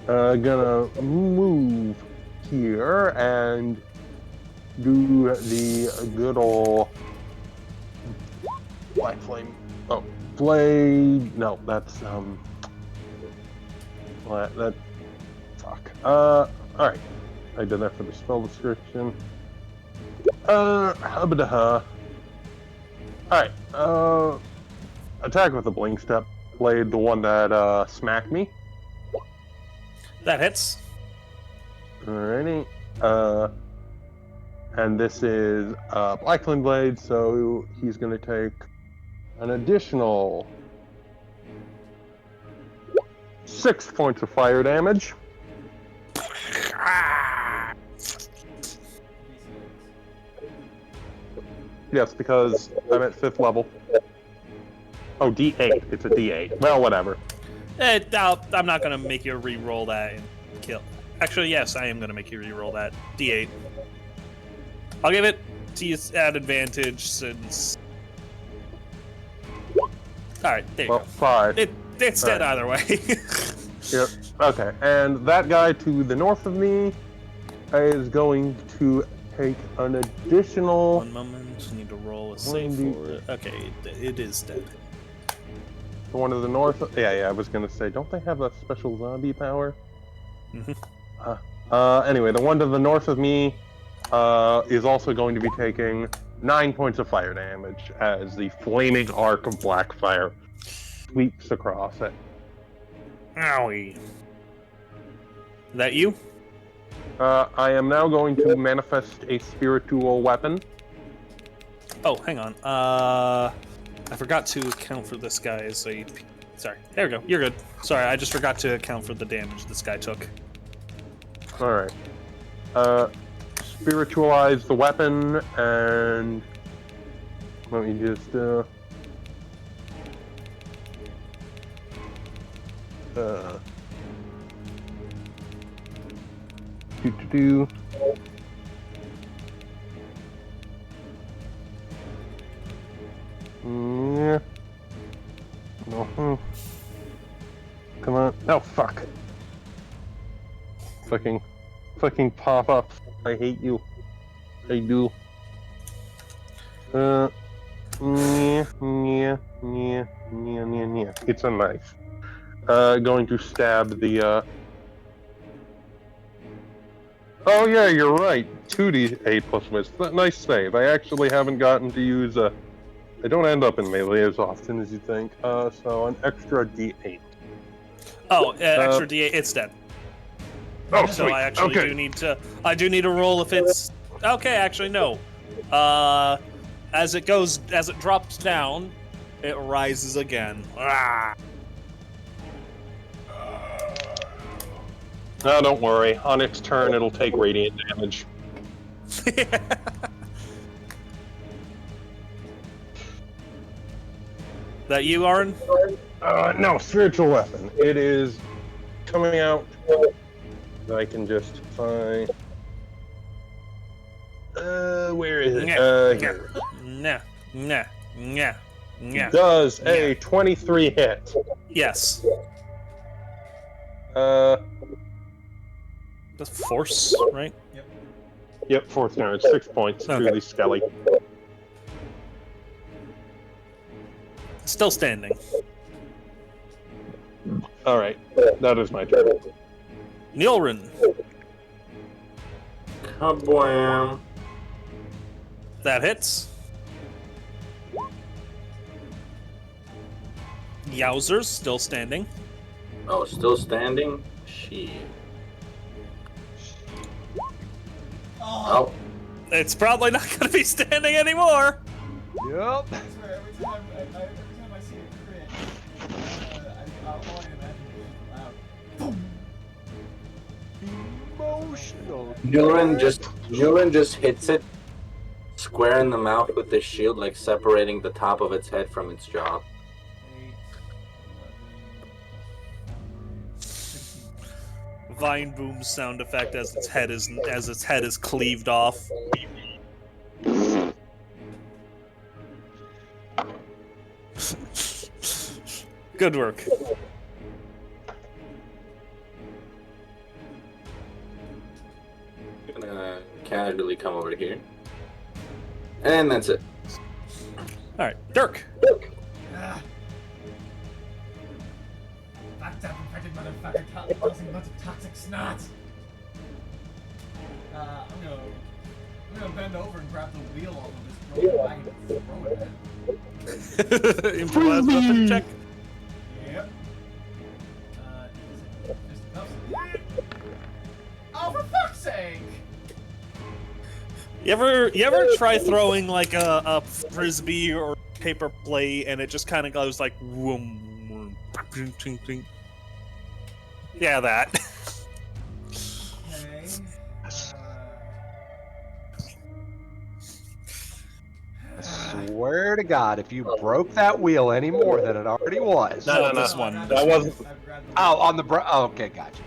Gonna move here and do the good ol' black flame. Oh, blade. No, that's that. Fuck. Alright. I did that for the spell description. Hubba-da-ha. Alright, attack with the blink step blade, the one that, smacked me. That hits. Alrighty. And this is, Black Flame Blade, so he's gonna take an additional 6 points of fire damage. Yes, because I'm at 5th level. Oh, D8. It's a D8. Well, whatever. I'm not gonna make you re-roll that and kill. Actually, yes, I am gonna make you re-roll that D8. I'll give it to you at advantage since. All right, there you Well, go. 5. It's dead either way. Yep. Okay, and that guy to the north of me is going to take an additional. One moment. Need to roll a save for it. Okay, it is dead. The one to the north. Yeah. I was gonna say, don't they have a special zombie power? Anyway, the one to the north of me is also going to be taking 9 points of fire damage as the flaming arc of black fire sweeps across it. Owie. That you? I am now going to manifest a spiritual weapon. Oh, hang on. I forgot to account for this guy as a. Sorry. There we go. You're good. Sorry, I just forgot to account for the damage this guy took. Alright. Spiritualize the weapon, and let me just, do. Yeah. No. Come on. Oh, fuck. Fucking pop-ups. I hate you. I do. Yeah. It's a knife. Going to stab the, Oh yeah, you're right. 2d8 plus wisdom. Nice save. I actually haven't gotten to use I don't end up in melee as often as you think. So an extra d8. Oh, extra D8. It's dead. Oh, So sweet. I actually Okay. do need to. I do need to roll if it's. Okay, actually no. As it drops down, it rises again. Ah. No, don't worry. On its turn, it'll take radiant damage. That you, Aaron? No, spiritual weapon. It is coming out. I can just find. Where is it? Here. Nah. Does a 23 hit? Yes. That's force, right? Yep, force damage. 6 points through Okay. the skelly. Still standing. Alright, that is my turn. Nyullrin. Kablam. That hits. Yowzers, still standing. Oh, still standing? Shit. Oh, It's probably not going to be standing anymore. Yep. I swear, every time I see a crit, all I imagine is loud. Emotional. Nyullrin just hits it square in the mouth with his shield, like separating the top of its head from its jaw. 8, 11, Vine boom sound effect as its head is cleaved off. Good work. I'm gonna casually come over here. And that's it. All right, Dirk. Ah. Fucked up infected motherfucker causing a bunch of toxic snot. I'm gonna bend over and grab the wheel off of this broken wagon and throw it at him. Improvise weapon check. Yep. Oh, for fuck's sake! You ever try throwing like a frisbee or paper plate and it just kind of goes like whoom, whoom, ting, ting, ting. Yeah, that. Okay. I swear to God, if you broke that wheel any more than it already was. No, this one. That wasn't. Oh, on the oh, okay, gotcha.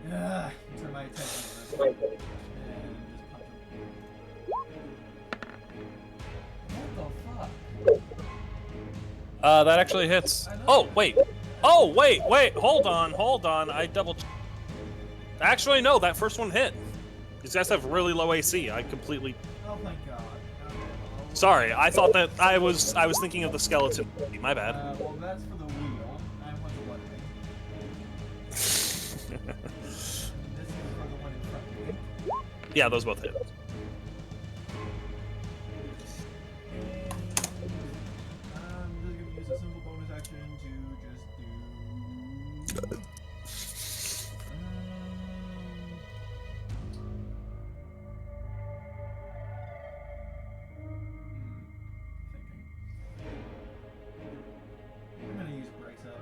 Turn my attention to this. And just pop them. What the fuck? That actually hits. Oh, wait. Oh, wait. Hold on. I double. Actually, no. That first one hit. These guys have really low AC. I completely. Oh my god. Sorry. I thought that I was thinking of the skeleton. My bad. Well, that's for the wheel. I want the weapon. This is for the one in front of me. Yeah, those both hit. And I'm just gonna use a simple bonus action to just do. I'm gonna use brace up.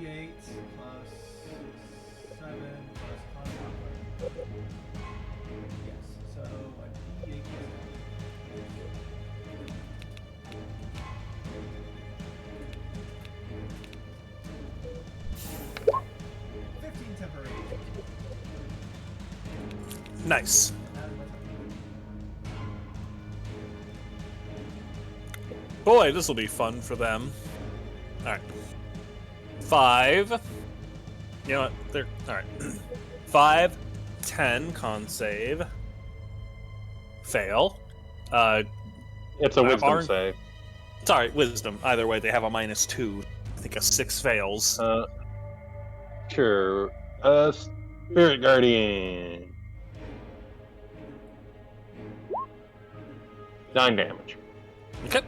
D8 plus 7 plus contact. Yes, so a D8 plus 15 temporary. Nice. Boy, this will be fun for them. All right. 5. You know what? They're all right. 5, 10 con save. Fail. It's a wisdom Arn- save. Sorry, wisdom. Either way, they have a -2. I think a 6 fails. Sure. Spirit Guardian. 9 damage. Okay.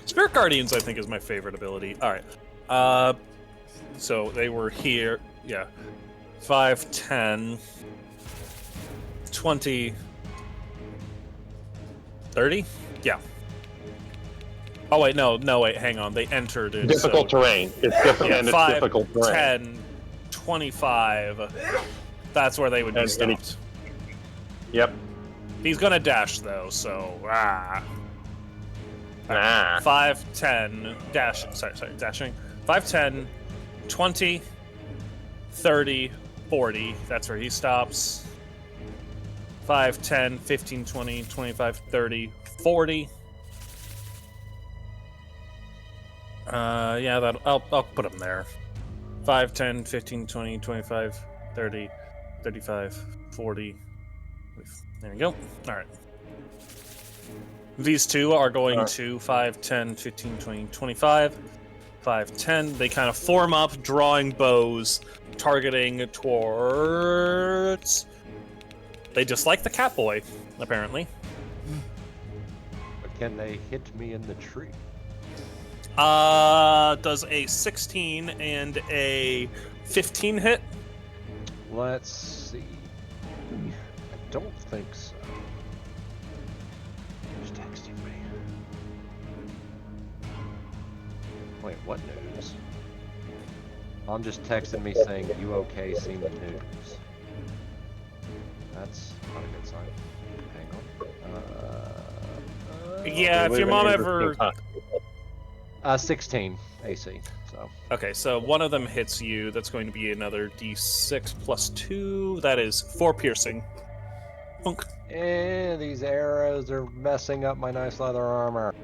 Spirit Guardians, I think, is my favorite ability. All right. So they were here. Yeah. 5, 10, 20, 30? Yeah. Oh, wait, no, wait, hang on. They entered it. Difficult terrain. It's difficult, Yeah, and it's 5, difficult terrain. 10, 25. That's where they would be And any- stopped. Yep. He's gonna dash, though, so... Ah. 5, 10, dash, sorry, dashing. 5, 10, 20, 30, 40. That's where he stops. 5, 10, 15, 20, 25, 30, 40. Yeah, I'll put him there. 5, 10, 15, 20, 25, 30, 35, 40. There we go. All right. These two are going to 5, 10, 15, 20, 25, 5, 10. They kind of form up, drawing bows, targeting towards... They dislike the Catboy, apparently. But can they hit me in the tree? Does a 16 and a 15 hit? Let's see. I don't think so. Just texting me. Wait, what news? I'm just texting me saying, "You okay? Seen the news." That's not a good sign. Hang on. Yeah, if your mom ever... 16 AC. So Okay, so one of them hits you. That's going to be another d6 plus 2. That is 4 piercing. Punk. and these arrows are messing up my nice leather armor.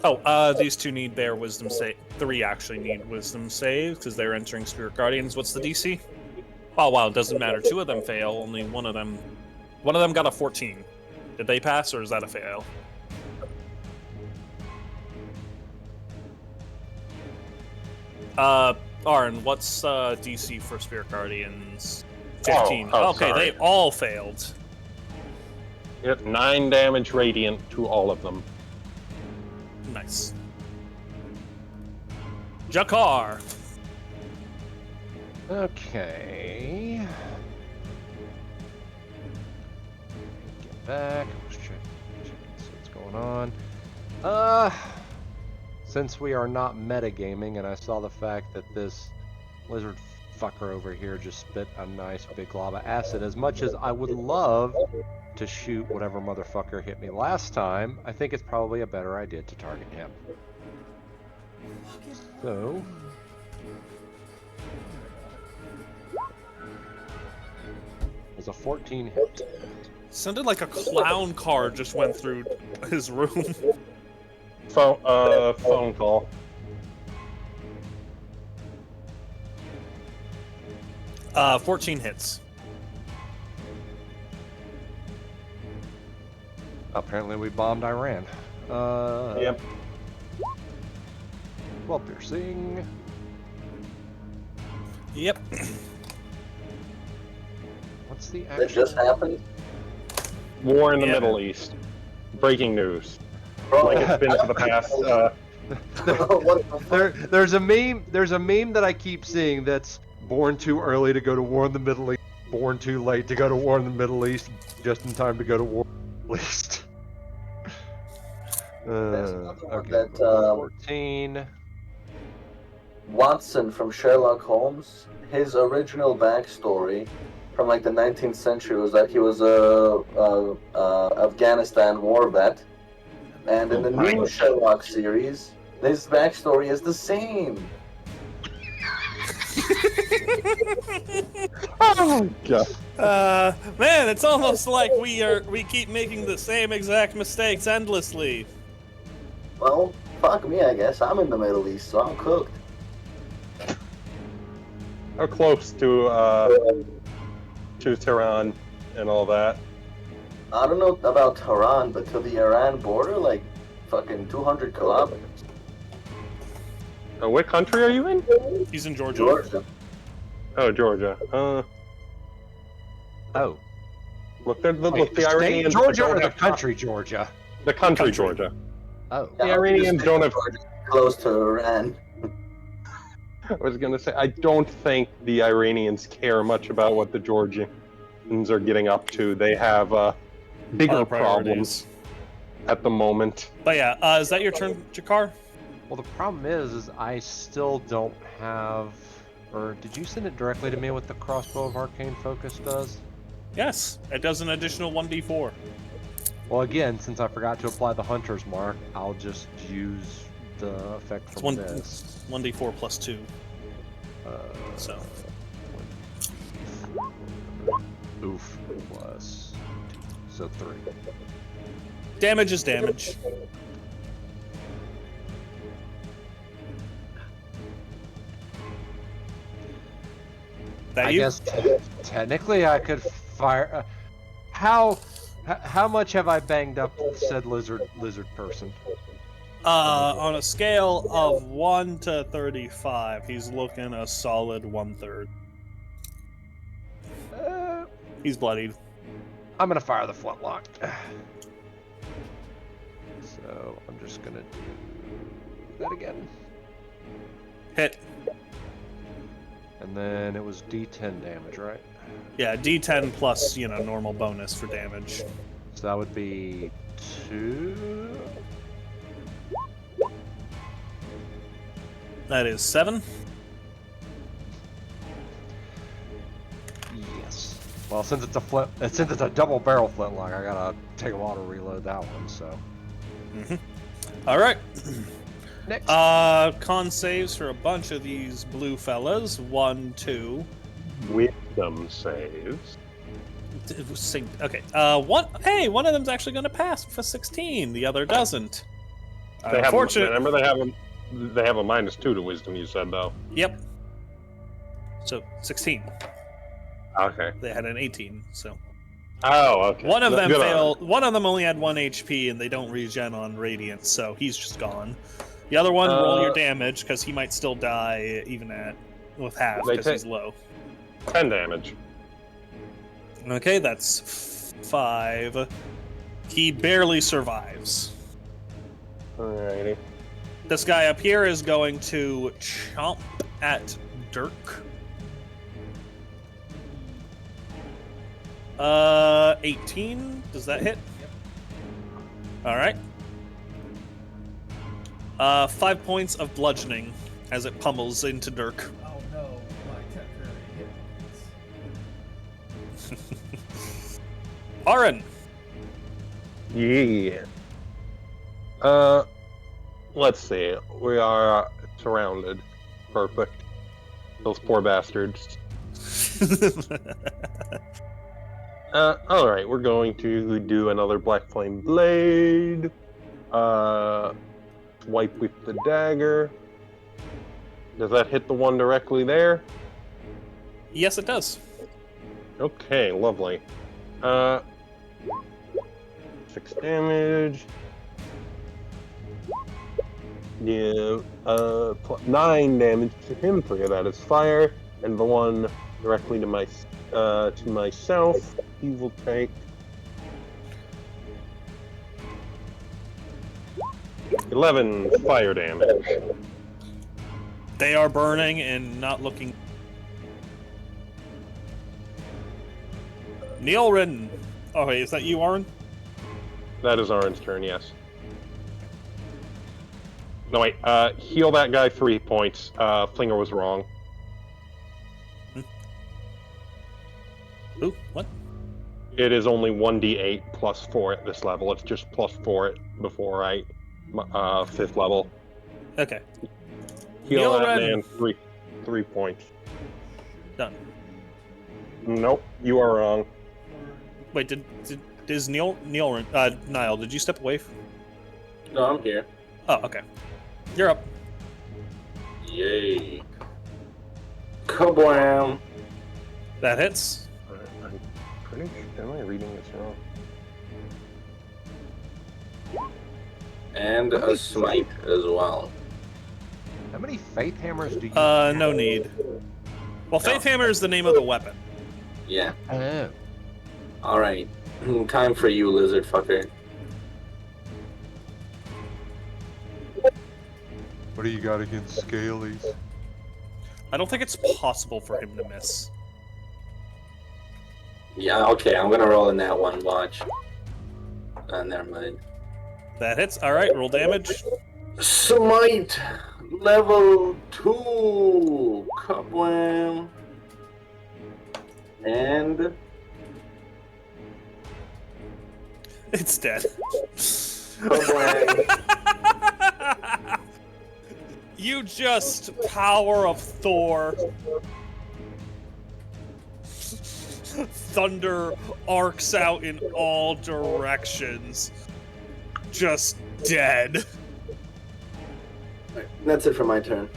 Oh, these 2 need their wisdom save. 3 actually need wisdom saves because they're entering Spirit Guardians. What's the DC? Oh wow, it doesn't matter. 2 of them fail. Only one of them got a 14. Did they pass, or is that a fail? Ahran, what's DC for Spirit Guardians? 15. Oh, okay, sorry. they all failed. Yep, 9 damage radiant to all of them. Nice. Jakar. Okay. Get back. Let's check see what's going on. Since we are not metagaming, and I saw the fact that this lizard fucker over here just spit a nice big glob of acid, as much as I would love to shoot whatever motherfucker hit me last time, I think it's probably a better idea to target him. So... It's a 14 hit. Sounded like a clown car just went through his room. Phone call. Uh, 14 hits. Apparently we bombed Iran. Yep. 12 piercing. Yep. What's the That actual... just happened. War in the Yeah. Middle East. Breaking news. Bro, Like it's been for the past. what the fuck? There's a meme that I keep seeing that's born too early to go to war in the Middle East, born too late to go to war in the Middle East, just in time to go to war in the Middle East. That's another one Okay, that, 14. Watson from Sherlock Holmes, his original backstory from like the 19th century was that he was a Afghanistan war vet, and in the new Sherlock series, his backstory is the same. Oh god. Man, it's almost like we keep making the same exact mistakes endlessly. Well, fuck me, I guess. I'm in the Middle East, so I'm cooked. How close to Tehran and all that? I don't know about Tehran, but to the Iran border, like fucking 200 kilometers. What country are you in? He's in Georgia. Georgia. Oh, Georgia. Oh. Look, the Wait, Iranians state Georgia don't or the have- country Georgia? The country, Country. Georgia. Oh. The Iranians don't have. Georgia, close to Iran. I was gonna say, I don't think the Iranians care much about what the Georgians are getting up to. They have bigger Other problems priorities. at the moment. But yeah, is that your turn, Jakar? Well, the problem is I still don't have... Or did you send it directly to me what the Crossbow of Arcane Focus does? Yes, it does an additional 1d4. Well, again, since I forgot to apply the Hunter's Mark, I'll just use the effect It's from one, this. 1d4 plus 2. So. Oof. Plus 2. So 3. Damage is damage. That I you? guess technically I could fire... how much have I banged up said lizard person? On a scale of 1 to 35, he's looking a solid 1/3. He's bloodied. I'm gonna fire the flintlock. So I'm just gonna do that again. Hit. And then it was D10 damage, right? Yeah, d10 plus, normal bonus for damage. So that would be 2. That is 7. Yes. Well, since it's a double barrel flintlock, I gotta take a while to reload that one. So All right. Next. Con saves for a bunch of these blue fellas. 1, 2. Wisdom saves. Okay. One. Hey, one of them's actually going to pass with a 16. The other doesn't. They have. Remember, they have a -2 to wisdom. You said though. Yep. So 16. Okay. They had an 18. So Oh, okay. one of them Good failed. One of them only had 1 HP, and they don't regen on radiant, so he's just gone. The other one, roll your damage because he might still die even with half because he's low. 10 damage. Okay, that's 5. He barely survives. Alrighty. This guy up here is going to chomp at Dirk. 18. Does that hit? Yep. All right. 5 points of bludgeoning as it pummels into Dirk. Oh no, my temporary hit points. Ahran. Yeah. Let's see. We are surrounded. Perfect. Those poor bastards. Alright, we're going to do another Black Flame Blade. Swipe with the dagger. Does that hit the one directly there? Yes, it does. Okay, lovely. 6 damage. Yeah, 9 damage to him. 3 of that is fire, and the one directly to myself, he will take 11 fire damage. They are burning and not looking. Nyullrin. Oh, wait, is that you, Ahran? That is Arn's turn, yes. No, wait, heal that guy 3 points. Flinger was wrong. Ooh, what? It is only 1d8 plus 4 at this level. It's just plus 4 before, right? 5th level. Okay. Heal that Nyullrin. man 3 points. Done. Nope, you are wrong. Wait, is Nyullrin, Niall, did you step away? No, I'm here. Oh, okay. You're up. Yay. Kablam. That hits. I'm pretty sure. Am I reading this wrong? And a smite as well. How many Faith Hammers do you No need. Well, Faith Hammer is the name of the weapon. Yeah. Oh. Alright. Time for you, lizard fucker. What do you got against Scalies? I don't think it's possible for him to miss. Yeah, okay, I'm gonna roll in that one, watch. Never mind. That hits. All right, roll damage. Smite! Level 2! Kablam! And... It's dead. Kablam! You just power of Thor. Thunder arcs out in all directions. Just dead. That's it for my turn.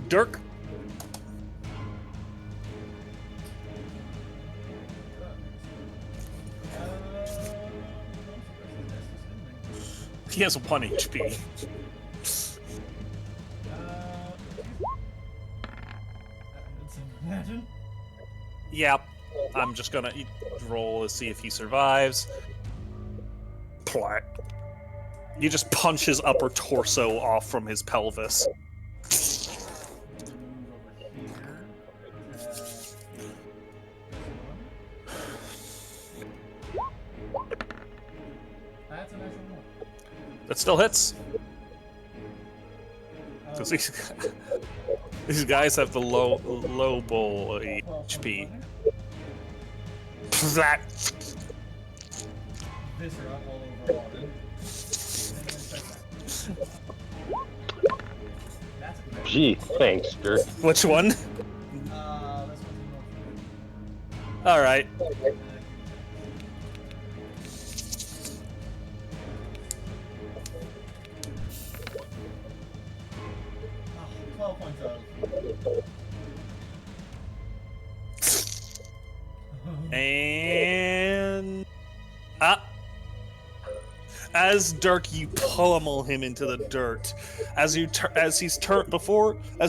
Dirk. He has 1 HP. Imagine. Yep. I'm just gonna roll to see if he survives. Plat. You just punch his upper torso off from his pelvis. That's a natural one. That still hits. Because these guys have the low bull HP. That. Viscera all over Alden. That's a good. Gee, thanks, Dirk. Which one? This one's more. All right. Oh, 12 points of. And as Dirk, you pummel him into the dirt. As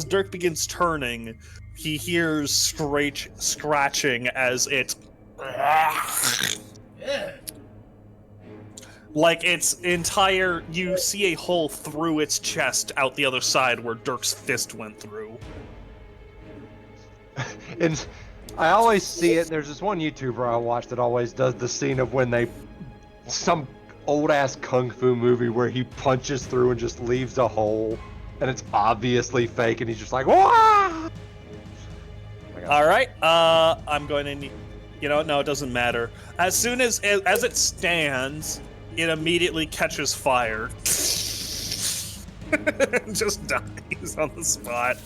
Dirk begins turning, he hears scratching as it, Yeah. like its entire. You see a hole through its chest out the other side where Dirk's fist went through. And I always see it. There's this one YouTuber I watch that always does the scene of when some old ass kung fu movie where he punches through and just leaves a hole, and it's obviously fake, and he's just like, "Wah!" All right. I'm going to need. You know, no, it doesn't matter. As soon as it stands, it immediately catches fire. Just dies on the spot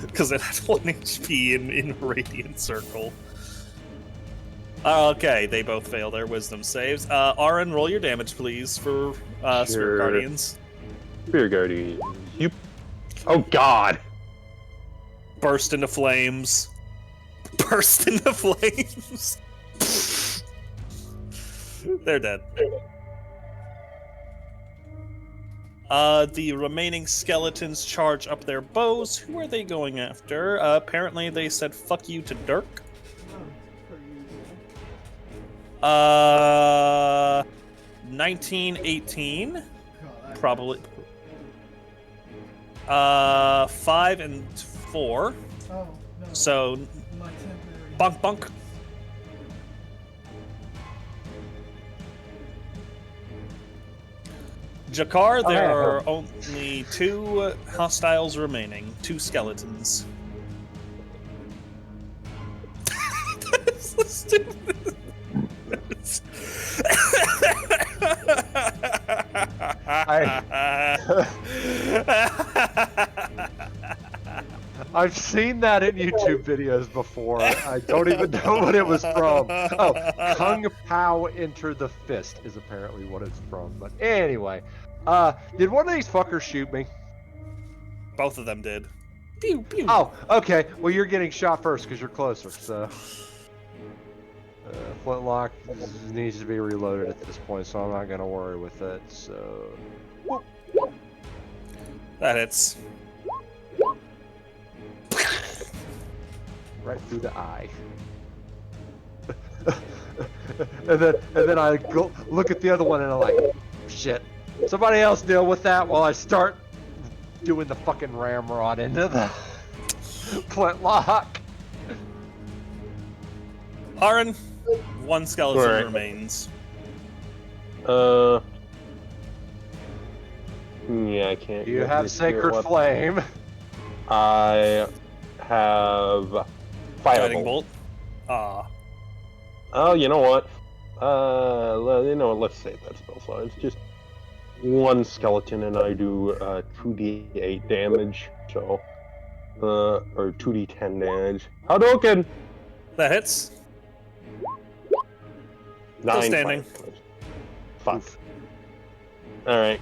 because it has 1 HP in Radiant Circle. Okay, they both fail their wisdom saves. Ahran, roll your damage, please, for Spirit Sure. Guardians. Spirit Guardian. You. Oh God. Burst into flames. Burst into flames. They're dead. The remaining skeletons charge up their bows. Who are they going after? Apparently they said fuck you to Dirk. Oh, per usual. 1918. God, that- Probably. 5 and 4. Oh, no. So, My temporary. bunk bunk. Jakar, there are only 2 hostiles remaining. 2 skeletons. That's so stupid. I've seen that in YouTube videos before. I don't even know what it was from. Oh, Kung Pao Enter the Fist is apparently what it's from. But anyway, did one of these fuckers shoot me? Both of them did. Pew, pew. Oh, okay. Well, you're getting shot first because you're closer. So, flintlock needs to be reloaded at this point, so I'm not gonna worry with it. So, That hits. right through the eye. and then I go look at the other one and I'm like, shit. Somebody else deal with that while I start doing the fucking ramrod into the flintlock. Ahran, 1 skeleton Alright. remains. Yeah, I can't. You get have this here. Sacred What- Flame. I have Guiding Firebolt. bolt. Ah. Oh, you know what? You know what? Let's save that spell slot. It's just 1 skeleton, and I do 2d8 damage. So, or 2d10 damage. Hadouken! That hits. 9 standing. fire points. Fuck. All right.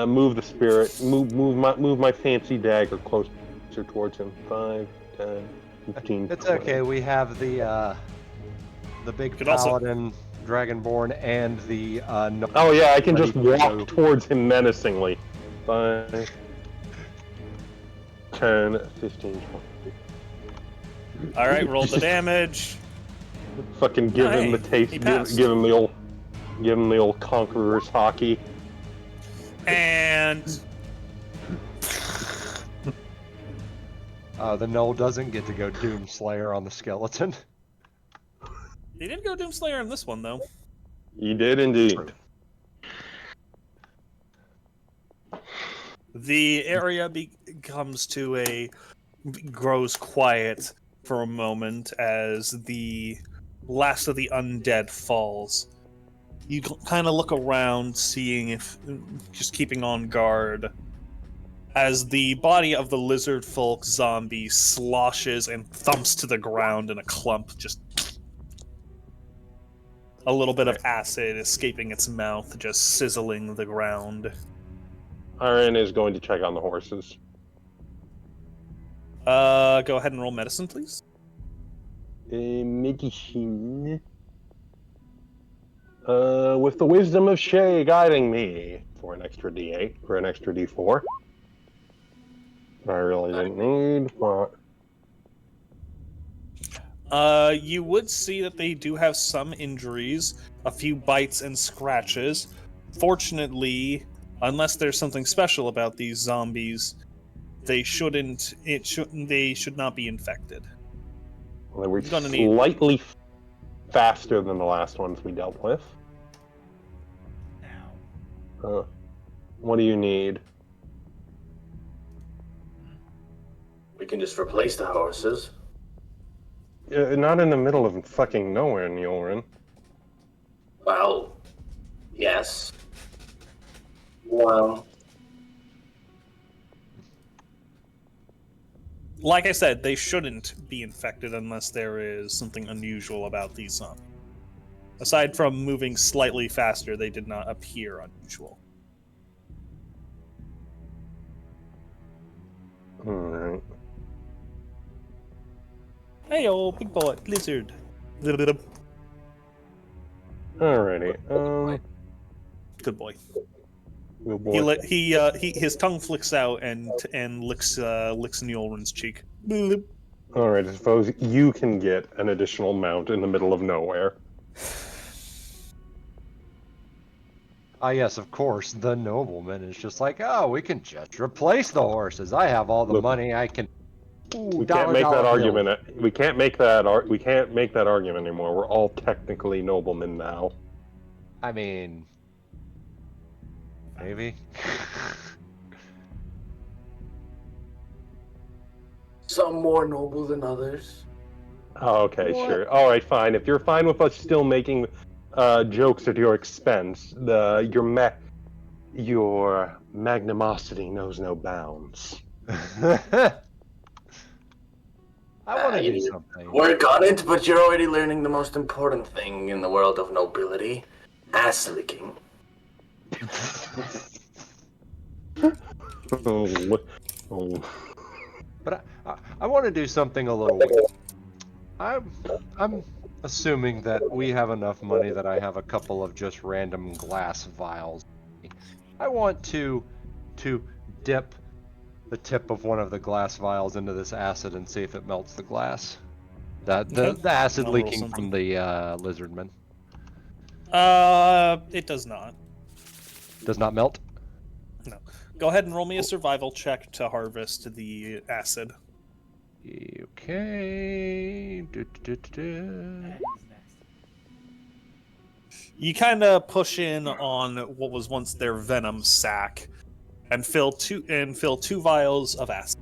Move the spirit. Move my fancy dagger closer towards him. 5, 10, 15. It's 20. okay. We have the big Could also- paladin, dragonborn, and the no. Oh yeah, I can just Ready to go. walk towards him menacingly. 5, 10, 15, 20. All right, roll the damage. Fucking give him the Hey, taste. he Give, passed. give him the old conqueror's hockey. And The Gnoll doesn't get to go Doomslayer on the skeleton. he didn't go Doomslayer in this one, though. You did indeed. The area grows quiet for a moment as the last of the undead falls. You kind of look around, seeing if, just keeping on guard, as the body of the lizard folk zombie sloshes and thumps to the ground in a clump, just a little bit of acid escaping its mouth, just sizzling the ground. Ahran is going to check on the horses. Go ahead and roll medicine, please. Medicine. With the wisdom of Shay guiding me for an extra D8, for an extra D4. I really didn't need, but... You would see that they do have some injuries, a few bites and scratches. Fortunately, unless there's something special about these zombies, they should not be infected. Well, they were Gonna need- slightly faster than the last ones we dealt with. Now, What do you need? We can just replace the horses. Not in the middle of fucking nowhere, Nyullrin. Well, yes. Well, Like I said, they shouldn't be infected unless there is something unusual about these zombies. Aside from moving slightly faster, they did not appear unusual. Alright. Hey, old big boy, lizard. Alrighty. Good boy. Good boy. His tongue flicks out and licks Nyullrin's cheek. Alright, I suppose you can get an additional mount in the middle of nowhere. Ah, yes, of course. The nobleman is just like, oh, we can just replace the horses. I have all the Look, money I can. Ooh, We can't make that argument. We can't make that. We can't make that argument anymore. We're all technically noblemen now. I mean, maybe. some more noble than others. Oh, okay, What? sure. All right, fine. If you're fine with us still making jokes at your expense, your magnanimosity knows no bounds. I want to do you something. Work on it, but you're already learning the most important thing in the world of nobility: ass licking. Oh. But I want to do something a little weird. I'm assuming that we have enough money that I have a couple of just random glass vials. I want to dip the tip of one of the glass vials into this acid and see if it melts the glass. The acid I'll roll leaking something. from the lizardman. It does not. Does not melt? No. Go ahead and roll me a survival check to harvest the acid. Okay. that is next. You kind of push in on what was once their venom sac, and fill two vials of acid.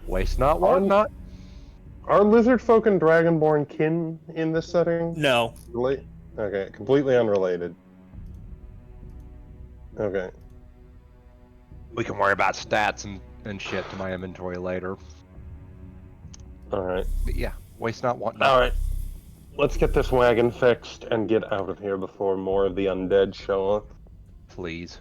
Waste not, want not. Are lizard folk and dragonborn kin in this setting? No, Okay, completely unrelated. Okay. We can worry about stats and shit to my inventory later. Alright. But yeah, waste not, want not. Alright. Let's get this wagon fixed and get out of here before more of the undead show up. Please.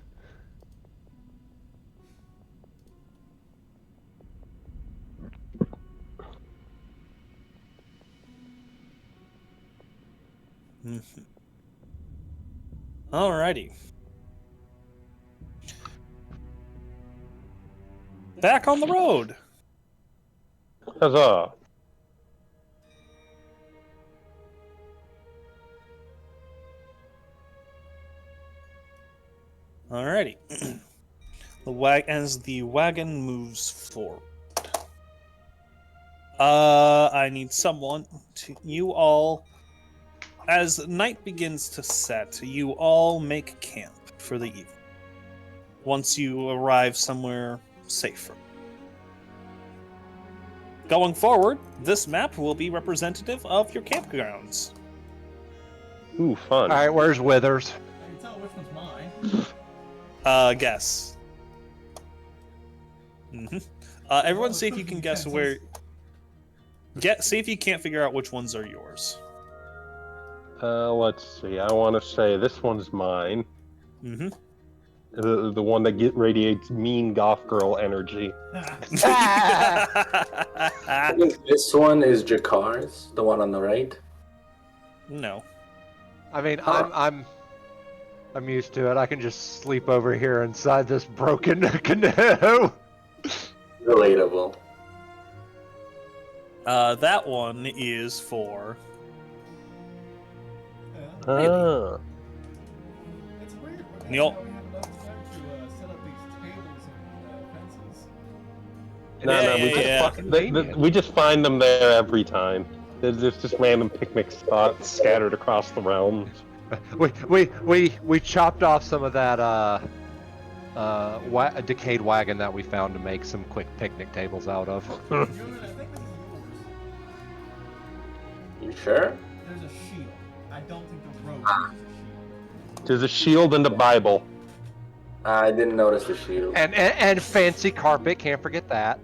Alrighty. Back on the road. Huzzah! Alrighty. As the wagon moves forward. I need someone to... You all... As night begins to set, you all make camp for the evening. Once you arrive somewhere safer. Going forward, this map will be representative of your campgrounds. Ooh, fun. All right, where's Withers? I can tell which one's mine. Guess. Everyone, see if you can guess where. See if you can't figure out which ones are yours. Let's see. I want to say this one's mine. Mm-hmm. The one that radiates mean goth girl energy. I think this one is Jakar's, the one on the right. No. I mean, I'm used to it. I can just sleep over here inside this broken canoe. Relatable. That one is for. Ah. It's weird. Neil. How we have enough time to set up these tables and fences. No, we just find them there every time. There's just random picnic spots scattered across the realms. We chopped off some of that decayed wagon that we found to make some quick picnic tables out of. Nyullrin, I think this is yours. You sure? There's a shield. I don't think the rope uses a shield. There's a shield and a Bible. I didn't notice the shield. And fancy carpet, can't forget that.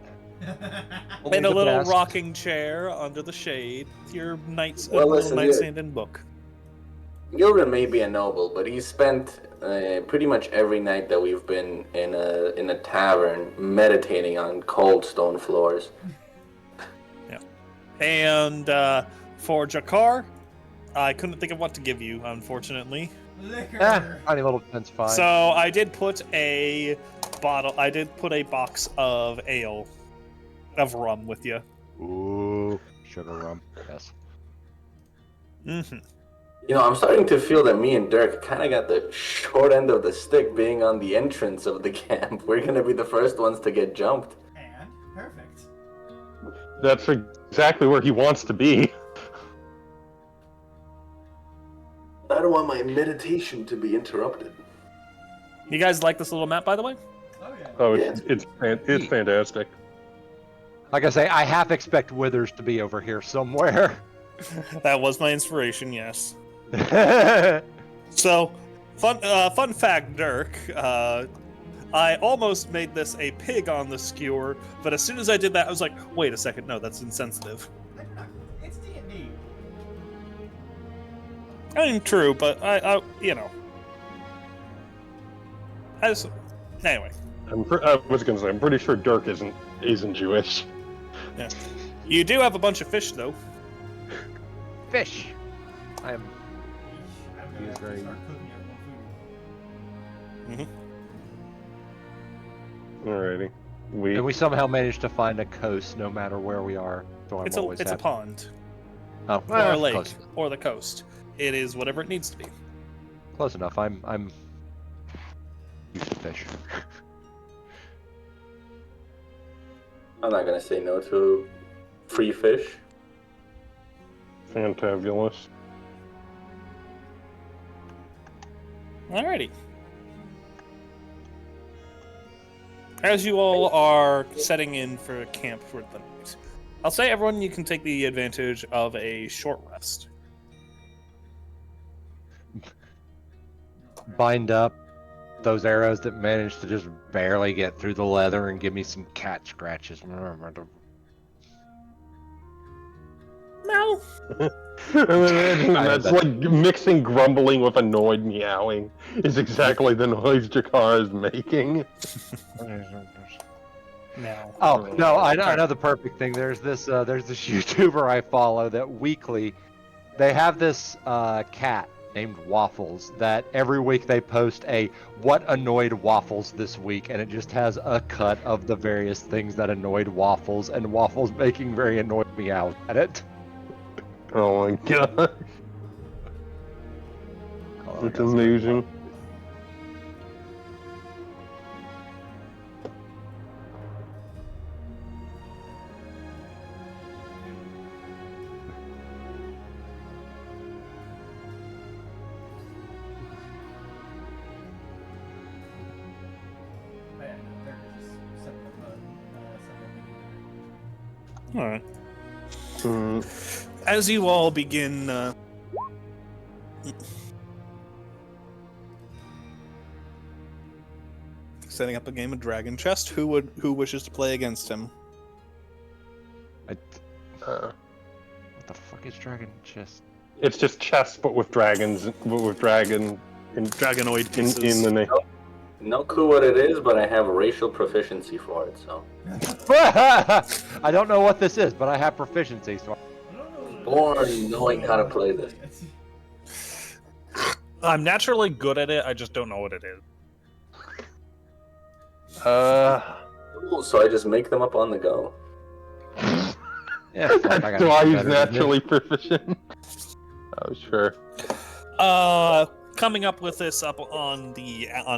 Only And a the little best. rocking chair under the shade. Your Well, little listen, nightstand and book. Nyullrin may be a noble, but he's spent pretty much every night that we've been in a tavern meditating on cold stone floors. And for Jakar, I couldn't think of what to give you, unfortunately. Liquor. Tiny little tent's fine. So I did put a box of ale, of rum with you. Ooh, sugar rum. Yes. Mm-hmm. You know, I'm starting to feel that me and Dirk kind of got the short end of the stick being on the entrance of the camp. We're going to be the first ones to get jumped. And perfect. That's exactly where he wants to be. I don't want my meditation to be interrupted. You guys like this little map, by the way? Oh yeah. Oh, it's fantastic. Like I say, I half expect Withers to be over here somewhere. That was my inspiration, yes. So, fun fact, Dirk. I almost made this a pig on the skewer, but as soon as I did that, I was like, wait a second, no, that's insensitive. It's D&D. I mean, true, but I you know. Anyway. I was gonna say, I'm pretty sure Dirk isn't Jewish. Yeah. You do have a bunch of fish, though. Fish. I am. I'm He gonna is have to very- start cooking your own food. Alrighty. And we somehow managed to find a coast no matter where we are. So I'm It's always a happy. pond, Oh, or a lake, Close, or the coast. It is whatever it needs to be. close enough. I'm used to fish. I'm not going to say no to free fish. Fantabulous. Alrighty. As you all are setting in for camp for the night, I'll say everyone you can take the advantage of a short rest. Bind up those arrows that managed to just barely get through the leather and give me some cat scratches. No. That's like mixing grumbling with annoyed meowing is exactly the noise Jakar is making. No. Oh no, I know the perfect thing. There's this YouTuber I follow that weekly, they have this cat named Waffles that every week they post a what annoyed Waffles this week, and it just has a cut of the various things that annoyed Waffles and Waffles making very annoyed meows at it. Oh my god. It's amazing. But yeah, no, they're just separate, All right. Mm, As you all begin setting up a game of Dragon Chest. Who wishes to play against him? What Uh, the fuck is Dragon Chest? it's just chess, but with dragons, but with dragon Dragonoid pieces. in the name. No clue what it is, but I have racial proficiency for it, so. I don't know what this is, but I have proficiency, so. Born knowing how to play this. I'm naturally good at it. I just don't know what it is. Cool, so I just make them up on the go. Yeah, fuck, I got Do I nothing use better than naturally proficient? Oh, sure. Coming up with this up on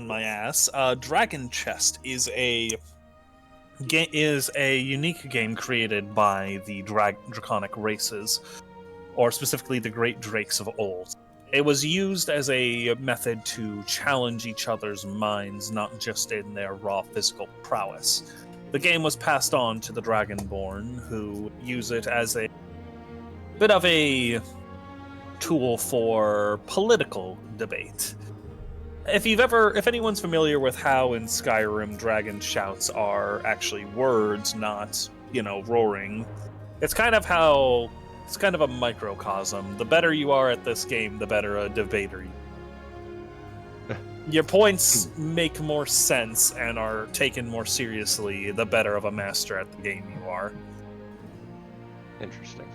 my ass. Dragon Chest is a unique game created by the draconic races, or specifically the Great Drakes of old. It was used as a method to challenge each other's minds, not just in their raw physical prowess. The game was passed on to the Dragonborn, who use it as a bit of a tool for political debate. If anyone's familiar with how in Skyrim dragon shouts are actually words, not, roaring, it's kind of a microcosm. The better you are at this game, the better a debater you are. Your points make more sense and are taken more seriously, the better of a master at the game you are. Interesting.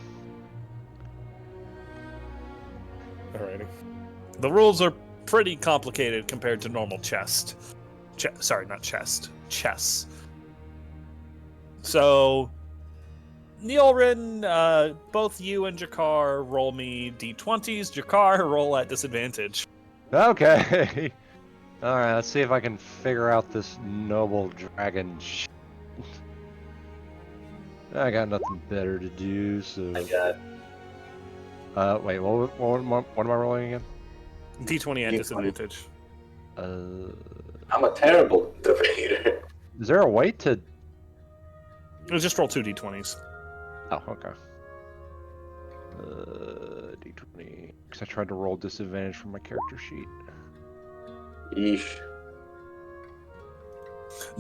Alrighty. The rules are pretty complicated compared to normal chess. So, Nyullrin, both you and Jakar roll me d20s. Jakar, roll at disadvantage. Okay. Alright, let's see if I can figure out this noble dragon I got nothing better to do, so... I got wait, what am I rolling again? D20 at D20. disadvantage. I'm a terrible debater. Is there a way to... Just roll 2 d20s. Oh, okay. D20. Because I tried to roll disadvantage from my character sheet. Yeesh.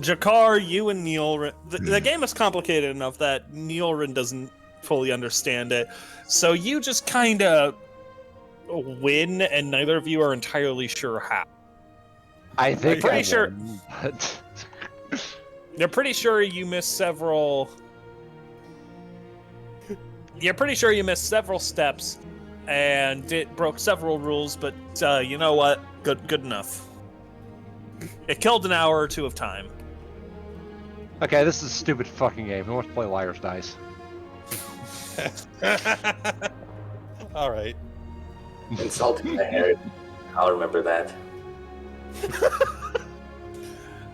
Jakar, you and Nyullrin... The game is complicated enough that Nyullrin doesn't fully understand it. So you just kind of win, and neither of you are entirely sure how. I think pretty I sure- won, but... You're pretty sure you missed several... You're pretty sure you missed several steps, and it broke several rules, but you know what? Good enough. It killed an hour or two of time. Okay, this is a stupid fucking game. Who wants to play Liar's Dice? Alright. Insulting the hair. I'll remember that.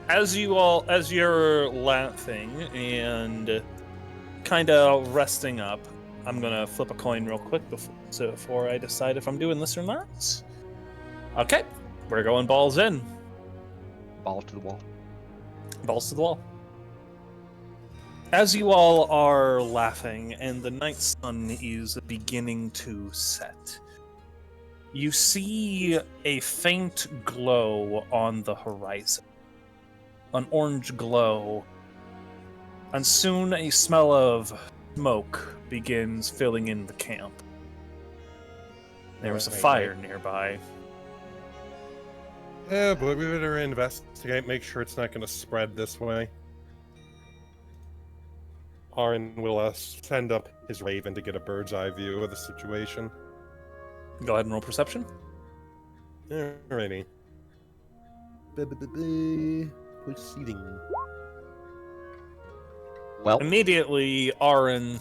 As you're laughing and kind of resting up, I'm gonna flip a coin real quick before I decide if I'm doing this or not. Okay, we're going balls in. Ball to the wall. Balls to the wall. As you all are laughing and the night sun is beginning to set, you see a faint glow on the horizon. An orange glow. And soon a smell of smoke begins filling in the camp. There was a fire nearby. Yeah, but we better investigate, make sure it's not going to spread this way. Ahran will send up his raven to get a bird's eye view of the situation. Go ahead and roll perception. Alrighty. Proceeding. Well, Immediately, Ahran,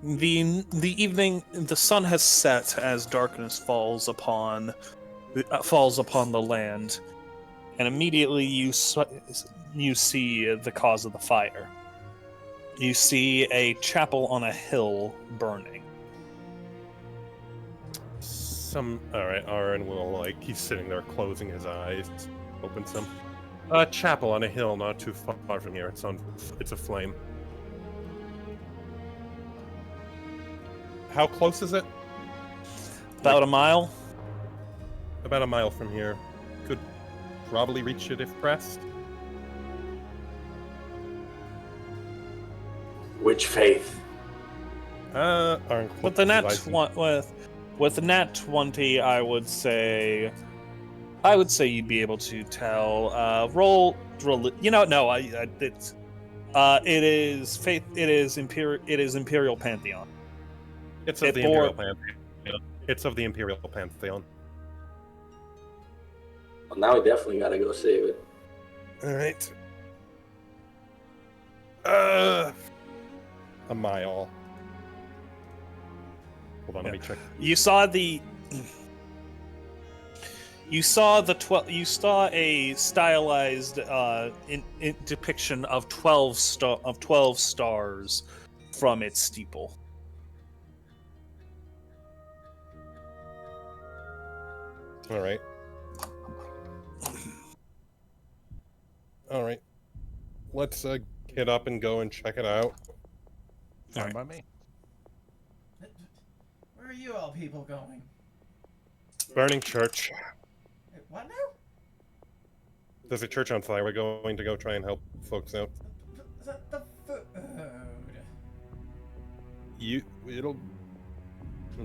the evening, the sun has set as darkness falls upon the land, and immediately you see the cause of the fire. You see a chapel on a hill burning. Alright, Ahran will, he's sitting there closing his eyes, opens them. A chapel on a hill not too far from here. It's a flame. How close is it? About a mile. About a mile from here. Could probably reach it if pressed. Which faith? With the nat 20, I would say you'd be able to tell. Roll. No, it is faith. It is Imperial Pantheon. It's of the Imperial Pantheon. It's of the Imperial Pantheon. Well, now we definitely gotta go save it. All right. A mile. Hold on, let me check. You saw a stylized depiction of 12 stars from its steeple. All right. All right. Let's get up and go and check it out. Fine by me. Where are you all people going? Burning church. What now? There's a church on fire. We're going to go try and help folks out. The food.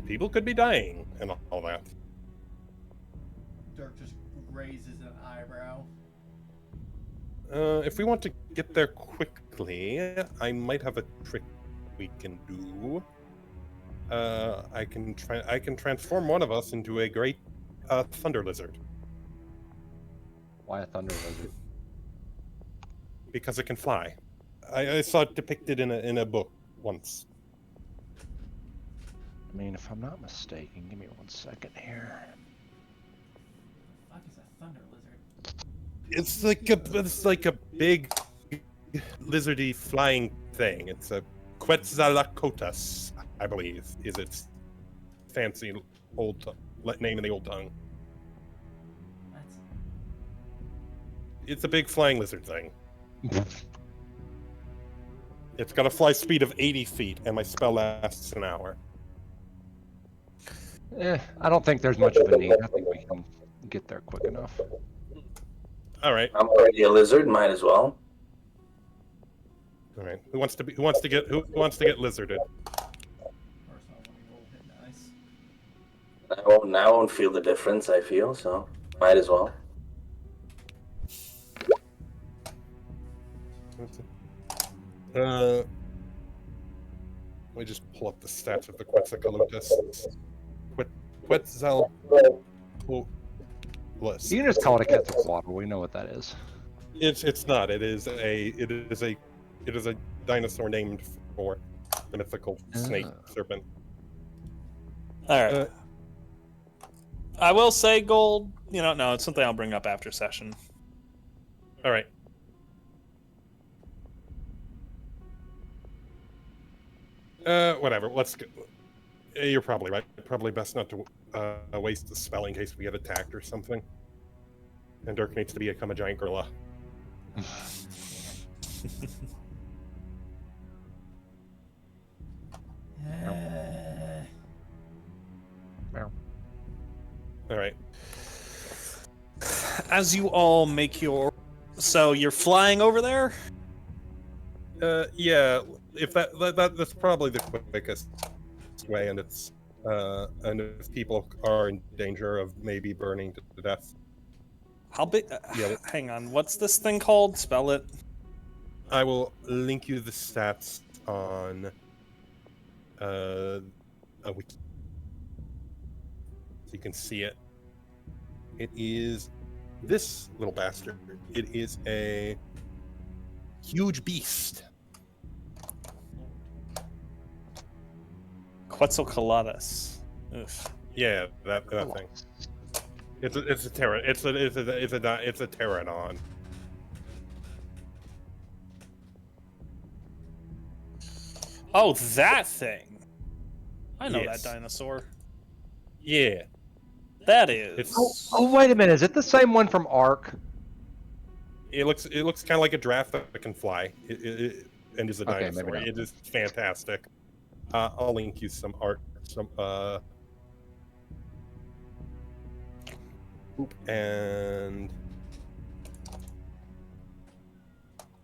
People could be dying and all that. Dirk just raises an eyebrow. If we want to get there quickly, I might have a trick we can do. I can transform one of us into a great thunder lizard. Why a thunder lizard? Because it can fly. I saw it depicted in a book once. I mean, if I'm not mistaken, give me 1 second here. What the fuck is a thunder lizard? It's like a big lizardy flying thing. It's a Quetzalcoatlus, I believe, is its fancy old name in the old tongue. What? It's a big flying lizard thing. It's got a fly speed of 80 feet, and my spell lasts an hour. I don't think there's much of a need. I think we can get there quick enough. All right. I'm already a lizard. Might as well. All right. Who wants to get lizarded? First off, let me roll hit dice. Now I won't feel the difference. I feel so. Might as well. Let me just pull up the stats of the Quetzalcoatlus. Quetzalcoatlus. You can just call it a Quetzalcoatl. We know what that is. It's not. It is a dinosaur named for the mythical snake serpent. All right. I will say, Gold. No, it's something I'll bring up after session. All right. Whatever. Let's go. You're probably right. Probably best not to waste the spell in case we get attacked or something. And Dirk needs to become a giant gorilla. All right. As you all make your... So you're flying over there? Yeah. If that's probably the quickest way, and it's and if people are in danger of maybe burning to death. How big? Yeah. Hang on. What's this thing called? Spell it. I will link you the stats on a wiki, so you can see it. It is this little bastard. It is a huge beast. Quetzalcoatlus. Yeah, that thing. It's a pterodon. Oh, that thing. I know Yes. that dinosaur. Yeah. That is. Oh, wait a minute. Is it the same one from Ark? It looks kind of like a giraffe that can fly. And is a dinosaur. maybe not. It is fantastic. I'll link you some art. And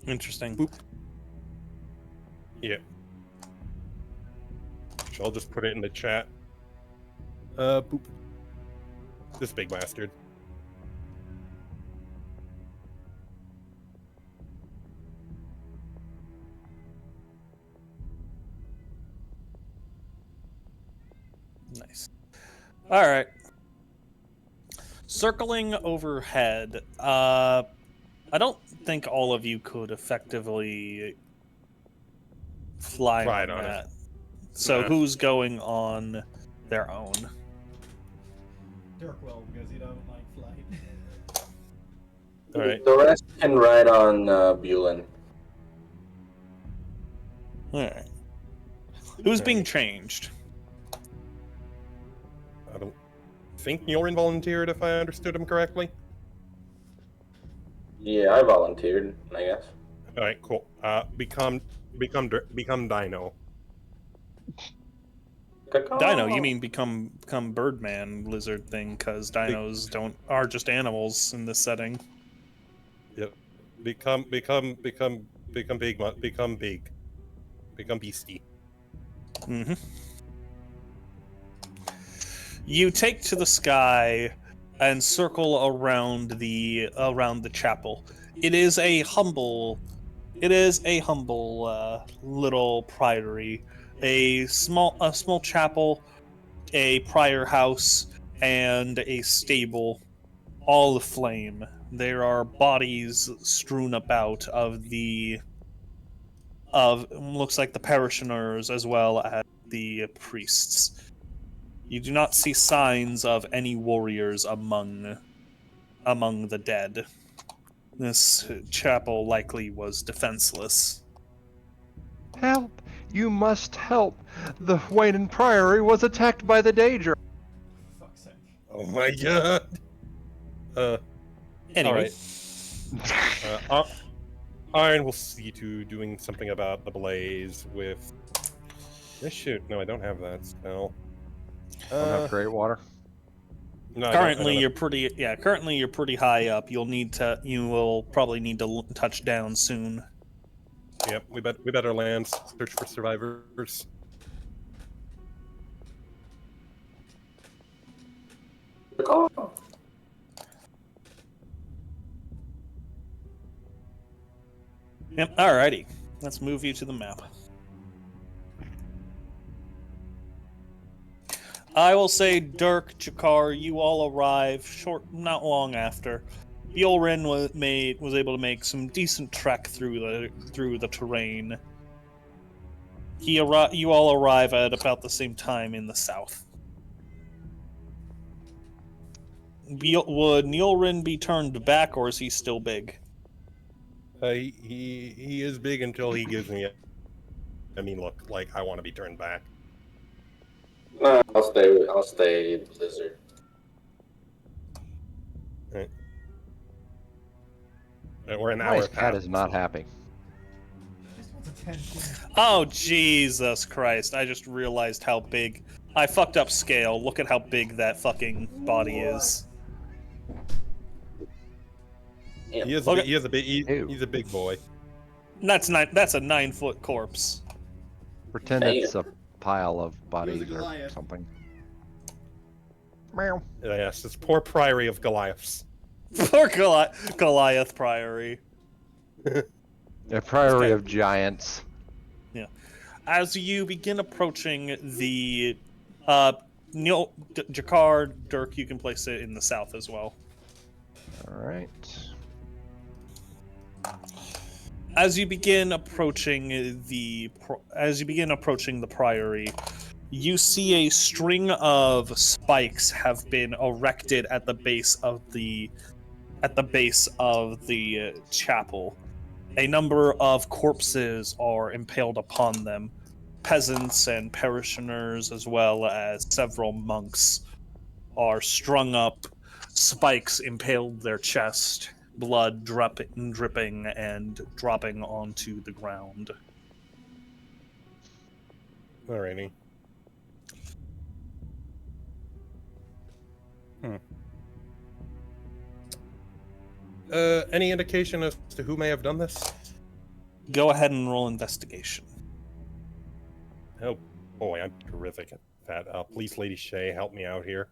Interesting. Boop. Yeah. which I'll just put it in the chat. Boop. This big bastard. Nice. All right. Circling overhead. I don't think all of you could effectively fly Right on on it. that. So Nah. who's going on their own? Dirk will, because he don't like flight. All right. The rest can ride on Bulin. All right. Who's being changed? I don't think Nyullrin volunteered, if I understood him correctly. Yeah, I volunteered, I guess. All right, cool. Become Dino. Dino, you mean become Birdman lizard thing? Because dinos are just animals in this setting. Yep. Become big. Become beastie. Mm-hmm. You take to the sky and circle around the chapel. It is a humble little priory, a small chapel, a prior house, and a stable, all aflame. There are bodies strewn about of looks like the parishioners as well as the priests. You do not see signs of any warriors among the dead. This chapel likely was defenseless. Help! You must help! The Wayne Priory was attacked by the Daedra. Fuck's sake. Oh my god. Anyway, Iron will see to doing something about the blaze with. Shoot, no, I don't have that spell. Don't have great water. No, currently you're pretty high up. You will probably need to touch down soon. Yep, we better land. Search for survivors. Yep. Alrighty, let's move you to the map. I will say, Dirk, Jakar, you all arrive not long after. Nyullrin was able to make some decent trek through the terrain. You all arrive at about the same time in the south. Would Nyullrin be turned back, or is he still big? He is big until he gives me look, like I want to be turned back. No, I'll stay Blizzard. Right. We're an My hour cat past. is not happy. Just wants attention. Oh, Jesus Christ. I just realized how big... I fucked up scale. Look at how big that fucking body is. He's a big boy. That's a 9-foot corpse. Pretend Hey. it's a pile of bodies or Goliath. something. Meow. Yes, it's poor priory of Goliaths. Poor Goliath Priory. A priory of giants. As you begin approaching the... Jakar, Dirk, you can place it in the south as well. Alright. As you begin approaching the priory, you see a string of spikes have been erected at the base of the chapel. A number of corpses are impaled upon them, peasants and parishioners, as well as several monks, are strung up. Spikes impaled their chest, blood dripping and dropping onto the ground. Alrighty. Any indication as to who may have done this? Go ahead and roll investigation. Oh Boy, I'm terrific at that. Please, Lady Shay, help me out here.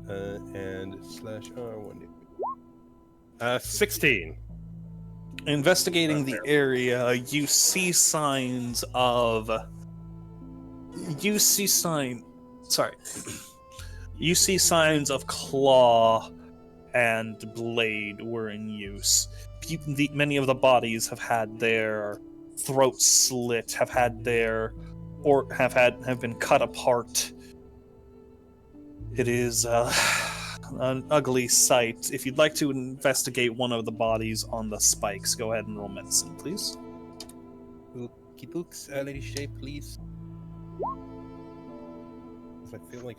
And slash R1. 16. Investigating the area, you see signs of. You see signs of claw and blade were in use. Many of the bodies have had their throats slit, have been cut apart. It is an ugly sight. If you'd like to investigate one of the bodies on the spikes, go ahead and roll medicine, please. Okie books, Lady Shay, please. 'Cause I feel like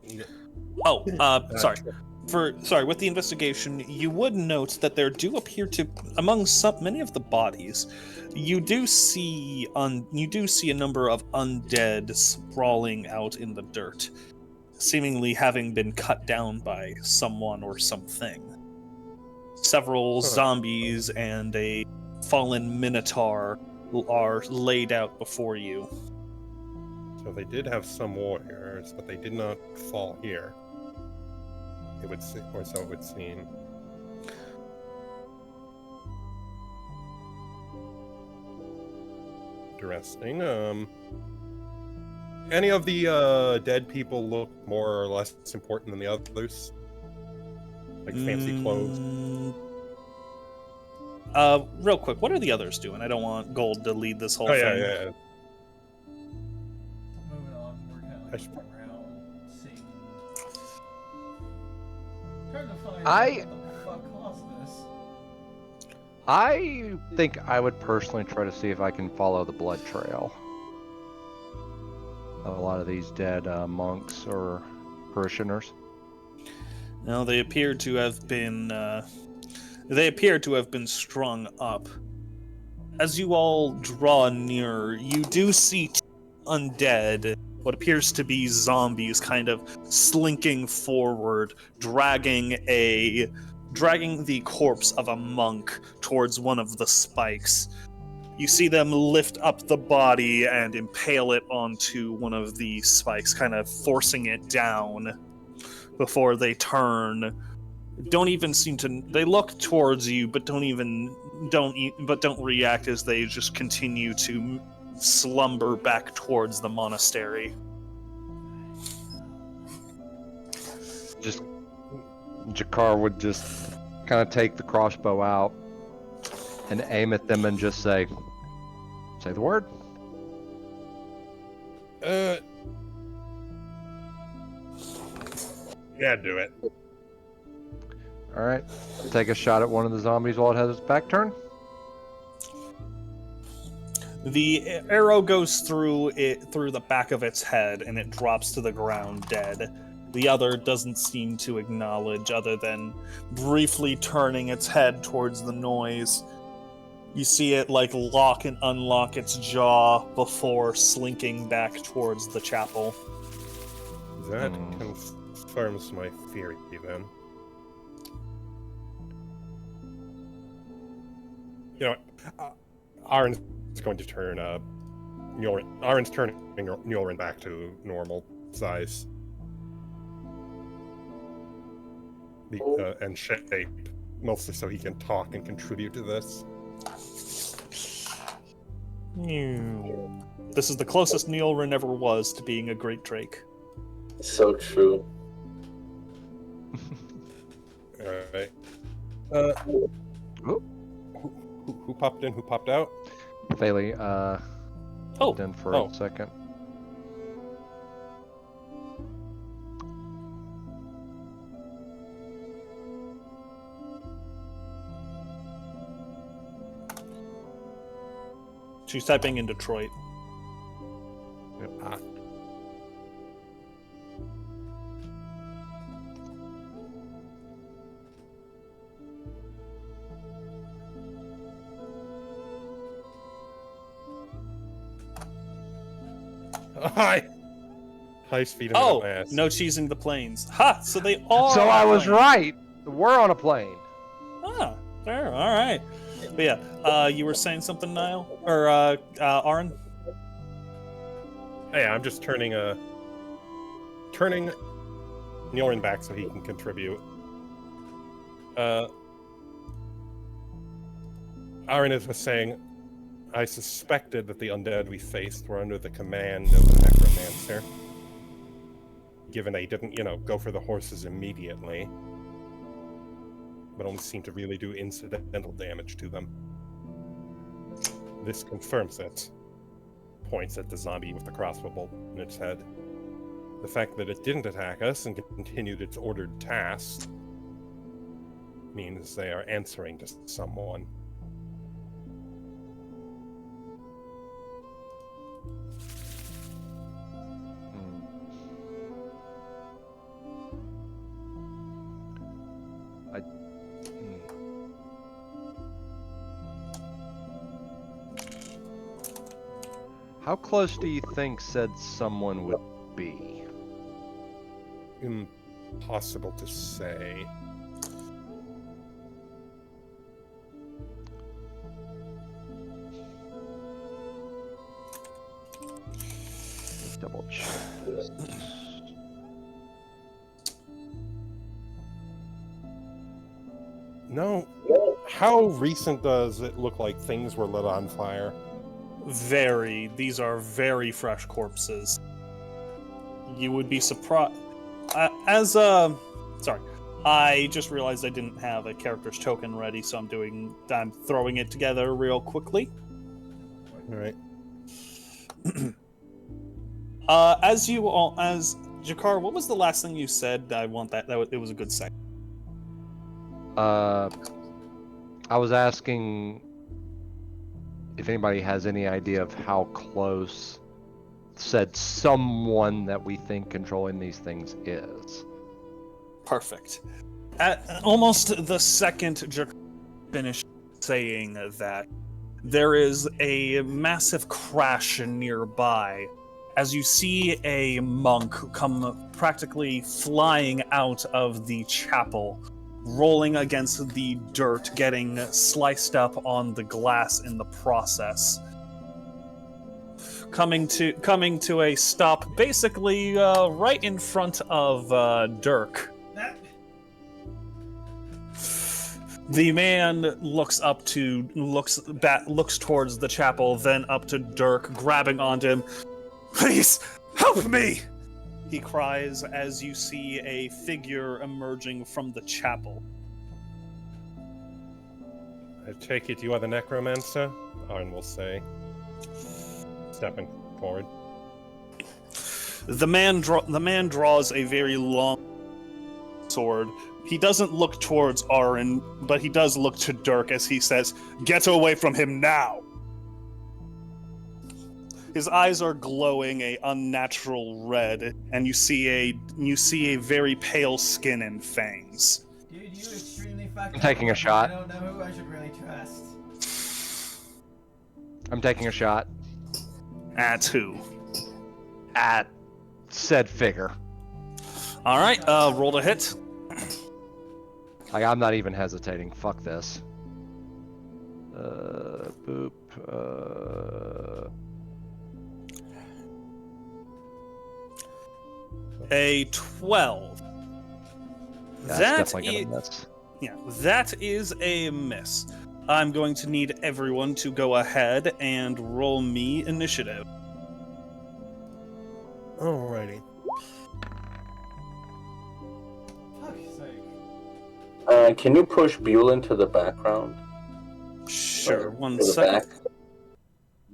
I need it. Oh, sorry. With the investigation, you would note that there do appear to, among many of the bodies, you do see a number of undead sprawling out in the dirt, seemingly having been cut down by someone or something. Several zombies and a fallen minotaur are laid out before you. So they did have some warriors, but they did not fall here. It would seem, or so it would seem. Interesting. Any of the dead people look more or less important than the others? Like fancy clothes? Real quick, what are the others doing? I don't want Gold to lead this whole thing. Yeah. Moving on, we're kind of looking around, seeing. Trying to find out what the fuck caused this. I think I would personally try to see if I can follow the blood trail of a lot of these dead monks or parishioners. No, they appear to have been strung up. As you all draw nearer, you do see undead, what appears to be zombies, kind of slinking forward, dragging the corpse of a monk towards one of the spikes. You see them lift up the body and impale it onto one of the spikes, kind of forcing it down before they turn. They look towards you, but don't react as they just continue to slumber back towards the monastery. Just Jakar would just kind of take the crossbow out and aim at them and just say the word. Yeah, do it. All right, take a shot at one of the zombies while it has its back turned. The arrow goes through the back of its head, and it drops to the ground dead. The other doesn't seem to acknowledge, other than briefly turning its head towards the noise. You see it lock and unlock its jaw before slinking back towards the chapel. That confirms my theory, then. You know, Ahran's going to turn Nyullrin. Ahran's turning Nyullrin back to normal size. And shape, mostly so he can talk and contribute to this. This is the closest Nyullrin ever was to being a great drake. So true. Alright. Who popped in? Who popped out? Bailey, popped in for a second. She's typing in Detroit. High speed. Oh, no cheesing the planes. Ha! So they are. So I was right. We're on a plane. Ah. Fair. All right. But yeah, you were saying something, Niall or Aaron? Hey, I'm just turning Nyullrin back so he can contribute. Aaron was saying, I suspected that the undead we faced were under the command of the necromancer, given they didn't, go for the horses immediately, but only seemed to really do incidental damage to them. This confirms it. Points at the zombie with the crossbow bolt in its head. The fact that it didn't attack us and continued its ordered task means they are answering to someone. How close do you think said someone would be? Impossible to say. Let's double check this. No. How recent does it look like things were lit on fire? Very. These are very fresh corpses. You would be surprised. Sorry. I just realized I didn't have a character's token ready, so I'm throwing it together real quickly. All right. As Jakar, what was the last thing you said? I want that. It was a good second. I was asking if anybody has any idea of how close said someone that we think controlling these things is. Perfect. At almost the second Jakar finished saying that, there is a massive crash nearby as you see a monk come practically flying out of the chapel, rolling against the dirt, getting sliced up on the glass in the process. Coming to a stop basically right in front of Dirk. The man looks towards the chapel, then up to Dirk, grabbing onto him. "Please, help me!" he cries as you see a figure emerging from the chapel. I take it you are the necromancer? Arn will say, stepping forward. The man draws a very long sword. He doesn't look towards Aaron, but he does look to Dirk as he says, "Get away from him now!" His eyes are glowing a unnatural red, and you see a very pale skin and fangs. Dude, you extremely fucking. I'm taking a shot. I don't know who I should really trust. I'm taking a shot At who? at said figure. All right, roll to hit. Like, I'm not even hesitating. Fuck this. Boop. A 12. That's That definitely gonna miss. Yeah, that is a miss. I'm going to need everyone to go ahead and roll me initiative. Alrighty. Fuck's sake. Can you push Buell into the background? Sure, one To the second. back?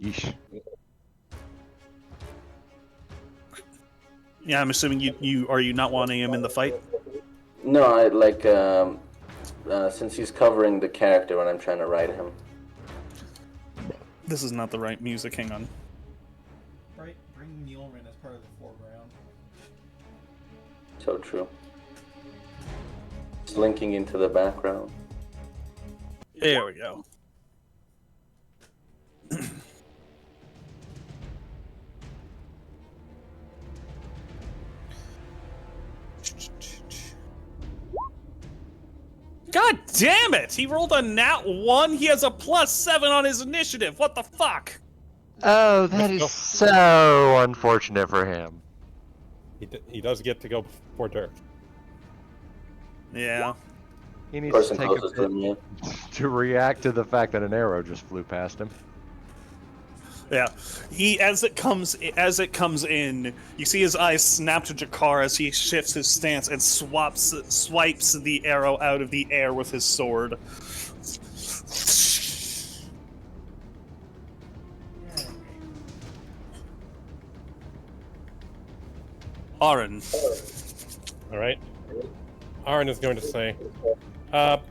Yeesh. Yeah, I'm assuming you are you not wanting him in the fight? No, I like since he's covering the character when I'm trying to write him. This is not the right music. Hang on. Right, bring Nyullrin as part of the foreground. So true. Slinking into the background. There we go. God damn it! He rolled a nat 1. He has a +7 on his initiative. What the fuck? Oh, that is so unfortunate for him. He does get to go before Dirk. Yeah. He needs Person to take a closest to bit him, yeah. to react to the fact that an arrow just flew past him. Yeah. He as it comes in, you see his eyes snap to Jakar as he shifts his stance and swipes the arrow out of the air with his sword. Ahran. All right. Ahran is going to say,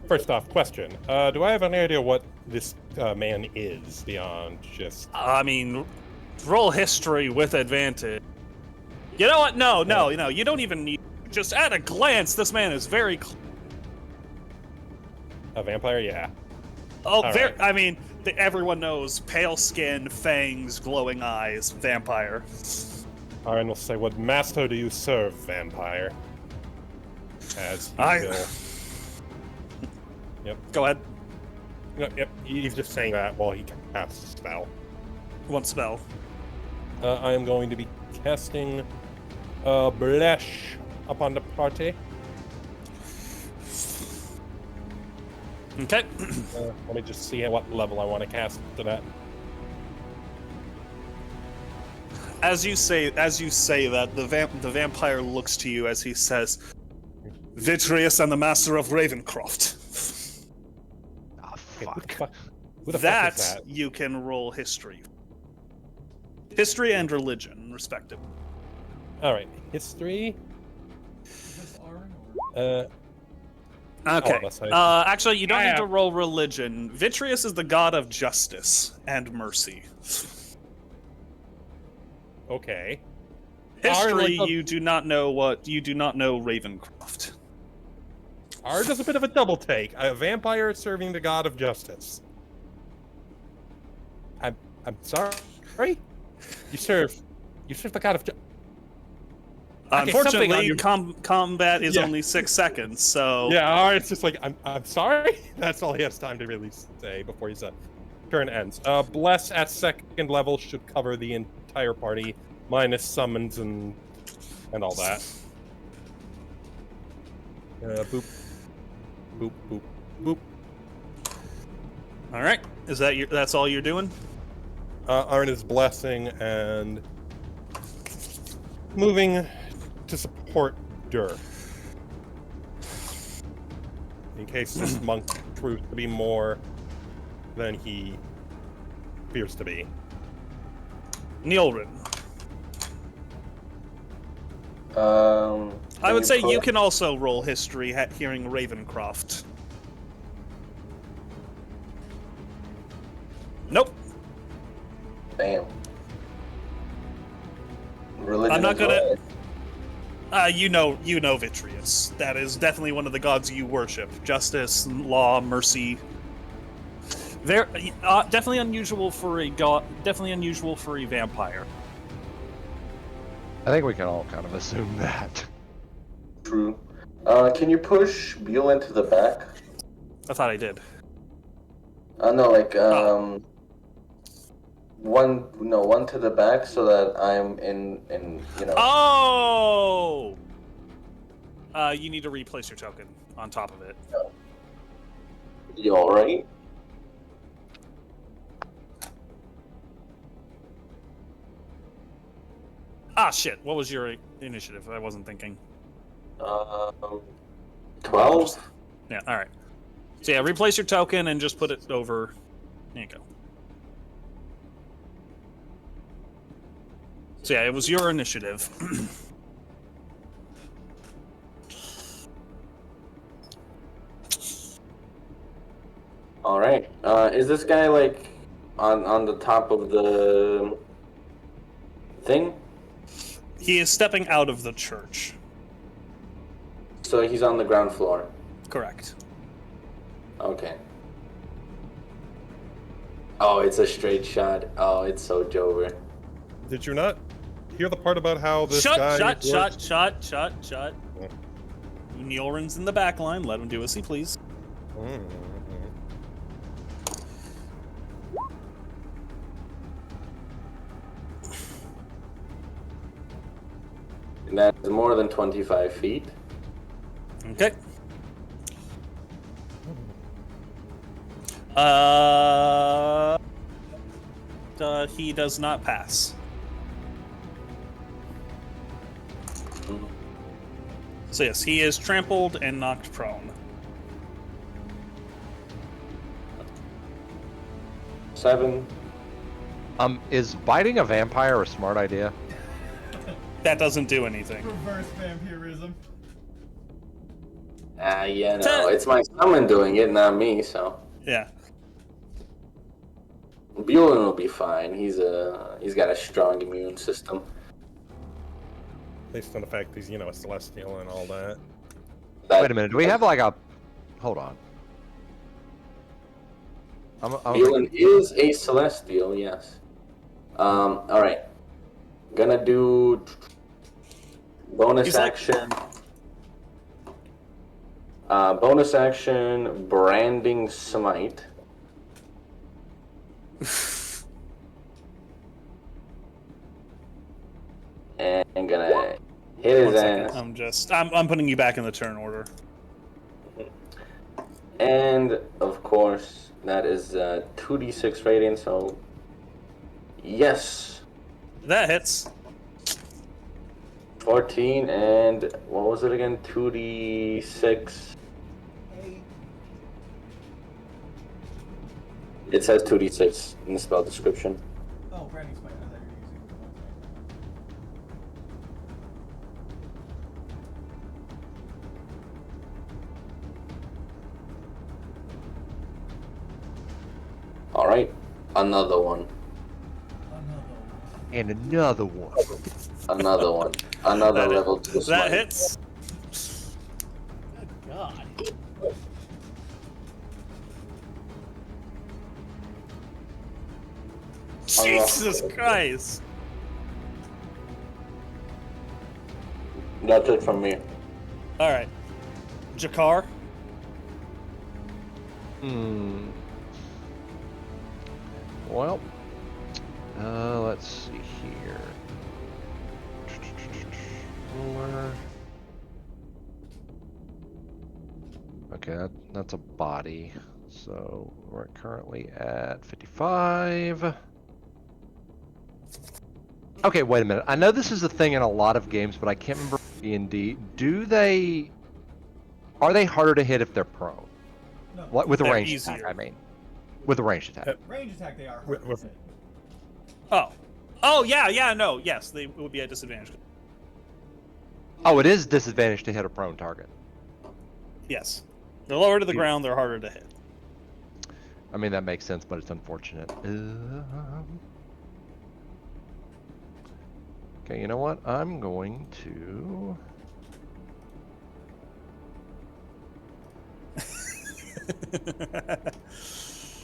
first off, question. Do I have any idea what this man is beyond just... I mean, roll history with advantage. You know what? No, you don't even need... Just at a glance, this man is very... a vampire? Yeah. Oh, All very... right. I mean, everyone knows. Pale skin, fangs, glowing eyes, vampire. Ahran will say, what master do you serve, vampire? As he will... Yep. Go ahead. Yep, he's just saying that while he casts a spell. One spell. I am going to be casting Blesh upon the party. Okay. Let me just see at what level I want to cast to that. As you say that, the vampire looks to you as he says, "Vitreous and the Master of Ravencroft." Oh, Okay, fuck. who the fuck That is that? you can roll history. History and religion, respectively. Alright, history. Is this Ahran or? Okay. that's how you- Actually, you don't need Yeah. to roll religion. Vitreous is the god of justice and mercy. Okay. History, like, you do not know Ravencroft. Ours is a bit of a double take. A vampire serving the god of justice. I'm sorry? You serve the god of justice. Okay, something on Unfortunately, your- combat is Yeah. only 6 seconds, so... Yeah, alright, it's just like, I'm sorry? That's all he has time to really say before his turn ends. Bless at second level should cover the entire party, minus summons and all that. Boop. Boop, boop, boop. Alright, that's all you're doing? Ahran is blessing and moving to support Dirk. In case this monk proves to be more than he appears to be. Nyullrin. I would say you can also roll history hearing Ravencroft. Nope. Damn. Religion I'm not as gonna- well. You know Vitreous. That is definitely one of the gods you worship. Justice, law, mercy. Very, definitely unusual for a god. Definitely unusual for a vampire. I think we can all kind of assume that. True. Can you push Buell into the back? I thought I did. No, like one to the back so that I'm in you know. Oh! You need to replace your token on top of it. You alright? Ah, shit. What was your initiative? I wasn't thinking. 12? Yeah, alright. So yeah, replace your token and just put it over. There you go. So yeah, it was your initiative. Alright. Is this guy like on the top of the thing? He is stepping out of the church. So he's on the ground floor. Correct. Okay. Oh, it's a straight shot. Oh, it's so Jover. Did you not hear the part about how this Shut. guy Yeah. Nyullrin's in the back line. Let him do as he please. Mhm. And that's more than 25 feet. Okay. Uh, he does not pass. So yes, he is trampled and knocked prone. 7. Is biting a vampire a smart idea? That doesn't do anything. Reverse vampirism. Yeah, no, it's my summon doing it, not me, so. Yeah. Buellin will be fine. He's got a strong immune system. Based on the fact he's, a celestial and all that. Wait a minute. Do we have like a? Hold on. Buellin is a celestial, yes. All right. Gonna do bonus action. Bonus action, branding smite. And I'm gonna hit his 1 ass. second. I'm putting you back in the turn order. And of course, that is 2d6 radiant. So yes, That hits. 14 and what was it again? 2d6. It says 2d6 in the spell description. Oh, branding smite. I thought you were using All right, another one. And another one. Another one. Another That level 2 smite. That hits. Good God. Jesus Christ. That's it from me. All right. Jakar. Well, let's see here. Okay, that's a body. So we're currently at 55. Okay, wait a minute. I know this is a thing in a lot of games, but I can't remember D&D. Are they harder to hit if they're prone? No. What with a They're ranged attack? easier. I mean, with a ranged attack. Range attack, they are hard With- to hit. Oh, yeah, no, yes, they would be at disadvantage. Oh, it is disadvantage to hit a prone target. Yes. They're lower to the Yeah. ground, they're harder to hit. I mean, that makes sense, but it's unfortunate. Okay, you know what? I'm going to...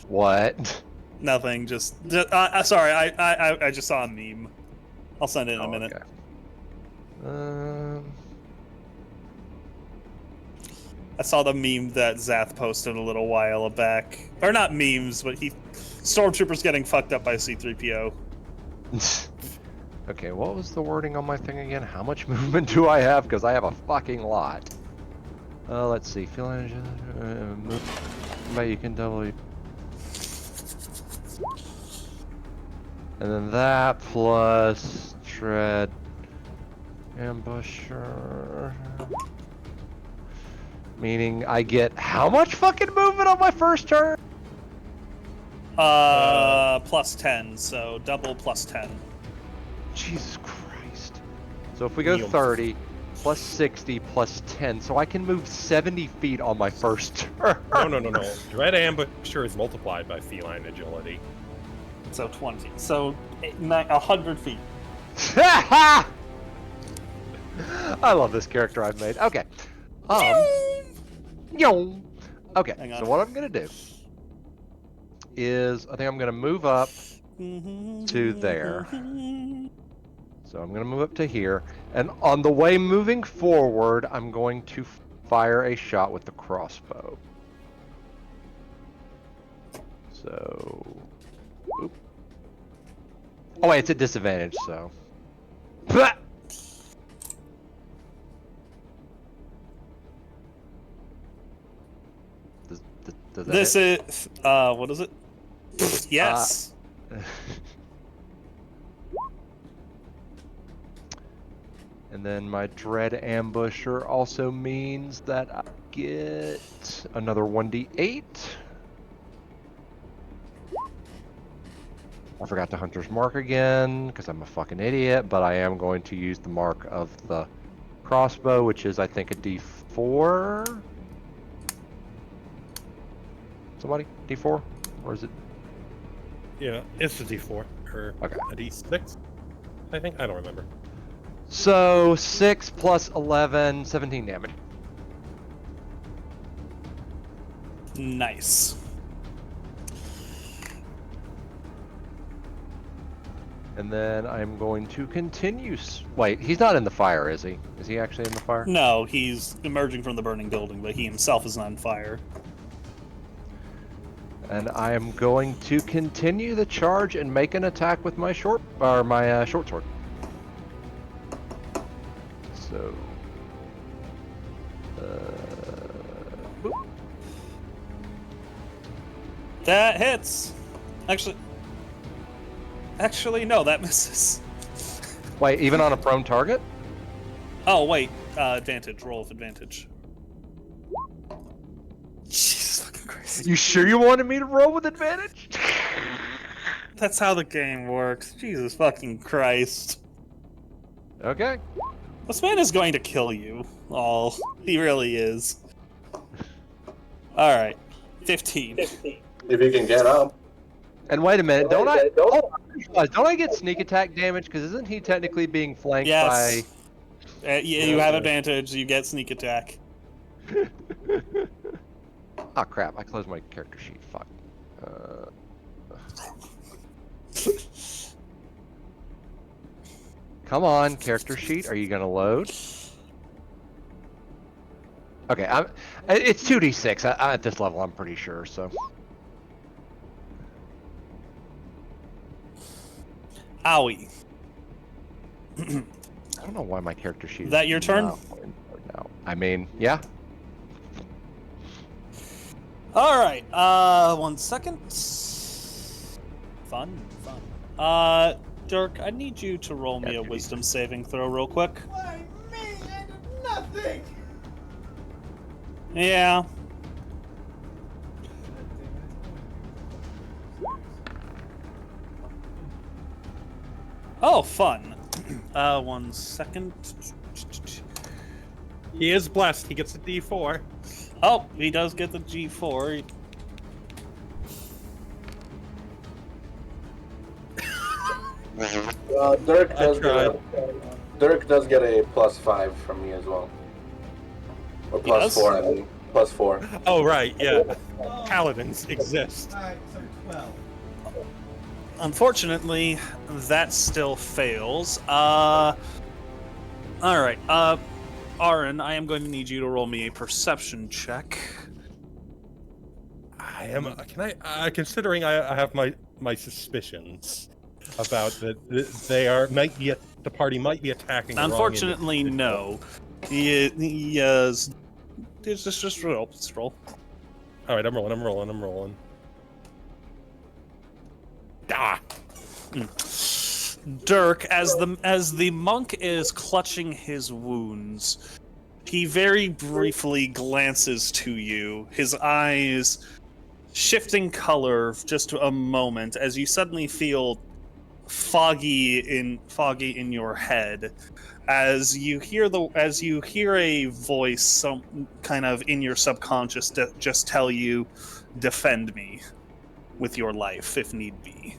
What? Nothing, sorry, I just saw a meme. I'll send it in a minute. Okay. I saw the meme that Zath posted a little while back. Or not memes, but Stormtroopers getting fucked up by C-3PO. Okay, what was the wording on my thing again? How much movement do I have? Because I have a fucking lot. Let's see. Feel energy. But you can double. And then that plus tread, ambusher. Meaning I get how much fucking movement on my first turn? Plus 10, so double plus 10. Jesus Christ. So if we go Neil. 30, plus 60, plus 10, so I can move 70 feet on my first turn. No. Dread Ambusher is multiplied by feline agility. So 20. So 100 feet. I love this character I've made. Okay. Yo. Okay, Hang on. so what I'm going to do is I think I'm going to move up to there. So I'm going to move up to here. And on the way moving forward, I'm going to fire a shot with the crossbow. So. Oop. Oh wait, it's a disadvantage. So. Blah! Does that This hit? is what is it? Yes. And then my Dread Ambusher also means that I get another 1d8. I forgot the Hunter's Mark again, because I'm a fucking idiot, but I am going to use the mark of the crossbow, which is, I think, a d4? Somebody? D4? Or is it? Yeah, it's a D4 or Okay. a D6. I think I don't remember. So, 6 plus 11, 17 damage. Nice. And then I'm going to continue. Wait, he's not in the fire, is he? Is he actually in the fire? No, he's emerging from the burning building, but he himself is on fire. And I am going to continue the charge and make an attack with my short sword. So, boop. That hits. Actually, no, that misses. Wait, even on a prone target? Oh wait, advantage. Roll with advantage. Jesus fucking Christ. You sure you wanted me to roll with advantage? That's how the game works. Jesus fucking Christ. Okay. This man is going to kill you all. He really is. Alright. 15. If you can get up. And wait a minute, don't I get sneak attack damage? Because isn't he technically being flanked Yes. by... You have advantage. You get sneak attack. Oh crap, I closed my character sheet. Fuck. Come on, character sheet. Are you gonna load? Okay, it's 2d6 at this level, I'm pretty sure, so. Owie. I don't know why my character sheet Is that your turn? No. I mean, yeah. Alright, 1 second. Fun. Dirk, I need you to roll me a wisdom saving throw real quick. Why me? I did nothing. Yeah. Oh, fun. 1 second. He is blessed. He gets a D4. Oh, he does get the G4. Dirk does get a +5 from me as well. Or Yes? +4, I mean. +4. Oh, right, yeah. Paladins exist. Alright, so 12. Unfortunately, that still fails. Alright, Ahran, I am going to need you to roll me a perception check. I am. Can I? Considering I have my suspicions about that the party might be attacking. the wrong Unfortunately, individual. no. He is. Just roll. Just roll. All right, I'm rolling. Ah! Dirk, as the monk is clutching his wounds, he very briefly glances to you, his eyes shifting color just a moment as you suddenly feel foggy in your head as you hear a voice some kind of in your subconscious just tell you, defend me with your life if need be.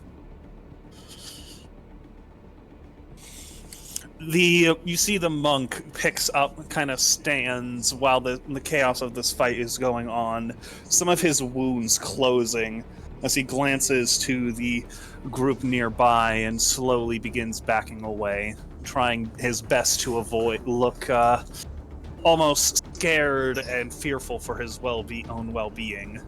You see the monk picks up, kind of stands while the chaos of this fight is going on, some of his wounds closing as he glances to the group nearby and slowly begins backing away, trying his best to look almost scared and fearful for his own well-being.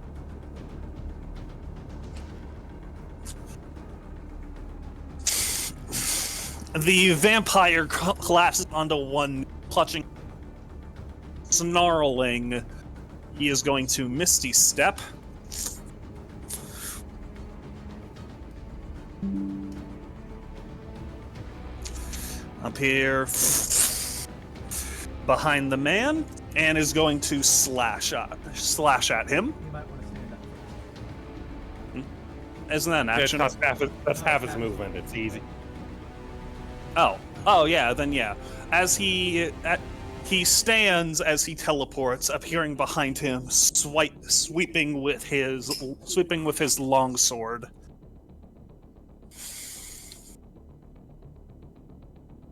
The vampire collapses onto one, clutching, snarling. He is going to Misty Step. Up here, behind the man, and is going to slash at him. You might want to stand up. Isn't that an action? That's half his movement. It's easy. Oh yeah, then yeah. As he stands as he teleports, appearing behind him, sweeping with his longsword.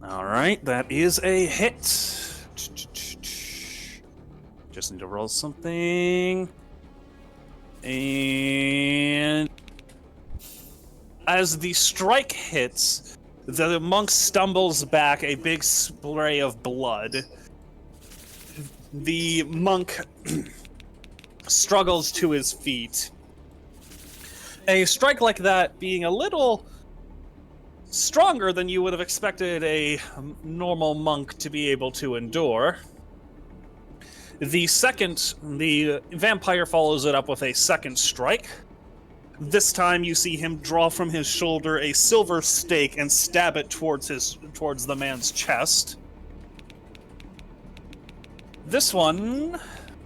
All right, that is a hit. Just need to roll something. And as the strike hits, the monk stumbles back, a big spray of blood. The monk struggles to his feet. A strike like that being a little stronger than you would have expected a normal monk to be able to endure. The vampire follows it up with a second strike. This time you see him draw from his shoulder a silver stake and stab it towards the man's chest. This one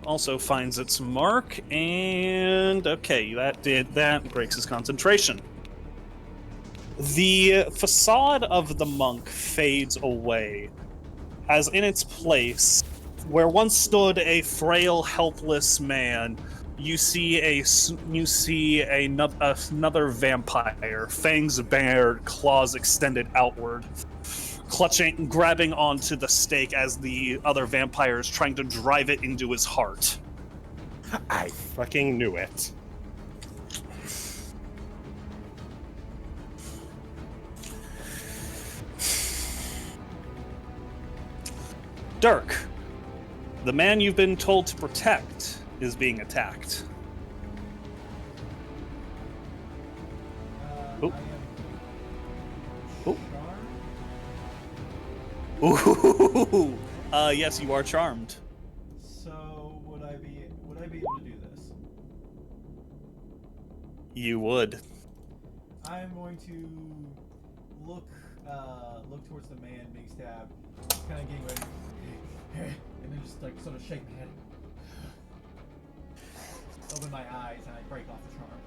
also finds its mark, and okay, that breaks his concentration. The facade of the monk fades away, as in its place, where once stood a frail, helpless man, you see another vampire, fangs bared, claws extended outward, grabbing onto the stake as the other vampire is trying to drive it into his heart. I fucking knew it. Dirk, the man you've been told to protect is being attacked. Oh. Ooh. Yes, you are charmed. So would I be able to do this? You would. I'm going to look towards the man being stabbed, kind of getting ready, and then just like sort of shake my head, open my eyes, and I break off the charm.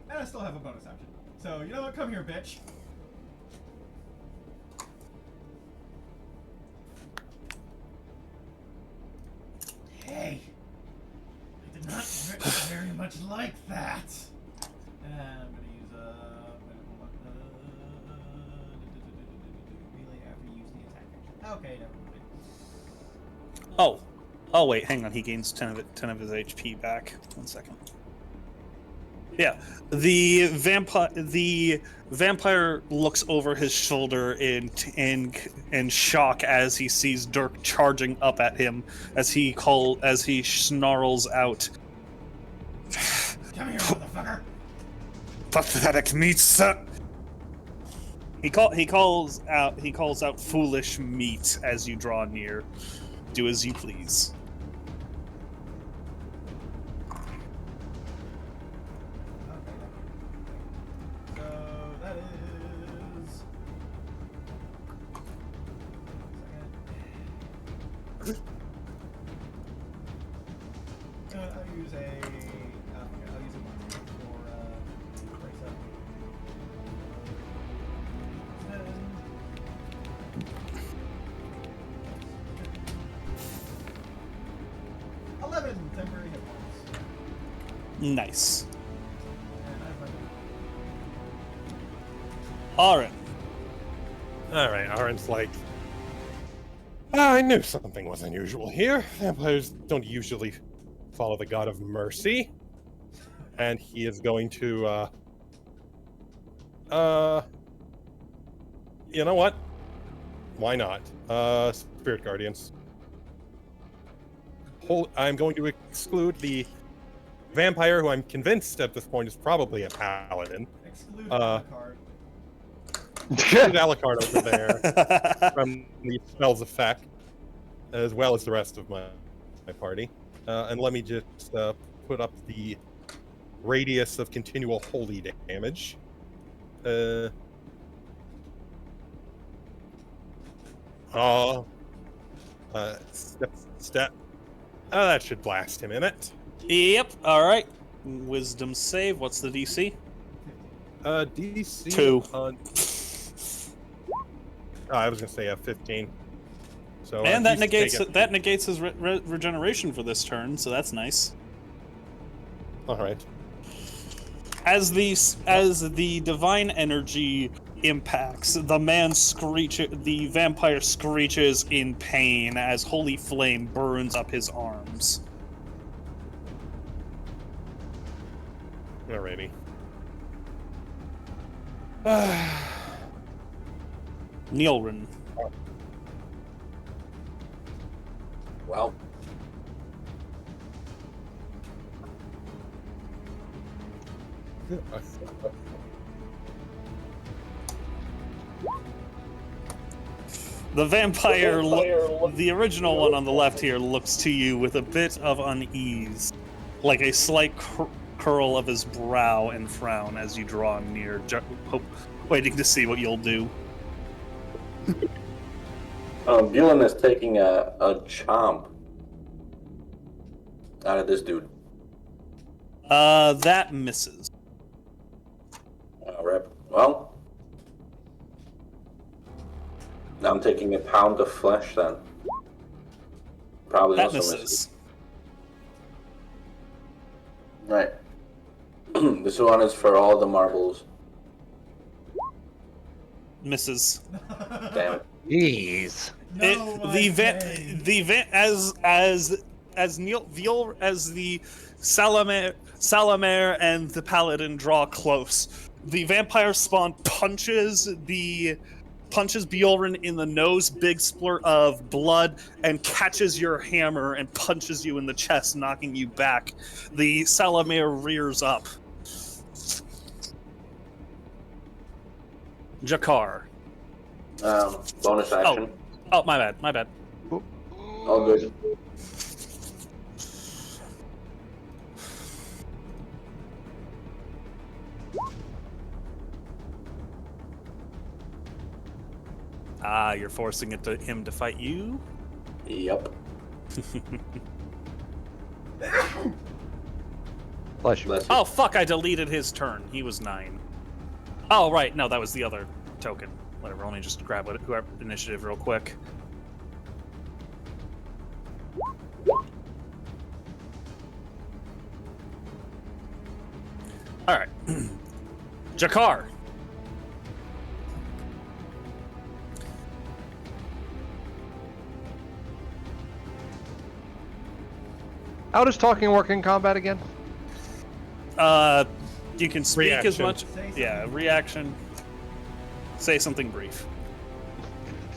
And I still have a bonus action. So you know what? Come here, bitch. Hey, I did not very much like that. And I'm gonna use relay after you use the attack action. Okay, never mind. Oh wait, hang on. He gains 10 of his HP back. 1 second. Yeah, the vampire looks over his shoulder in shock as he sees Dirk charging up at him as he snarls out, "Come here, motherfucker!" "Pathetic meat, sir!" He calls out "foolish meat" as you draw near. Do as you please. I'll use a mark for brace up. 11 temporary hit points. Nice. And I have my Ahran. Alright, Aaron's like, I knew something was unusual here. Vampires don't usually follow the god of mercy. And he is going to, you know what? Why not? Spirit Guardians. I'm going to exclude the vampire, who I'm convinced at this point is probably a paladin. exclude the card. shoot Alucard over there from the spell's effect, as well as the rest of my party. And let me just put up the radius of continual holy damage. Step. Oh, that should blast him in it. Yep. All right. Wisdom save. What's the DC? DC 2. I was gonna say 15. So And that he's taking- negates his regeneration for this turn, so that's nice. All right. As the divine energy impacts, the vampire screeches in pain as holy flame burns up his arms. Alrighty. Nyullrin. Well, The vampire, the original one on the left here, looks to you with a bit of unease, like a slight curl of his brow and frown as you draw near, waiting to see what you'll do. Bulan is taking a chomp out of this dude. That misses. Alright, well. Now I'm taking a pound of flesh then. Probably That also misses. Right. This one is for all the marbles. Misses. Damn it. Jeez. No, The Salamare and the Paladin draw close. The vampire spawn punches Bjorn in the nose, big splurt of blood, and catches your hammer and punches you in the chest, knocking you back. The Salamare rears up. Jakar. Bonus action. Oh, my bad. All good. Ah, you're forcing him to fight you? Yep. Bless you. Bless you. Oh, fuck, I deleted his turn. He was 9. Oh, right, no, that was the other token. Whatever, let me just grab whoever initiative real quick. Alright. Jakar. How does talking work in combat again? You can speak as Reaction. much. Yeah, reaction. Say something brief.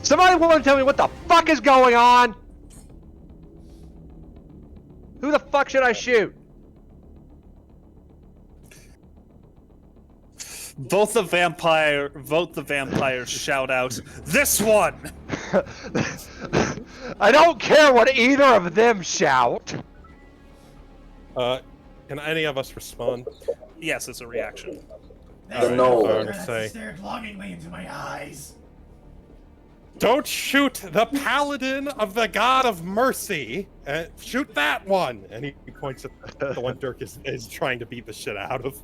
Somebody want to tell me what the fuck is going on? Who the fuck should I shoot? Both the vampires shout out, "This one!" I don't care what either of them shout. Can any of us respond? Yes, it's a reaction. The Alright, Gnoll. I would Grass say, stared longingly into my eyes. don't shoot the paladin of the god of mercy. Shoot that one. And he points at the one Dirk is trying to beat the shit out of.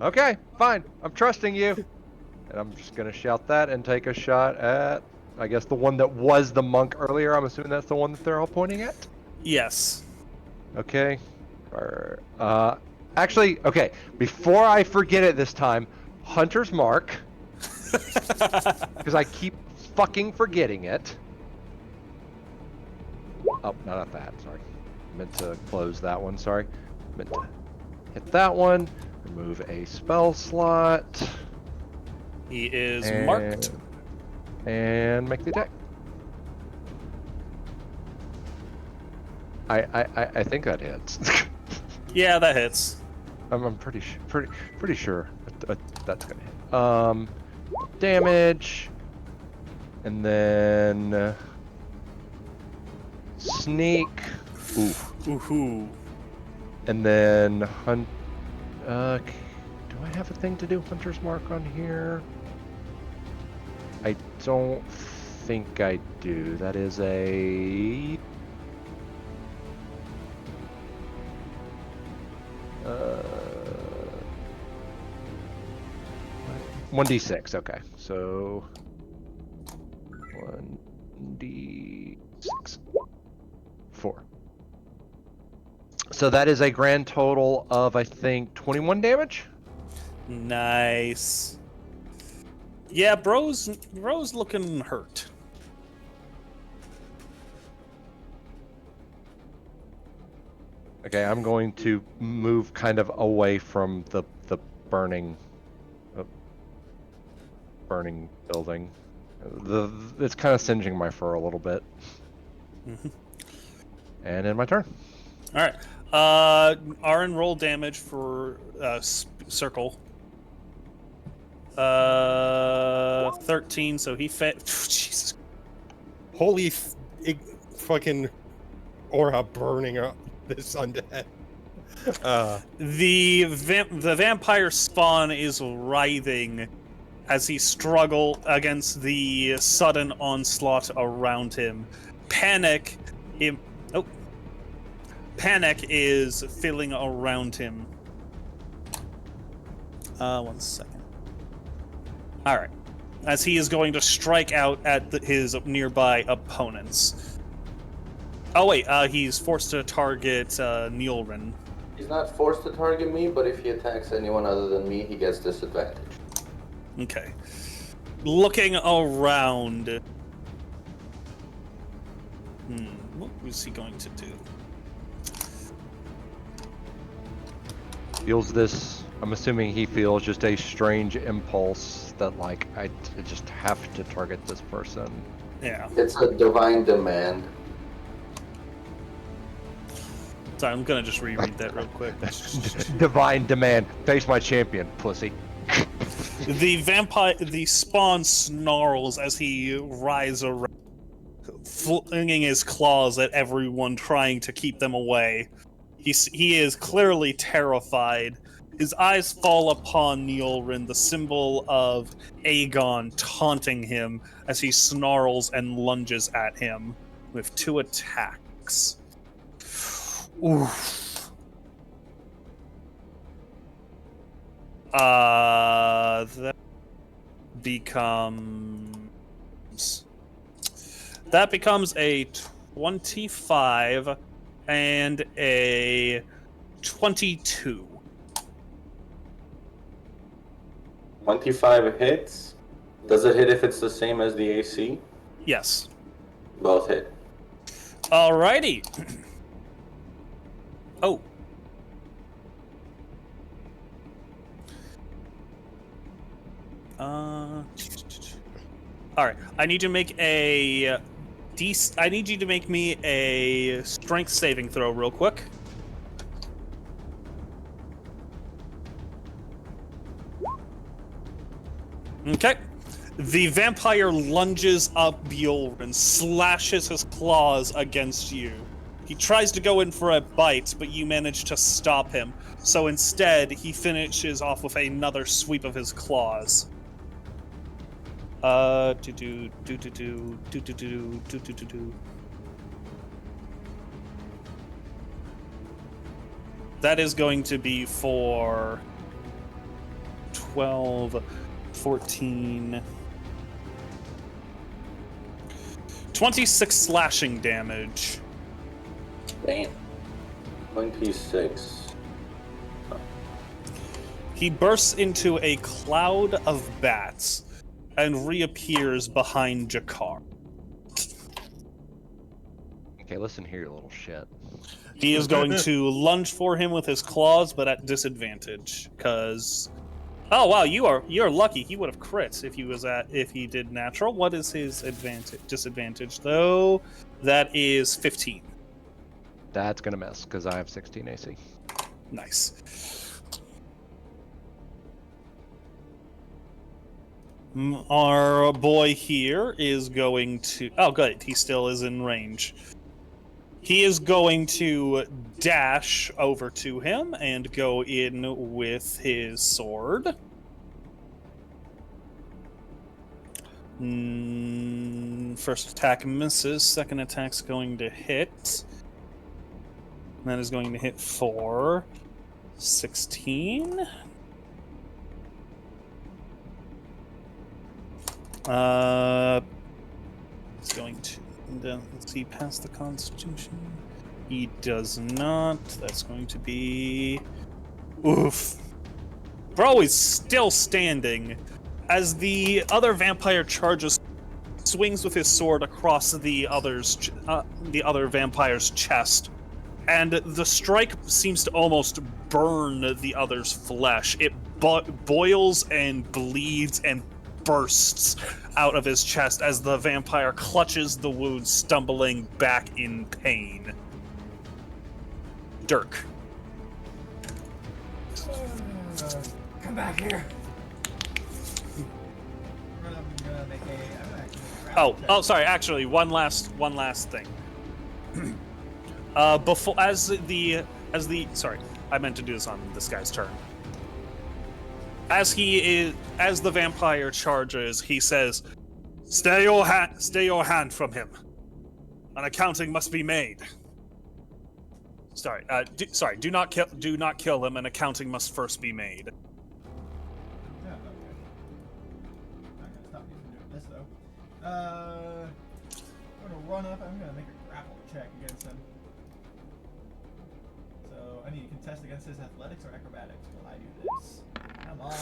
Okay, fine. I'm trusting you. And I'm just gonna shout that and take a shot at, I guess, the one that was the monk earlier. I'm assuming that's the one that they're all pointing at. Yes. Okay. Actually, okay. Before I forget it this time, Hunter's Mark, because I keep fucking forgetting it. Oh, not that. Sorry. Meant to close that one. Sorry. Meant to hit that one. Remove a spell slot. He is marked. And make the attack. I think that hits. Yeah, that hits. I'm pretty sure that's gonna hit. Damage, and then sneak. Ooh. Ooh. And then hunt. Do I have a thing to do Hunter's Mark on here? I don't think I do. That is a 1d6. Okay, so 1d6. 4. So that is a grand total of, I think, 21 damage. Nice. Yeah, bro's looking hurt. Okay, I'm going to move kind of away from the burning building. It's kind of singeing my fur a little bit. And in my turn. All right. Ahran, roll damage for circle. 13, so he Jesus. Holy fucking aura burning up this undead. The vampire spawn is writhing as he struggles against the sudden onslaught around him. Panic is filling around him. 1 second. All right. As he is going to strike out at his nearby opponents. Oh wait, he's forced to target Nyullrin. He's not forced to target me, but if he attacks anyone other than me, he gets disadvantage. Okay. Looking around. What was he going to do? Feels this. I'm assuming he feels just a strange impulse that, like, I just have to target this person. Yeah. It's a divine demand. Sorry, I'm gonna just reread that real quick. Divine demand. Face my champion, pussy. The spawn snarls as he writhes around, flinging his claws at everyone, trying to keep them away. He is clearly terrified. His eyes fall upon Nyullrin, the symbol of Aegon, taunting him as he snarls and lunges at him with 2 attacks. Oof. That becomes a 25 and a 22. 25 hits. Does it hit if it's the same as the AC? Yes. Both hit. Alrighty. Oh. Alright. I need to make a I need you to make me a strength saving throw real quick. Okay. The vampire lunges up Nyullrin, slashes his claws against you. He tries to go in for a bite, but you manage to stop him. So instead, he finishes off with another sweep of his claws. That is going to be for 12, 14, 26 slashing damage. Damn. 26. He bursts into a cloud of bats and reappears behind Jakar. Okay, listen here, you little shit. He is going to lunge for him with his claws, but at disadvantage, because... Oh wow, you're lucky. He would have crits if he did natural. What is his disadvantage though? That is 15. That's gonna miss because I have 16 AC. Nice. Our boy here is going to... Oh, good. He still is in range. He is going to dash over to him and go in with his sword. First attack misses. Second attack's going to hit. That is going to hit for 16. He's going to... Let's see, pass the Constitution. He does not. That's going to be... Oof. Bro is still standing as the other vampire charges, swings with his sword across the other vampire's chest, and the strike seems to almost burn the other's flesh. It boils and bleeds and bursts out of his chest as the vampire clutches the wound, stumbling back in pain. Dirk. Come back here. I'm gonna make a Sorry. Actually, one last thing. Sorry, I meant to do this on this guy's turn. As the vampire charges, he says, "Stay your hand from him. An accounting must be made." Do not kill him. An accounting must first be made. Yeah, okay. I'm gonna stop you from doing this though. I'm gonna run up. I'm gonna make a grapple check against him. So I need to contest against his athletics or acrobatics while I do this. Come on.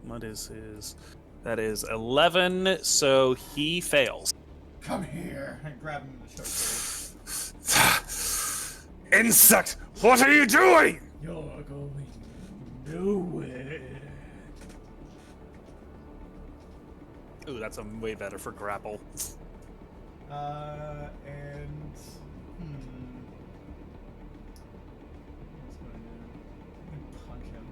What is his? That is 11. So he fails. Come here. I grab him in the shoulder. Insect! What are you doing? You're going nowhere. Ooh, that's way better for grapple. And what's going to do? I can punch him.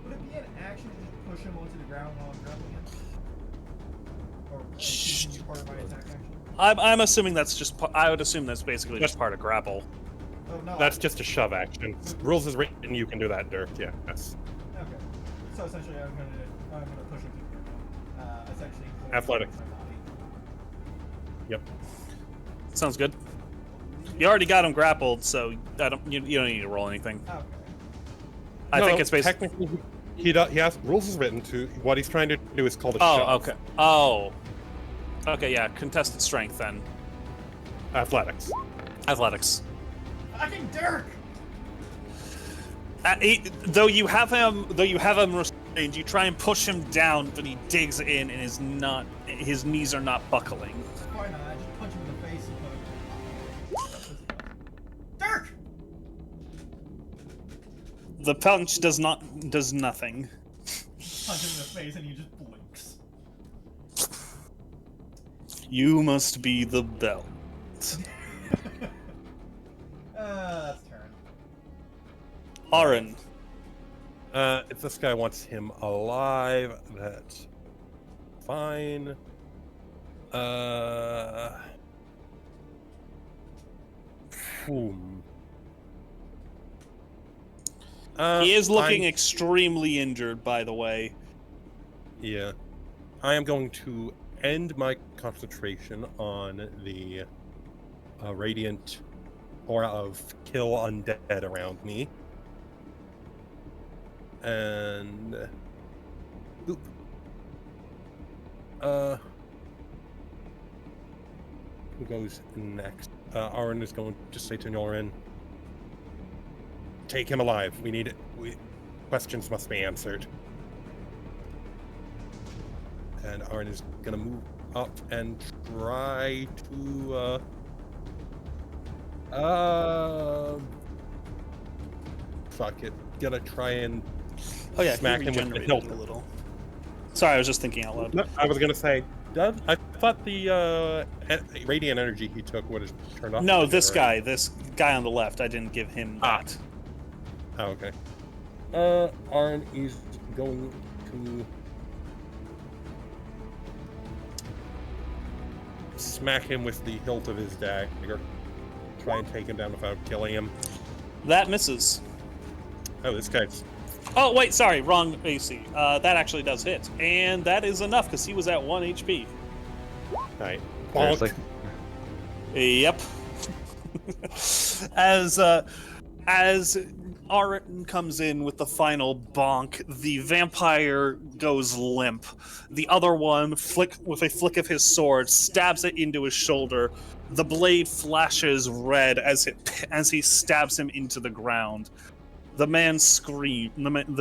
Would it be an action to just push him onto the ground while I'm grappling him? Or continue part of my attack action? I'm assuming that's just. I would assume that's basically just part of grapple. Oh no. That's just a shove action. Rules is written, you can do that, Dirk. Yeah, yes. Okay. So essentially, I'm gonna push him to the ground. Essentially. Athletics. My body. Yep. Sounds good. You already got him grappled, so you don't need to roll anything. Okay. I think it's basically. Technically, he has rules is written to. What he's trying to do is called a Oh, shove. okay. Oh. Okay, yeah. Contested strength then. Athletics. Athletics. Fucking Dirk! Though you have him restrained, you try and push him down, but he digs in and his knees are not buckling. Why not? I just punch him in the face and Dirk! The punch does nothing. Punch him in the face and he just blinks. You must be the belt. That's turn. Ahran. If this guy wants him alive, that's fine. He is looking extremely injured, by the way. Yeah. I am going to end my concentration on the radiant aura of kill undead around me. And who goes next? Ahran is going to say to Nyullrin, take him alive. We need it. Questions must be answered. And Ahran is gonna move up and try to fuck it. Gonna try and Oh yeah, smack he him with the regenerated hilt. a little. Sorry, I was just thinking out loud. No, I was gonna say done? I thought the radiant energy he took would have turned off. No, the this generator. guy on the left. I didn't give him that. Oh, okay. Arn is going to smack him with the hilt of his dagger. Try and take him down without killing him. That misses. Oh, this guy's... Oh, wait, sorry, wrong AC. That actually does hit. And that is enough, because he was at 1 HP. Right. Seriously? Yep. As Art comes in with the final bonk, the vampire goes limp. The other one, with a flick of his sword, stabs it into his shoulder. The blade flashes red as he stabs him into the ground. The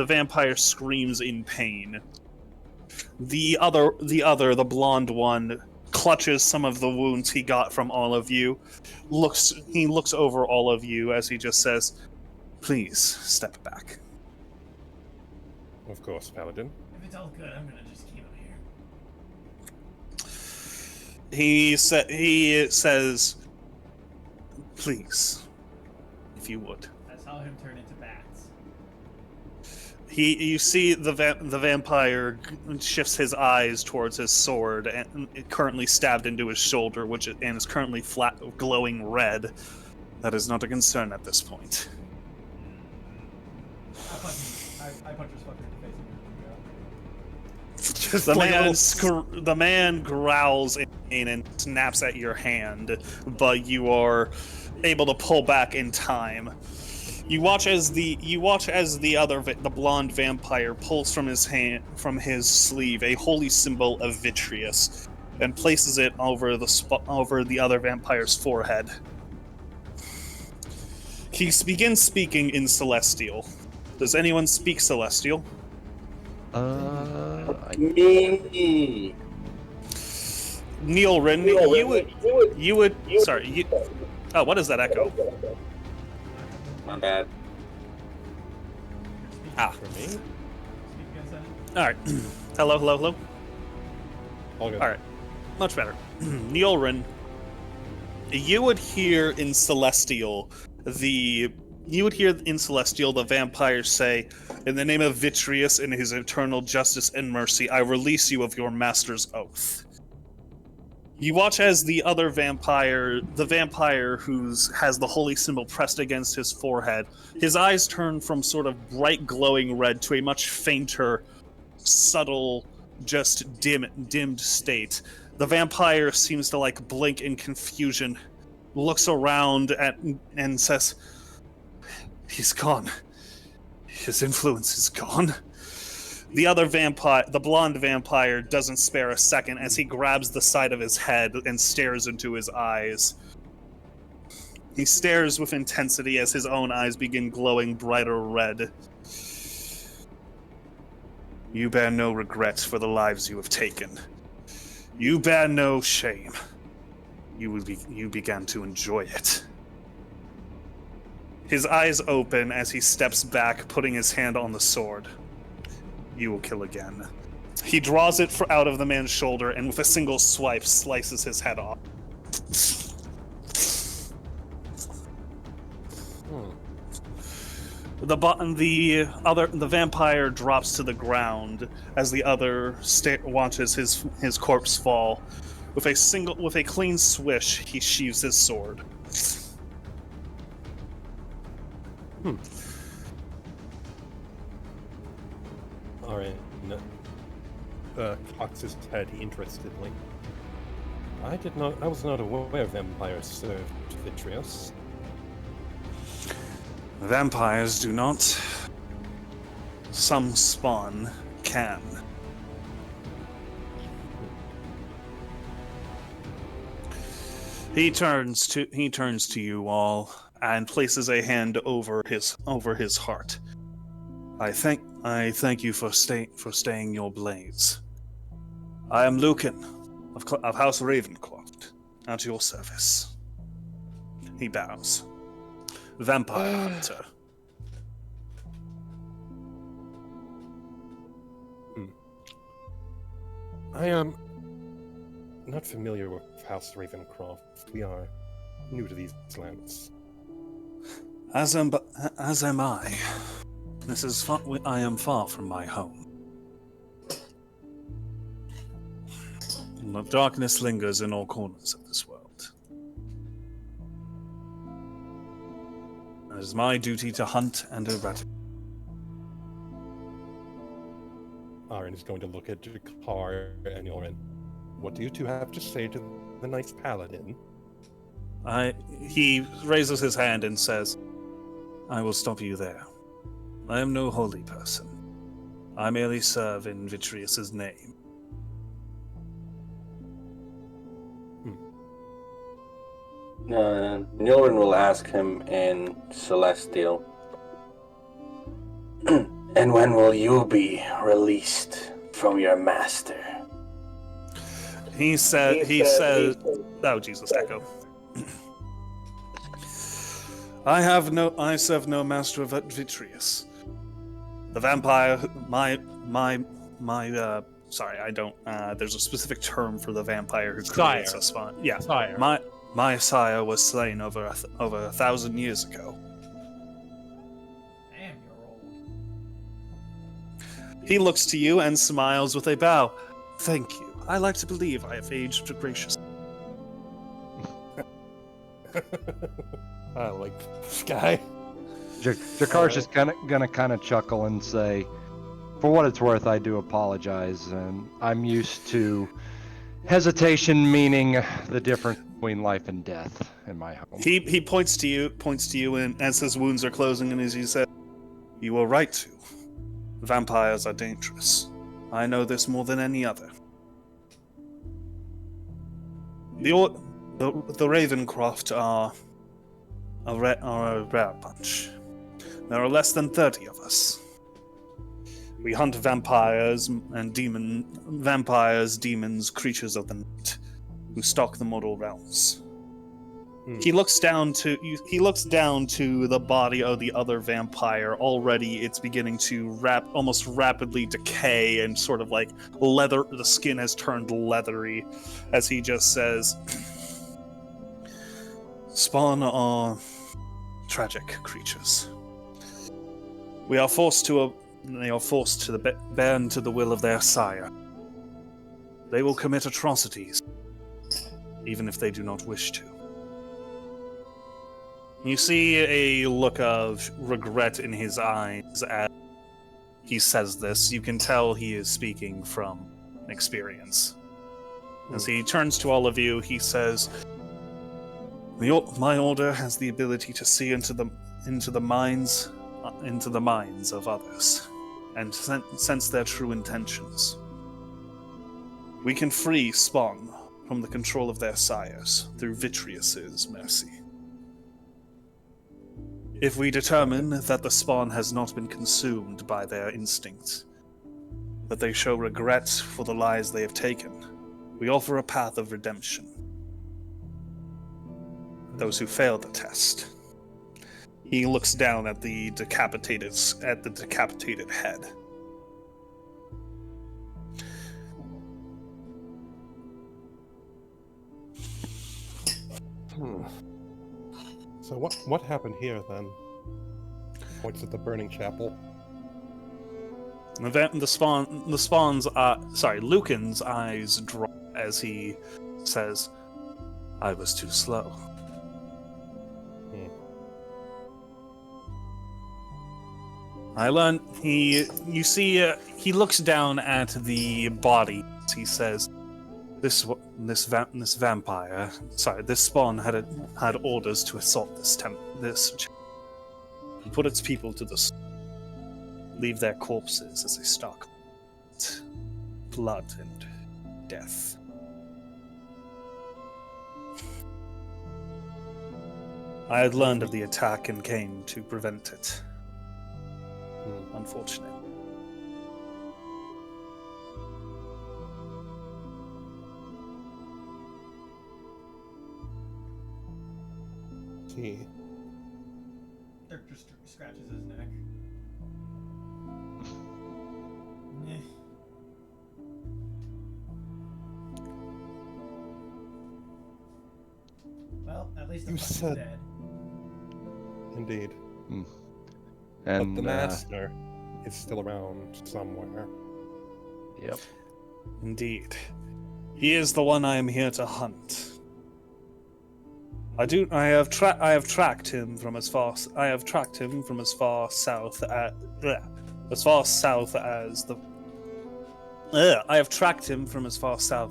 vampire screams in pain. The blonde one, clutches some of the wounds he got from all of you. He looks over all of you as he just says, "Please step back." Of course, Paladin. If it's all good, I'm gonna just keep him here. He says, "Please, if you would." I saw him turn into bats. You see the vampire shifts his eyes towards his sword, and it currently stabbed into his shoulder, and is currently glowing red. That is not a concern at this point. I punch his fucker in the face. Just The man growls in pain and snaps at your hand, but you are able to pull back in time. You watch as the blonde vampire pulls from his sleeve a holy symbol of Vitreous, and places it over the other vampire's forehead. He begins speaking in Celestial. Does anyone speak Celestial? Me. Nyullrin, you would. Sorry. Oh, what is that echo? My bad. Ah. For me? Speak against that. All right. Hello. All good. All right. Much better. Nyullrin, you would hear in Celestial the vampire say, "In the name of Vitreous and his eternal justice and mercy, I release you of your master's oath." You watch as the other vampire, the vampire who has the holy symbol pressed against his forehead, his eyes turn from sort of bright glowing red to a much fainter, subtle, just dimmed state. The vampire seems to blink in confusion, looks around and says, "He's gone. His influence is gone." The other vampire, the blonde vampire, doesn't spare a second as he grabs the side of his head and stares into his eyes. He stares with intensity as his own eyes begin glowing brighter red. "You bear no regrets for the lives you have taken. You bear no shame. You began to enjoy it." His eyes open as he steps back, putting his hand on the sword. "You will kill again." He draws it out of the man's shoulder and with a single swipe slices his head off. The vampire drops to the ground as the other watches his corpse fall. With a clean swish, he sheaves his sword. Alright. Cocks his head interestedly. I was not aware vampires served Vitreous. Vampires do not. Some spawn can. He turns to you all and places a hand over his heart. I thank you for staying your blades. I am Lucan of House Ravencroft, at your service. He bows. Vampire hunter. not familiar with House Ravencroft. We are new to these lands. As am I. I am far from my home. The darkness lingers in all corners of this world. It is my duty to hunt and eradicate. Ahran is going to look at Jakar and Nyullrin. What do you two have to say to the nice paladin? He raises his hand and says, I will stop you there. I am no holy person. I merely serve in Vitrius's name. Nyullrin will ask him in Celestial. And when will you be released from your master? He said, oh Jesus, echo. I serve no master of Vitrius. The vampire, sorry, I don't, there's a specific term for the vampire who creates a spawn. Yeah, Sire. My sire was slain over 1,000 years ago. Damn, you're old. He looks to you and smiles with a bow. Thank you. I like to believe I have aged graciously. I like this guy. Jakar's just gonna kind of chuckle and say, for what it's worth, I do apologize, and I'm used to hesitation meaning the difference between life and death in my home. He points to you, and as his wounds are closing, and as he said, "You were right to. Vampires are dangerous. I know this more than any other. The Ravencroft are a rare bunch. There are less than 30 of us. We hunt vampires and demons, creatures of the night, who stalk the mortal realms." He looks down to the body of the other vampire. Already, it's beginning to almost rapidly decay and sort of like leather. The skin has turned leathery, as he just says, "Spawn are tragic creatures. They are forced to bend to the will of their sire. They will commit atrocities, even if they do not wish to." You see a look of regret in his eyes as he says this. You can tell he is speaking from experience. As he turns to all of you, he says, "My order has the ability to see into the minds of others, and sense their true intentions. We can free Spawn from the control of their sires through Vitrius's mercy. If we determine that the Spawn has not been consumed by their instincts, that they show regret for the lives they have taken, we offer a path of redemption. Those who fail the test." He looks down at the decapitated head. So what happened here then? Points at the burning chapel. Lucan's eyes drop as he says, "I was too slow." I learned he looks down at the body. He says, this spawn had orders to assault this. He put its people to the leave their corpses as they stalk blood and death. I had learned of the attack and came to prevent it. Unfortunate. See. Dirk just scratches his neck. at least the You fucking said- dead. Indeed. And But the master is still around somewhere. Yep. Indeed. He is the one I am here to hunt. I have tracked him from as far south as I have tracked him from as far south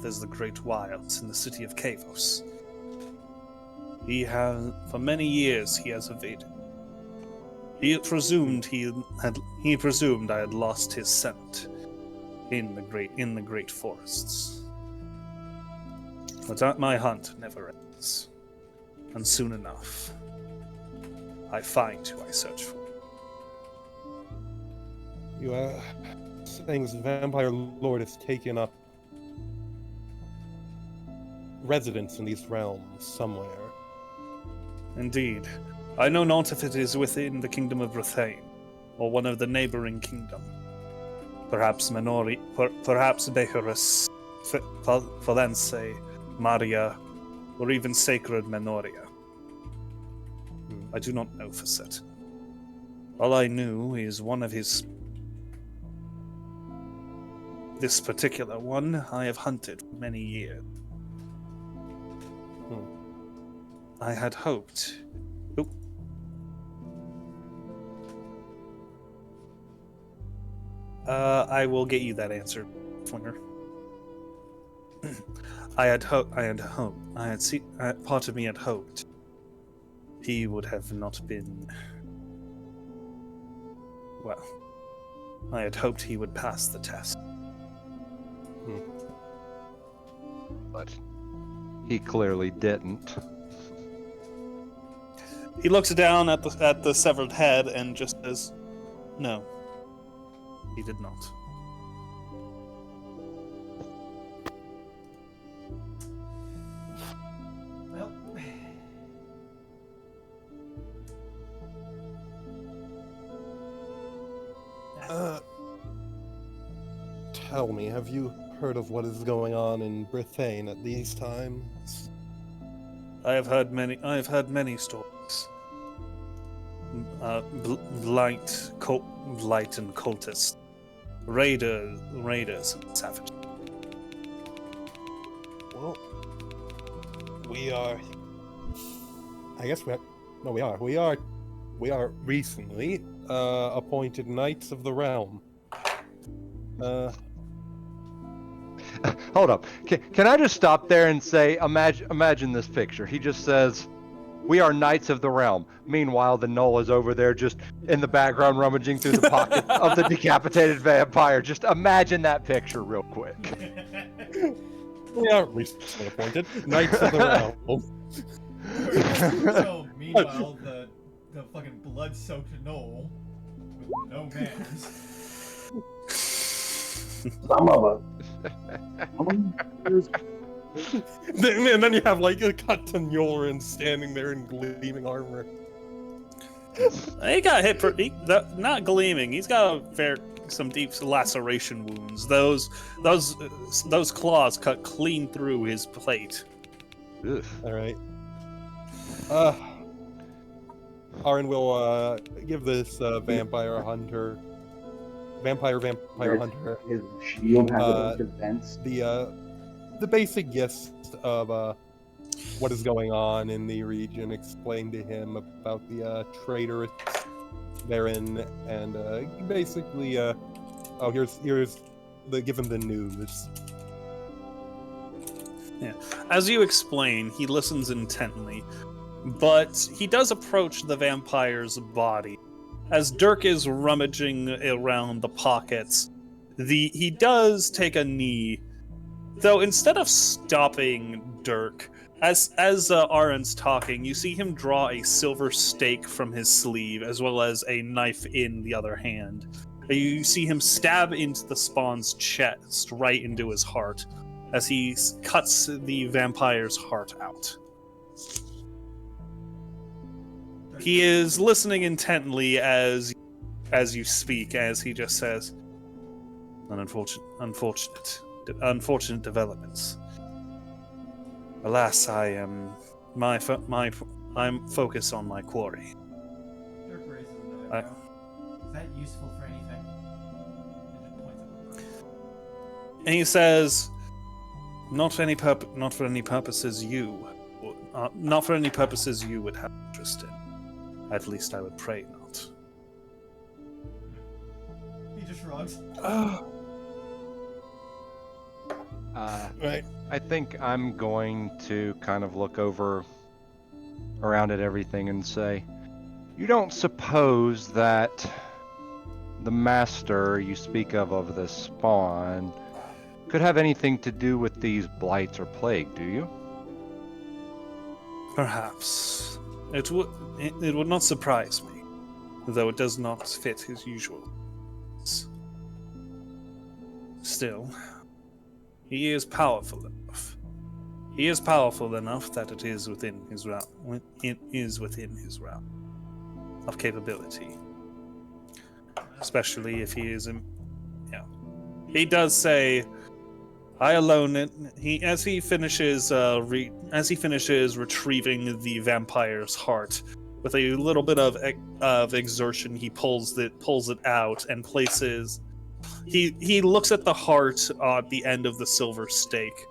as the Great Wilds in the city of Kavos. For many years he has evaded. He presumed I had lost his scent in the great forests. But my hunt never ends. And soon enough, I find who I search for. You are saying this vampire lord has taken up residence in these realms somewhere. Indeed. I know not if it is within the kingdom of Brithain, or one of the neighboring kingdom. Perhaps perhaps Behurus, Valence, Maria, or even sacred Menoria. I do not know for certain. All I knew is one of his... This particular one I have hunted for many years. I had hoped... Oop. I will get you that answer, Flinger. Part of me had hoped he would have not been... Well, I had hoped he would pass the test. But he clearly didn't. He looks down at the severed head and just says, "No, he did not." Well, Tell me, have you heard of what is going on in Brithain at these times? I have heard many stories. Blight and cultists, raiders and savages. Well, we are. I guess we are. No, we are. We are recently appointed Knights of the Realm. Hold up. Can I just stop there and say, imagine this picture. He just says, "We are Knights of the Realm." Meanwhile, the Gnoll is over there just in the background rummaging through the pocket of the decapitated vampire. Just imagine that picture real quick. We are recently appointed Knights of the Realm. so meanwhile, the fucking blood-soaked Gnoll with no manners. Some of us. And then you have like a cut to Nyullrin standing there in gleaming armor. He got hit not gleaming. He's got some deep laceration wounds. Those claws cut clean through his plate. Ugh. All right. Ahran will give this vampire hunter His shield has a bunch of vents. the basic gist of what is going on in the region. Explain to him about the traitorous therein, and basically, give him the news. Yeah. As you explain, he listens intently, but he does approach the vampire's body. As Dirk is rummaging around the pockets, he does take a knee, though instead of stopping Dirk, as Ahran's talking, you see him draw a silver stake from his sleeve, as well as a knife in the other hand. You see him stab into the spawn's chest, right into his heart, as he cuts the vampire's heart out. He is listening intently as you speak, as he just says, unfortunate developments. Alas, I am I'm focused on my quarry. Dirk raises another eyebrow. Is that useful for anything? And just points at the And he says, not for any purposes you would have interest in. At least I would pray not. He just shrugs. Right. I think I'm going to kind of look over around at everything and say, you don't suppose that the master you speak of this spawn could have anything to do with these blights or plague, do you? Perhaps. It would not surprise me, though it does not fit his usual. Still, he is powerful enough. He is powerful enough that it is within his realm. It is within his realm of capability. Especially if he is He does say, I alone. As he finishes retrieving the vampire's heart, with a little bit of exertion, he pulls it out and places. He looks at the heart at the end of the silver stake.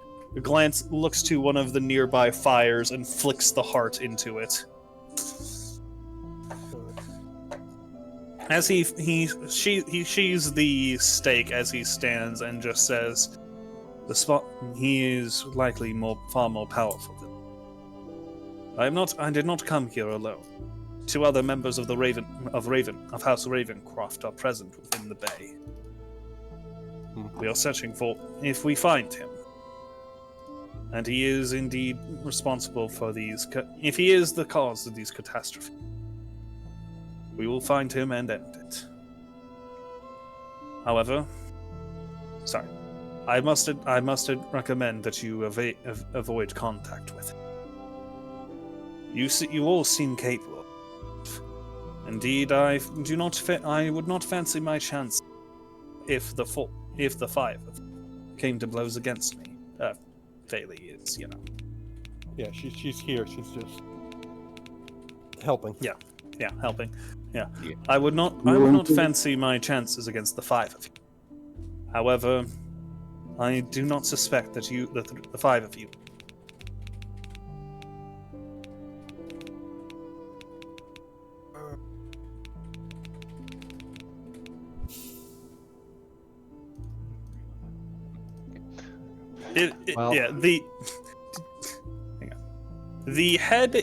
Looks to one of the nearby fires and flicks the heart into it. As he sheathes the stake as he stands and just says, he is likely far more powerful than I did not come here alone. 2 other members of House Ravencroft are present within the bay. We are searching for if we find him. And he is indeed responsible for these if he is the cause of these catastrophes. We will find him and end it. However, I must recommend that you avoid contact with him. You all seem capable. Indeed, I would not fancy my chance if the 5 of them came to blows against me. Faylee is, Yeah, she's here. She's just helping. Yeah, helping. Yeah. I would not fancy my chances against the 5 of you. However, I do not suspect that the 5 of you. The head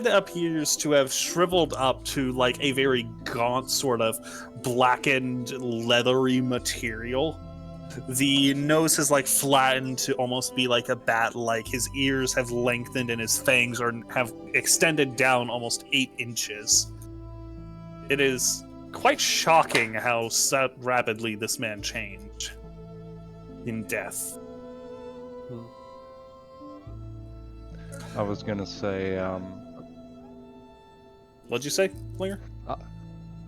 appears to have shriveled up to like a very gaunt sort of blackened leathery material. The nose has like flattened to almost be like a bat, like his ears have lengthened and his fangs have extended down almost 8 inches. It is quite shocking how rapidly this man changed in death. I was gonna say, What'd you say, Linger? Dirk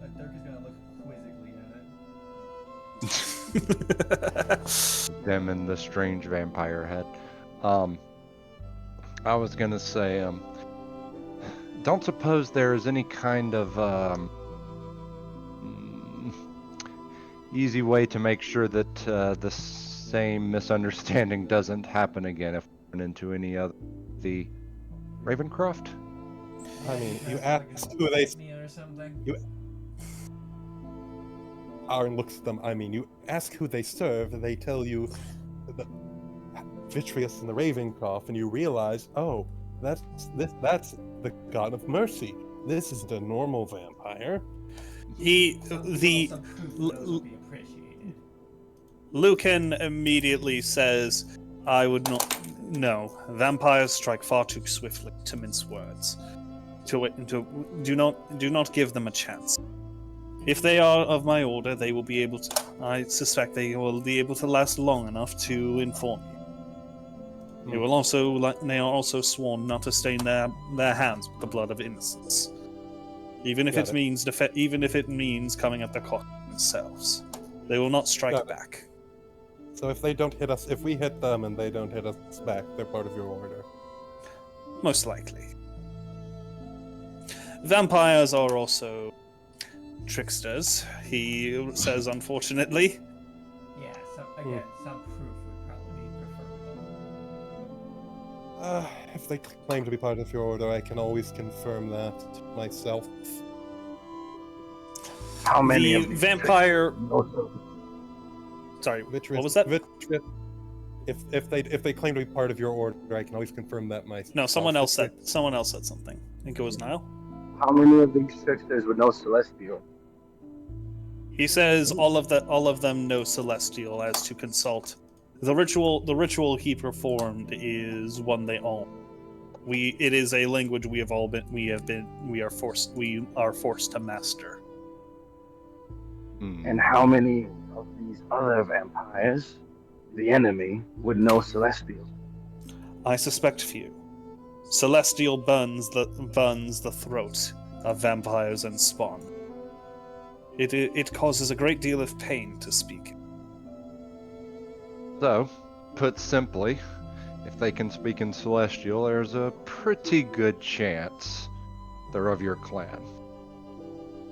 is gonna look quizzically at it. them and the strange vampire head. I was gonna say, don't suppose there is any kind of easy way to make sure that the same misunderstanding doesn't happen again if we run into any other the Ravencroft? I mean, you ask who they. Or something. Aaron looks at them. I mean, you ask who they serve, and they tell you the Vitreous and the Ravencroft, and you realize, oh, that's the God of Mercy. This is the normal vampire. Lucan immediately says, I would not. No, vampires strike far too swiftly to mince words. Do not give them a chance. If they are of my order, they will be able to. I suspect they will be able to last long enough to inform you. They are also sworn not to stain their hands with the blood of innocents, even if it means coming at the cost themselves. They will not strike back. So if they don't hit us, if we hit them and they don't hit us back, they're part of your order. Most likely. Vampires are also tricksters, he says, unfortunately. Yeah, again, some proof would probably be preferable. If they claim to be part of your order, I can always confirm that myself. How many The of these vampire. also, Sorry, Vitreous, what was that? If they claim to be part of your order, I can always confirm that myself. No, someone else said something. I think it was Niall. how many of these tricksters would know Celestial? He says all of them know Celestial as to consult. The ritual he performed is one they own. It is a language we are forced to master. And how many of these other vampires, the enemy, would know Celestial? I suspect few. Celestial burns the throat of vampires and spawn. It causes a great deal of pain to speak. So, put simply, if they can speak in Celestial, there's a pretty good chance they're of your clan.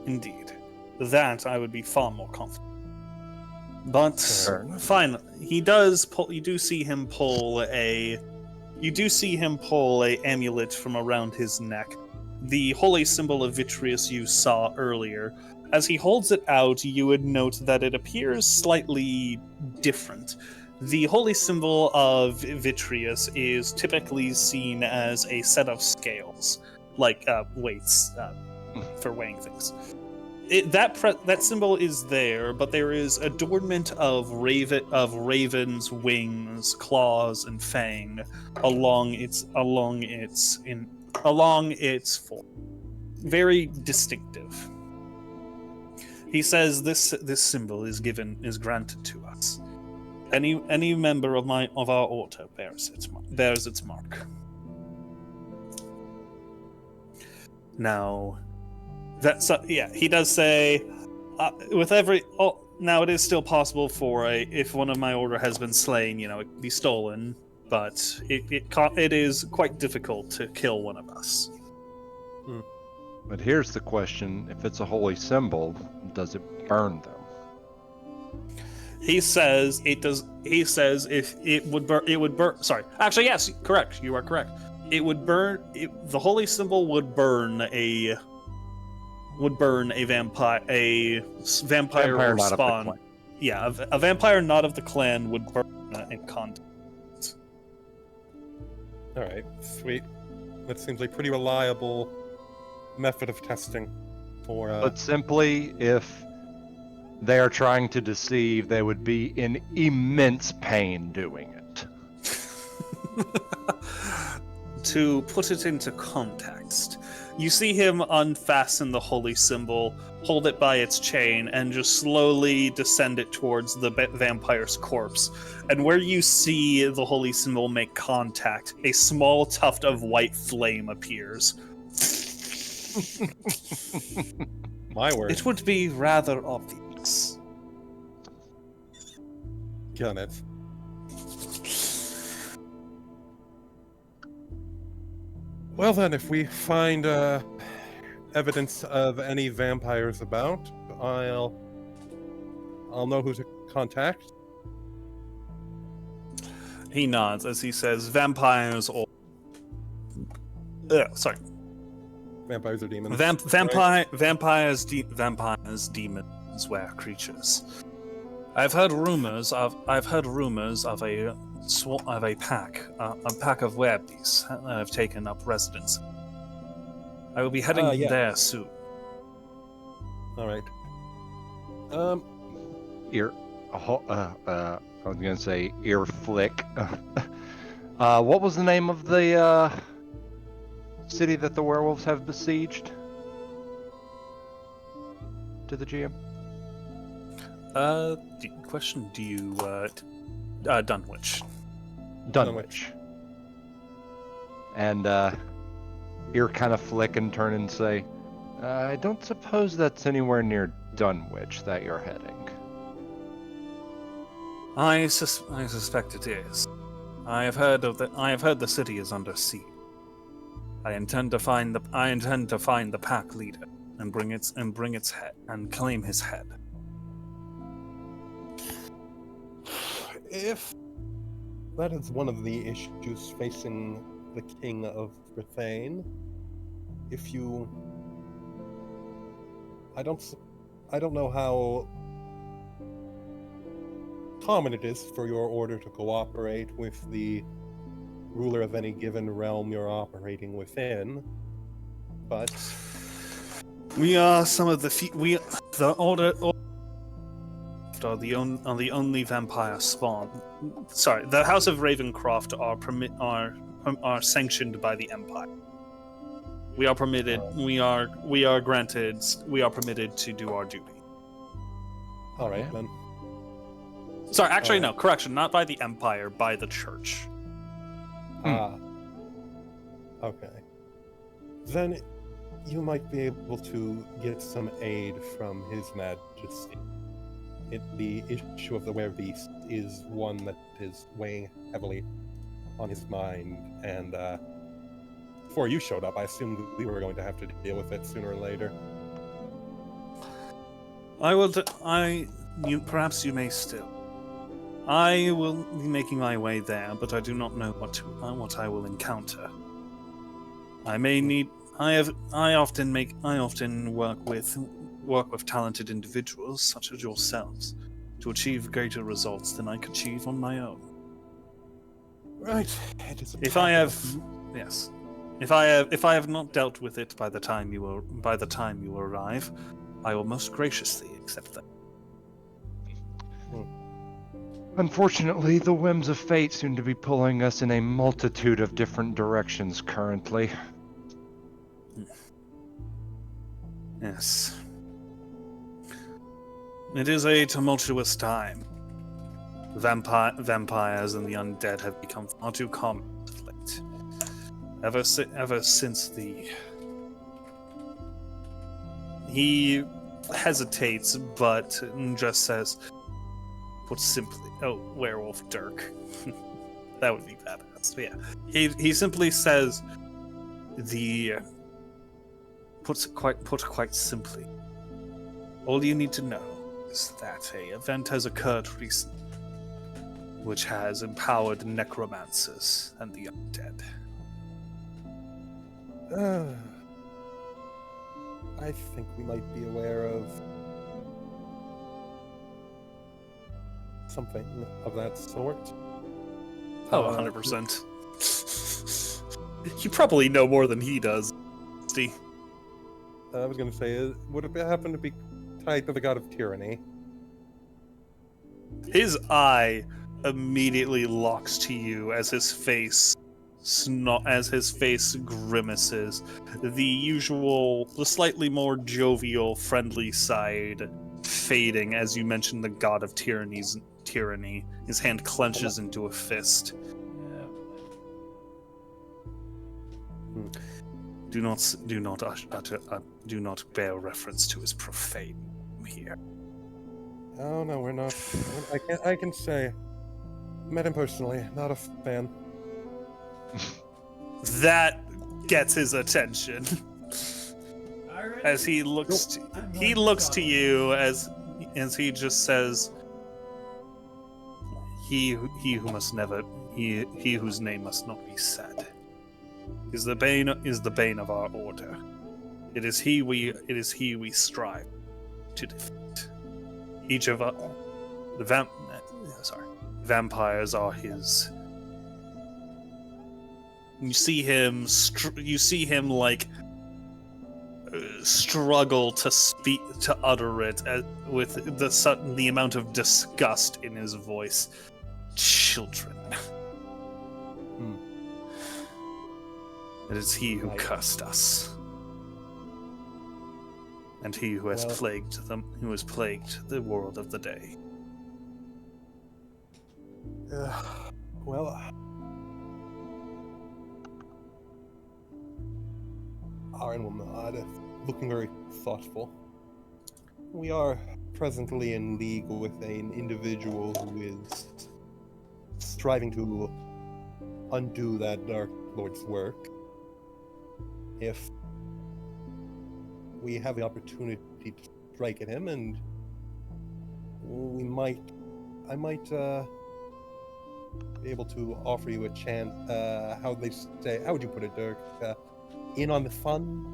Indeed. That I would be far more confident. But finally, you do see him pull a amulet from around his neck. The holy symbol of Vitreous you saw earlier. As he holds it out, you would note that it appears slightly different. The holy symbol of Vitreous is typically seen as a set of scales, like weights for weighing things. That symbol is there, but there is adornment of raven's wings, claws, and fang along its form. Very distinctive. He says this symbol is granted to us. Any member of our order bears its mark. Now, he does say, now it is still possible for if one of my order has been slain, it be stolen, but it is quite difficult to kill one of us. But here's the question: if it's a holy symbol, does it burn them? He says it does. He says if it would burn. Sorry, actually, yes, correct. You are correct. It would burn. The holy symbol would burn a vampire or not spawn. of the clan. Yeah, a vampire not of the clan would burn in contact. All right, sweet. That seems like pretty reliable method of testing for. But simply, if they are trying to deceive, they would be in immense pain doing it. To put it into context, you see him unfasten the holy symbol, hold it by its chain, and just slowly descend it towards the vampire's corpse. And where you see the holy symbol make contact, a small tuft of white flame appears. My word. It would be rather obvious. Got it. Well then, if we find evidence of any vampires about, I'll know who to contact. He nods as he says, "Vampires or sorry, Vampires or demons? vampires, demons, were creatures. I've heard rumors of a pack of werbeasts that have taken up residence. I will be heading there soon." All right. I was gonna say ear flick. What was the name of the city that the werewolves have besieged? To the GM. Question: do you Dunwich? Dunwich. And ear kind of flick and turn and say, I don't suppose that's anywhere near Dunwich that you're heading. I suspect it is. I have heard the city is under siege. I intend to find the pack leader and bring its head and claim his head. If that is one of the issues facing the King of Brithain, if you... I don't know how common it is for your order to cooperate with the ruler of any given realm you're operating within, but We are some of the the order are the only vampire spawn. Sorry, the House of Ravencroft are sanctioned by the Empire. We are permitted. We are permitted to do our duty. all right then. Sorry, actually, no. Correction. Not by the Empire, by the Church. Okay. Then you might be able to get some aid from His Majesty. The issue of the werebeast is one that is weighing heavily on his mind, and before you showed up, I assumed we were going to have to deal with it sooner or later. Perhaps you may still. I will be making my way there, but I do not know what I will encounter. I may need. I often work with talented individuals such as yourselves to achieve greater results than I could achieve on my own. Right. It is If I have not dealt with it by the time you arrive, I will most graciously accept that. Unfortunately, the whims of fate seem to be pulling us in a multitude of different directions currently. Yes. It is a tumultuous time. Vampires and the undead have become far too common of late. Ever since the... He hesitates, but just says, put simply, werewolf Dirk. That would be badass. But yeah, he simply says, put quite simply, all you need to know is that an event has occurred recently, which has empowered necromancers and the undead. I think we might be aware of something of that sort. Oh, 100%. You probably know more than he does, Steve. I was going to say, would it happen to be tied to the god of tyranny? His eye immediately locks to you as his face grimaces. The slightly more jovial, friendly side fading as you mention the god of tyranny. His hand clenches into a fist. Do not bear reference to his profane here. Oh no, we're not. I can say, met him personally. Not a fan. That gets his attention. As he looks to you as he just says, he whose name must not be said is the bane of our order. It is he we strive to defeat. Each of us, vampires are his. You see him like struggle to utter it with the amount of disgust in his voice. Children. It is he who cursed us, and he who has plagued them, who has plagued the world of the day. Ahran will nod, looking very thoughtful. We are presently in league with an individual who is striving to undo that Dark Lord's work. if we have the opportunity to strike at him, and I might be able to offer you a chance. How would you put it, Dirk? In on the fun.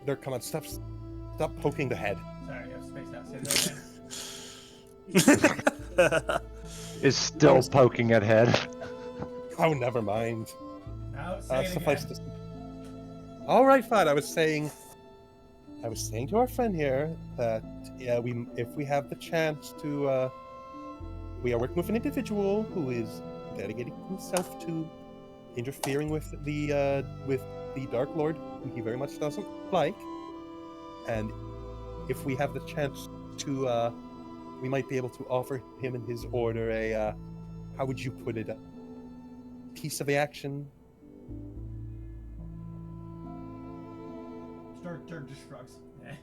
Dirk, come on, stop poking the head. Sorry, I was spaced out. Say that again. Is still poking at head. Oh, never mind. No, say it Suffice again. to. All right, fine. I was saying to our friend here that if we have the chance to, we are working with an individual who is dedicating himself to interfering with the Dark Lord, who he very much doesn't like, and if we have the chance to, we might be able to offer him and his order a, how would you put it, a piece of the action. Dirk just shrugs. Eh.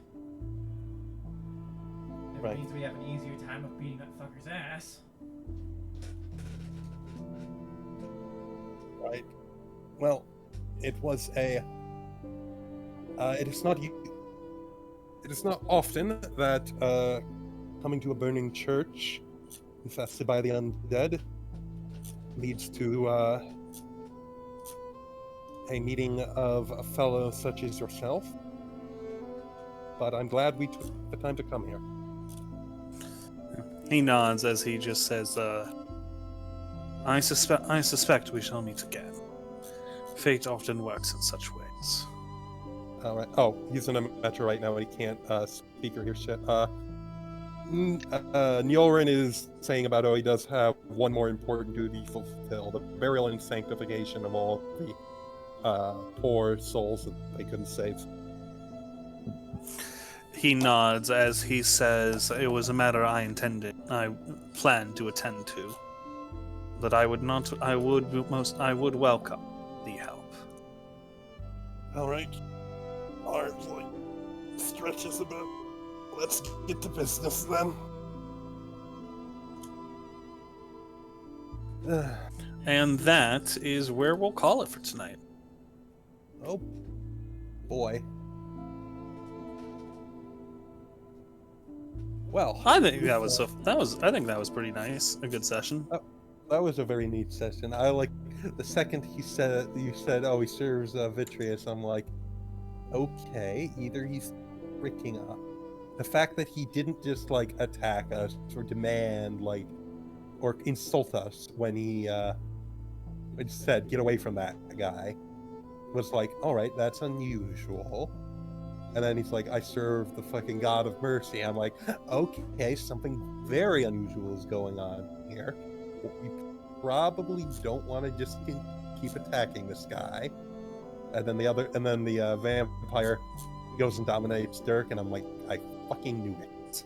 If Right. it means we have an easier time of beating that fucker's ass. Right. Well, it was a. It is not often that coming to a burning church infested by the undead leads to a meeting of a fellow such as yourself. But I'm glad we took the time to come here. He nods as he just says, I suspect we shall meet again. Fate often works in such ways. All right. Oh, he's in a metro right now and he can't speak or hear shit. Nyullrin is saying about, he does have one more important duty to fulfill: the burial and sanctification of all the poor souls that they couldn't save. He nods as he says, it was a matter I planned to attend to. That I would welcome the help. All right. Arms like stretches a bit. Let's get to business then. And that is where we'll call it for tonight. Oh boy. Well, I think that was pretty nice. A good session. that was a very neat session. I like the second you said, oh, he serves Vitreous. I'm like, okay, either he's freaking up. The fact that he didn't just like attack us or demand or insult us when he said get away from that guy was like, all right, that's unusual. And then he's like, I serve the fucking God of Mercy. I'm like, okay, something very unusual is going on here. You probably don't want to just keep attacking this guy. And then the vampire goes and dominates Dirk, and I'm like, I fucking knew it.